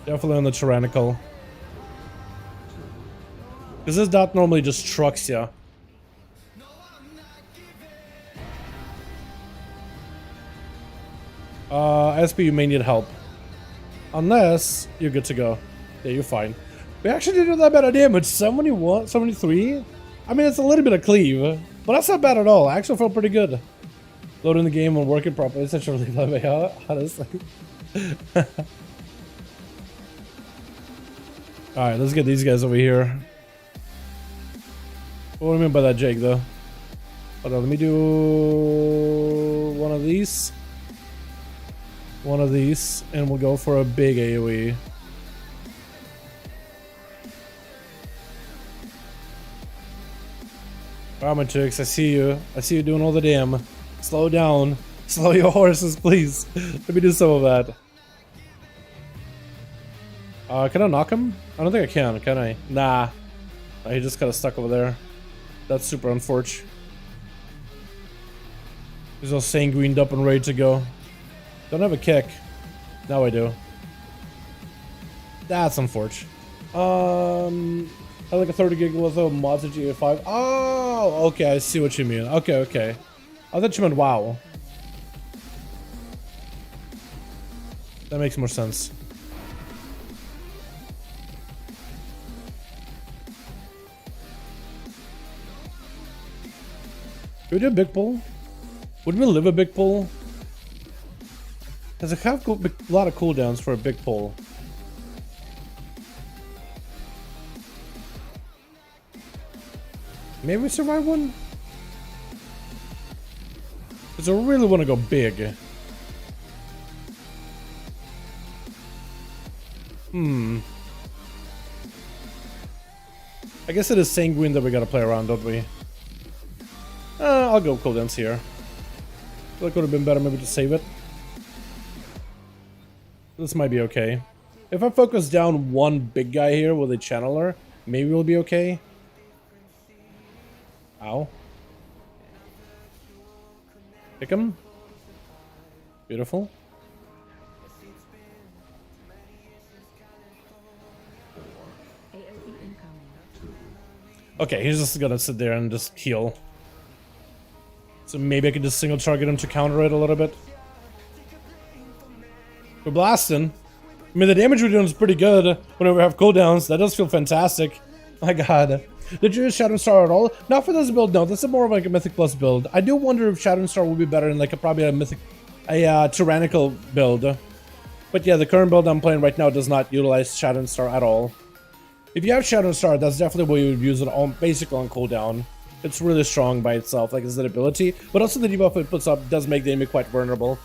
Definitely on the Tyrannical. Because this dot normally just trucks ya. SP, you may need help. Unless you're good to go. Yeah, you're fine. We actually didn't do that bad of damage. 71, 73? I mean, it's a little bit of cleave. But that's not bad at all. I actually felt pretty good. Loading the game and working properly. It's such a relief on my heart, honestly. Alright, let's get these guys over here. What do I mean by that, Jake, though? Hold on, let me do one of these. One of these, and we'll go for a big AoE. Alright, my chicks, I see you. I see you doing all the damn. Slow down. Slow your horses, please. Let me do some of that. Can I knock him? I don't think I can I? Nah. He just got stuck over there. That's super unfortunate. He's all sanguined up and ready to go. Don't have a kick. Now I do. That's unfortunate. I like a 30 gig worth of mods at GA5. Oh, okay, I see what you mean. Okay. I thought you meant WoW. That makes more sense. Should we do a big pull? Would we live a big pull? Does it have a lot of cooldowns for a big pull? Maybe we survive one? Because I really want to go big. I guess it is sanguine that we gotta play around, don't we? I'll go cooldowns here. I feel like it would have been better maybe to save it. This might be okay. If I focus down one big guy here with a channeler, maybe we'll be okay. Ow. Pick him. Beautiful. Okay, he's just gonna sit there and just heal. So maybe I could just single target him to counter it a little bit. We're blasting. I mean, the damage we're doing is pretty good whenever we have cooldowns. That does feel fantastic. My god. Did you use Shadow Star at all? Not for this build, no. This is more of like a Mythic Plus build. I do wonder if Shadow Star would be better in like probably a Mythic, Tyrannical build. But yeah, the current build I'm playing right now does not utilize Shadow Star at all. If you have Shadow Star, that's definitely where you would use it on basically on cooldown. It's really strong by itself, like its ability, but also the debuff it puts up does make the enemy quite vulnerable.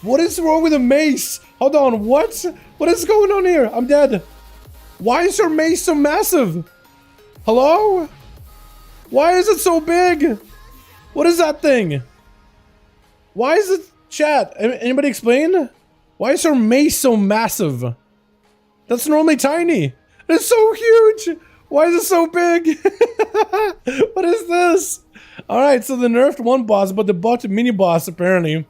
What is wrong with the mace? Hold on, what? What is going on here? I'm dead. Why is your mace so massive? Hello? Why is it so big? What is that thing? Why is it, chat? Anybody explain? Why is her mace so massive? That's normally tiny. It's so huge. Why is it so big? What is this? Alright, so the nerfed one boss, but the bot mini boss apparently.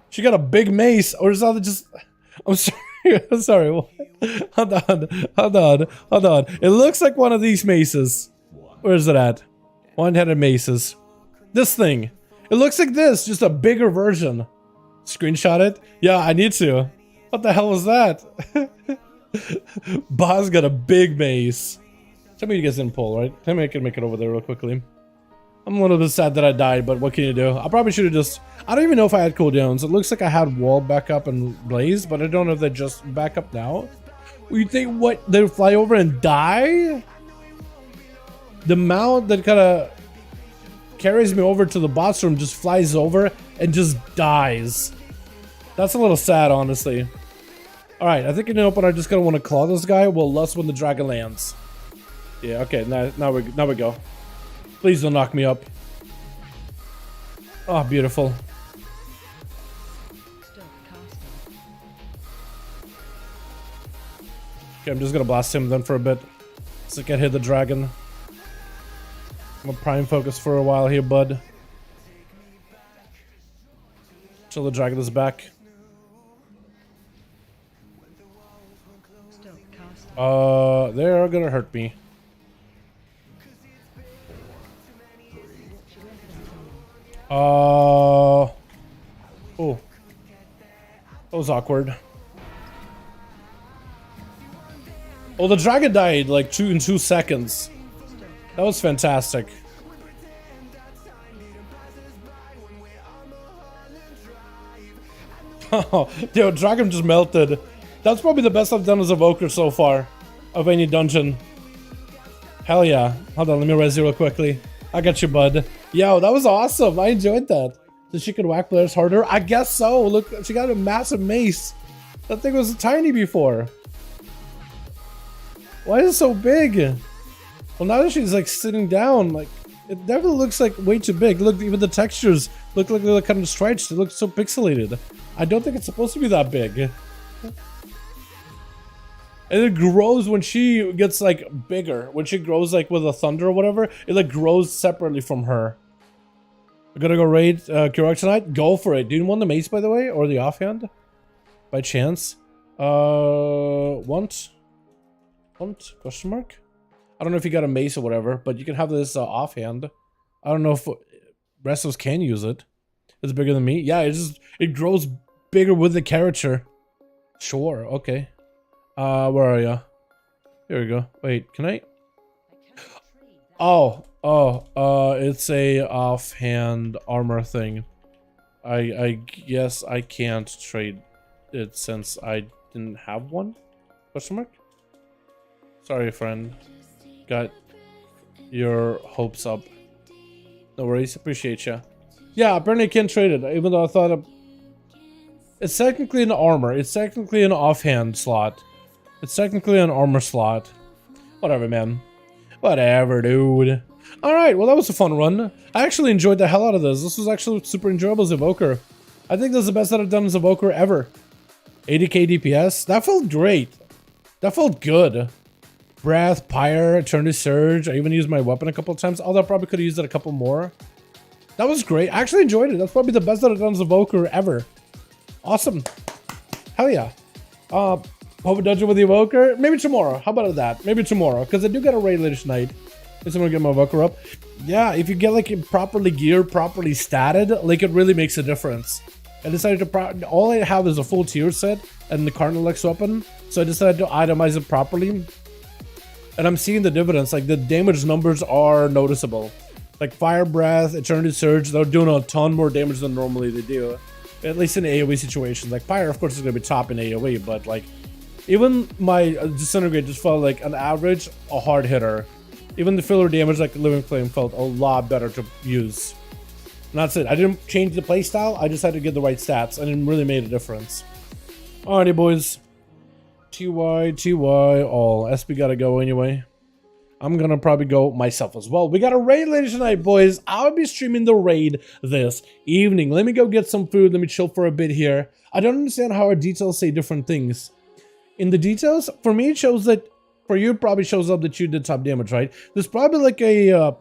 She got a big mace, or is that just... I'm sorry, I'm sorry. Hold on. It looks like one of these maces. Where is it at? One-headed maces. This thing. It looks like this, just a bigger version. Screenshot it? Yeah, I need to. What the hell is that? Boss got a big mace. Tell me you guys didn't pull, right? Tell me I can make it over there real quickly. I'm a little bit sad that I died, but what can you do? I probably should have just... I don't even know if I had cooldowns. It looks like I had wall backup and blaze, but I don't know if they just back up now. You think what? They fly over and die? The mount that kind of carries me over to the boss room just flies over and just dies. That's a little sad, honestly. Alright, I think in the open I just gonna want to claw this guy. Well, lust when the dragon lands. Yeah, okay, now we go. Please don't knock me up. Oh, beautiful. Stop casting. Okay, I'm just gonna blast him then for a bit. So I can hit the dragon. I'm gonna prime focus for a while here, bud. Till the dragon is back. Stop casting. They're gonna hurt me. Oh. That was awkward. Oh, the dragon died like in 2 seconds. That was fantastic. Oh, yo, dragon just melted. That's probably the best I've done as a Evoker so far. Of any dungeon. Hell yeah. Hold on, let me res you real quickly. I got you, bud. Yo, that was awesome. I enjoyed that. So she could whack players harder? I guess so. Look, she got a massive mace. That thing was tiny before. Why is it so big? Well, now that she's like sitting down, like it definitely looks like way too big. Look, even the textures look like they're kind of stretched. It looks so pixelated. I don't think it's supposed to be that big. And it grows when she gets like bigger. When she grows like with a thunder or whatever, it like grows separately from her. We're gonna go raid Kurok tonight. Go for it. Do you want the mace, by the way, or the offhand? By chance? Want? Question mark? I don't know if you got a mace or whatever, but you can have this offhand. I don't know if wrestlers can use it. It's bigger than me. Yeah, it grows bigger with the character. Sure. Okay. Where are you? Here we go. Wait, can I? Oh, it's a offhand armor thing. I guess I can't trade it since I didn't have one? Question mark? Sorry, friend. Got your hopes up. No worries, appreciate ya. Yeah, apparently I can't trade it, even though I thought it's technically an armor. It's technically an offhand slot. It's technically an armor slot. Whatever, man. Whatever, dude. Alright, well that was a fun run. I actually enjoyed the hell out of this. This was actually super enjoyable as a Evoker. I think this is the best that I've done as a Evoker ever. 80k DPS. That felt great. That felt good. Breath, Pyre, Eternity Surge. I even used my weapon a couple of times. Although I probably could have used it a couple more. That was great. I actually enjoyed it. That's probably the best that I've done as a Evoker ever. Awesome. Hell yeah. Hope a dungeon with the Evoker. Maybe tomorrow. How about that? Maybe tomorrow. Because I do get a raid later tonight. At least I'm gonna get my Evoker up. Yeah, if you get like it properly geared, properly statted, like it really makes a difference. I decided to all I have is a full tier set and the Cardinal X weapon. So I decided to itemize it properly. And I'm seeing the dividends. Like the damage numbers are noticeable. Like Fire Breath, Eternity Surge, they're doing a ton more damage than normally they do. At least in AoE situations. Like Fire, of course, is gonna be top in AoE, but like even my Disintegrate just felt like an average, a hard hitter. Even the filler damage like Living Flame felt a lot better to use. And that's it. I didn't change the playstyle. I just had to get the right stats, and it really made a difference. Alrighty, boys. TY, all. SB gotta go anyway. I'm gonna probably go myself as well. We got a raid later tonight, boys. I'll be streaming the raid this evening. Let me go get some food. Let me chill for a bit here. I don't understand how our details say different things. In the details, for me, it shows that, for you, it probably shows up that you did top damage, right? There's probably like a,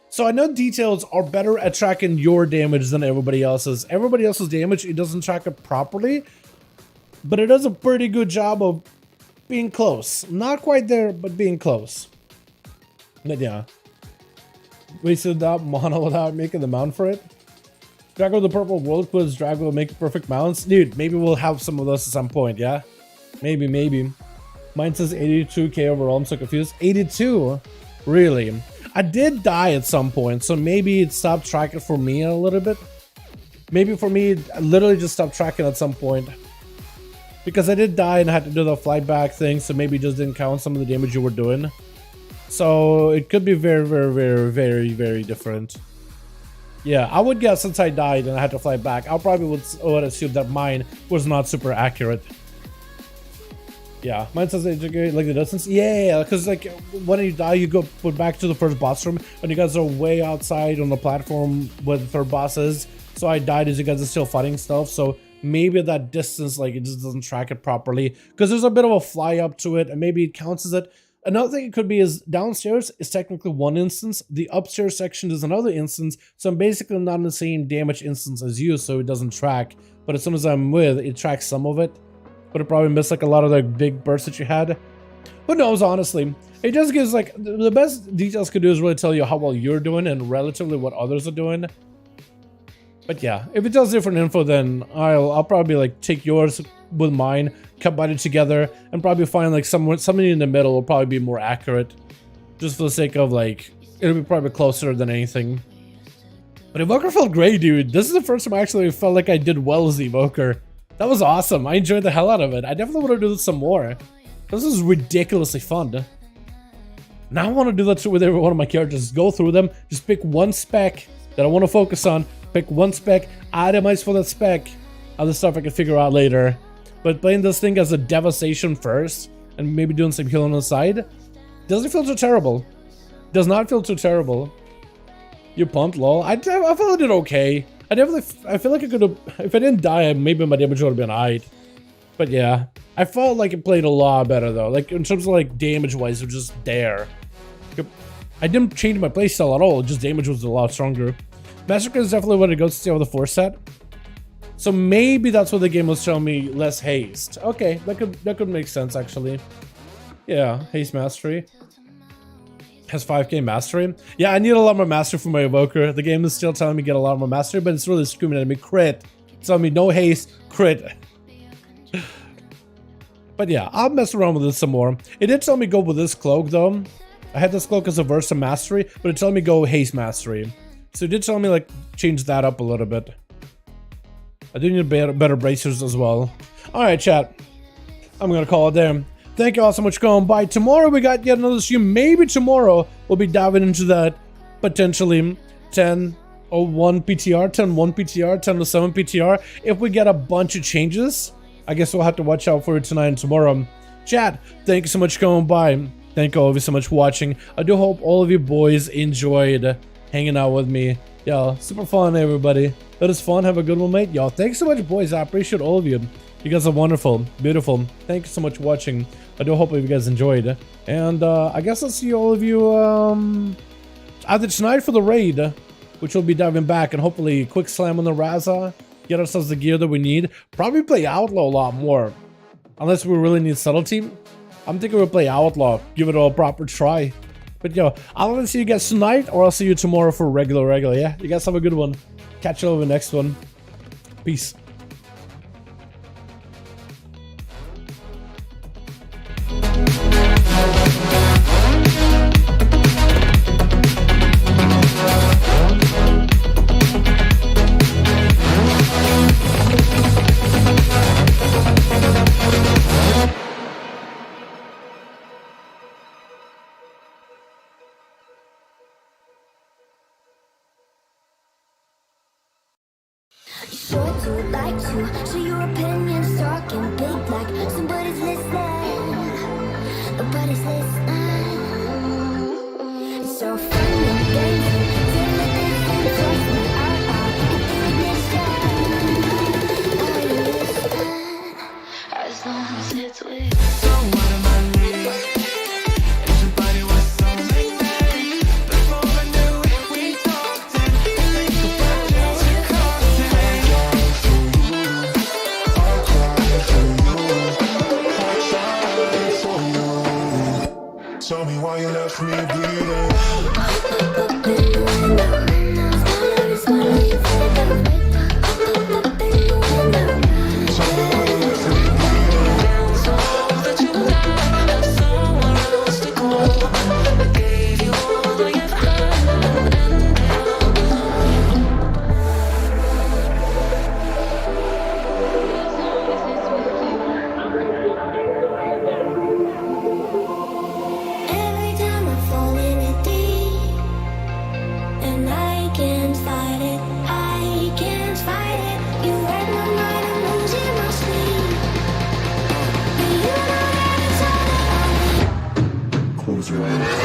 so I know details are better at tracking your damage than everybody else's. Everybody else's damage, it doesn't track it properly, but it does a pretty good job of being close. Not quite there, but being close. But yeah. Wasted that mono without making the mount for it. Drago the purple world quiz, Drago will make perfect mounts. Dude, maybe we'll have some of those at some point, yeah? Maybe. Mine says 82k overall, I'm so confused. 82? Really? I did die at some point, so maybe it stopped tracking for me a little bit. Maybe for me, it literally just stopped tracking at some point. Because I did die and I had to do the fly back thing, so maybe it just didn't count some of the damage you were doing. So it could be very different. Yeah, I would guess since I died and I had to fly back, I probably would assume that mine was not super accurate. Yeah, mine says like the distance. Yeah, because like when you die, you go put back to the first boss room, and you guys are way outside on the platform where the third boss is. So I died as you guys are still fighting stuff. So maybe that distance, like, it just doesn't track it properly because there's a bit of a fly up to it, and maybe it counts as it. Another thing it could be is downstairs is technically one instance, the upstairs section is another instance, so I'm basically not in the same damage instance as you, so it doesn't track. But as soon as I'm with, it tracks some of it, but it probably missed like a lot of the big bursts that you had. Who knows, honestly. It just gives like, the best details could do is really tell you how well you're doing and relatively what others are doing. But yeah, if it does different info, then I'll probably like take yours with mine, combine it together, and probably find like something in the middle will probably be more accurate. Just for the sake of like, it'll be probably closer than anything. But Evoker felt great, dude. This is the first time I actually felt like I did well as the Evoker. That was awesome. I enjoyed the hell out of it. I definitely want to do this some more. This is ridiculously fun. Now I want to do that with every one of my characters. Go through them, just pick one spec that I want to focus on. Pick one spec, itemize for that spec. Other stuff I can figure out later. But playing this thing as a devastation first, and maybe doing some healing on the side, doesn't feel too terrible. Does not feel too terrible. You pumped, lol. I feel I did okay. I feel like I could have, if I didn't die, maybe my damage would have been alright. But yeah, I felt like it played a lot better though. Like in terms of like damage wise, it was just there. I didn't change my playstyle at all, just damage was a lot stronger. Massacre is definitely what it goes to stay with the 4 set. So maybe that's what the game was showing me, less haste. Okay, that could make sense actually. Yeah, haste mastery. Has 5k mastery. Yeah, I need a lot more mastery for my Evoker. The game is still telling me get a lot more mastery, but it's really screaming at me crit. It's telling me no haste, crit. But yeah, I'll mess around with this some more. It did tell me go with this cloak though. I had this cloak as a Versa mastery, but it told me go haste mastery. So it did tell me like change that up a little bit. I do need better bracers as well. Alright chat, I'm gonna call it there. Thank you all so much for going by. Tomorrow we got yet another stream. Maybe tomorrow we'll be diving into that potentially 10-01 PTR, 10-1 PTR, 10-7 PTR. If we get a bunch of changes, I guess we'll have to watch out for it tonight and tomorrow. Chat, thank you so much for going by. Thank all of you so much for watching. I do hope all of you boys enjoyed hanging out with me. Yo, super fun everybody. That is fun. Have a good one, mate. Yo, thanks so much boys. I appreciate all of you. You guys are wonderful, beautiful. Thank you so much for watching. I do hope you guys enjoyed. And I guess I'll see all of you either tonight for the raid, which we'll be diving back, and hopefully quick slam on the Raza, get ourselves the gear that we need. Probably play Outlaw a lot more, unless we really need subtlety. I'm thinking we'll play Outlaw, give it a proper try. But yo, I'll either see you guys tonight or I'll see you tomorrow for regular. Yeah, you guys have a good one. Catch you over the next one. Peace. sure to like to share your opinions, talking big like somebody's listening. Nobody's listening. It's so fun and games until it isn't. Trust me, I'll ignition. Are you listening? As long as it's with you. So what am I living? Everybody was so like that. Before I knew it, we talked and think about it. Tell me why you left me bleeding. Every time I fall in it deep, and I can't fight it, I can't fight it. You read my mind, I'm losing my sleep. But you know that it's all that I need. Close your eyes.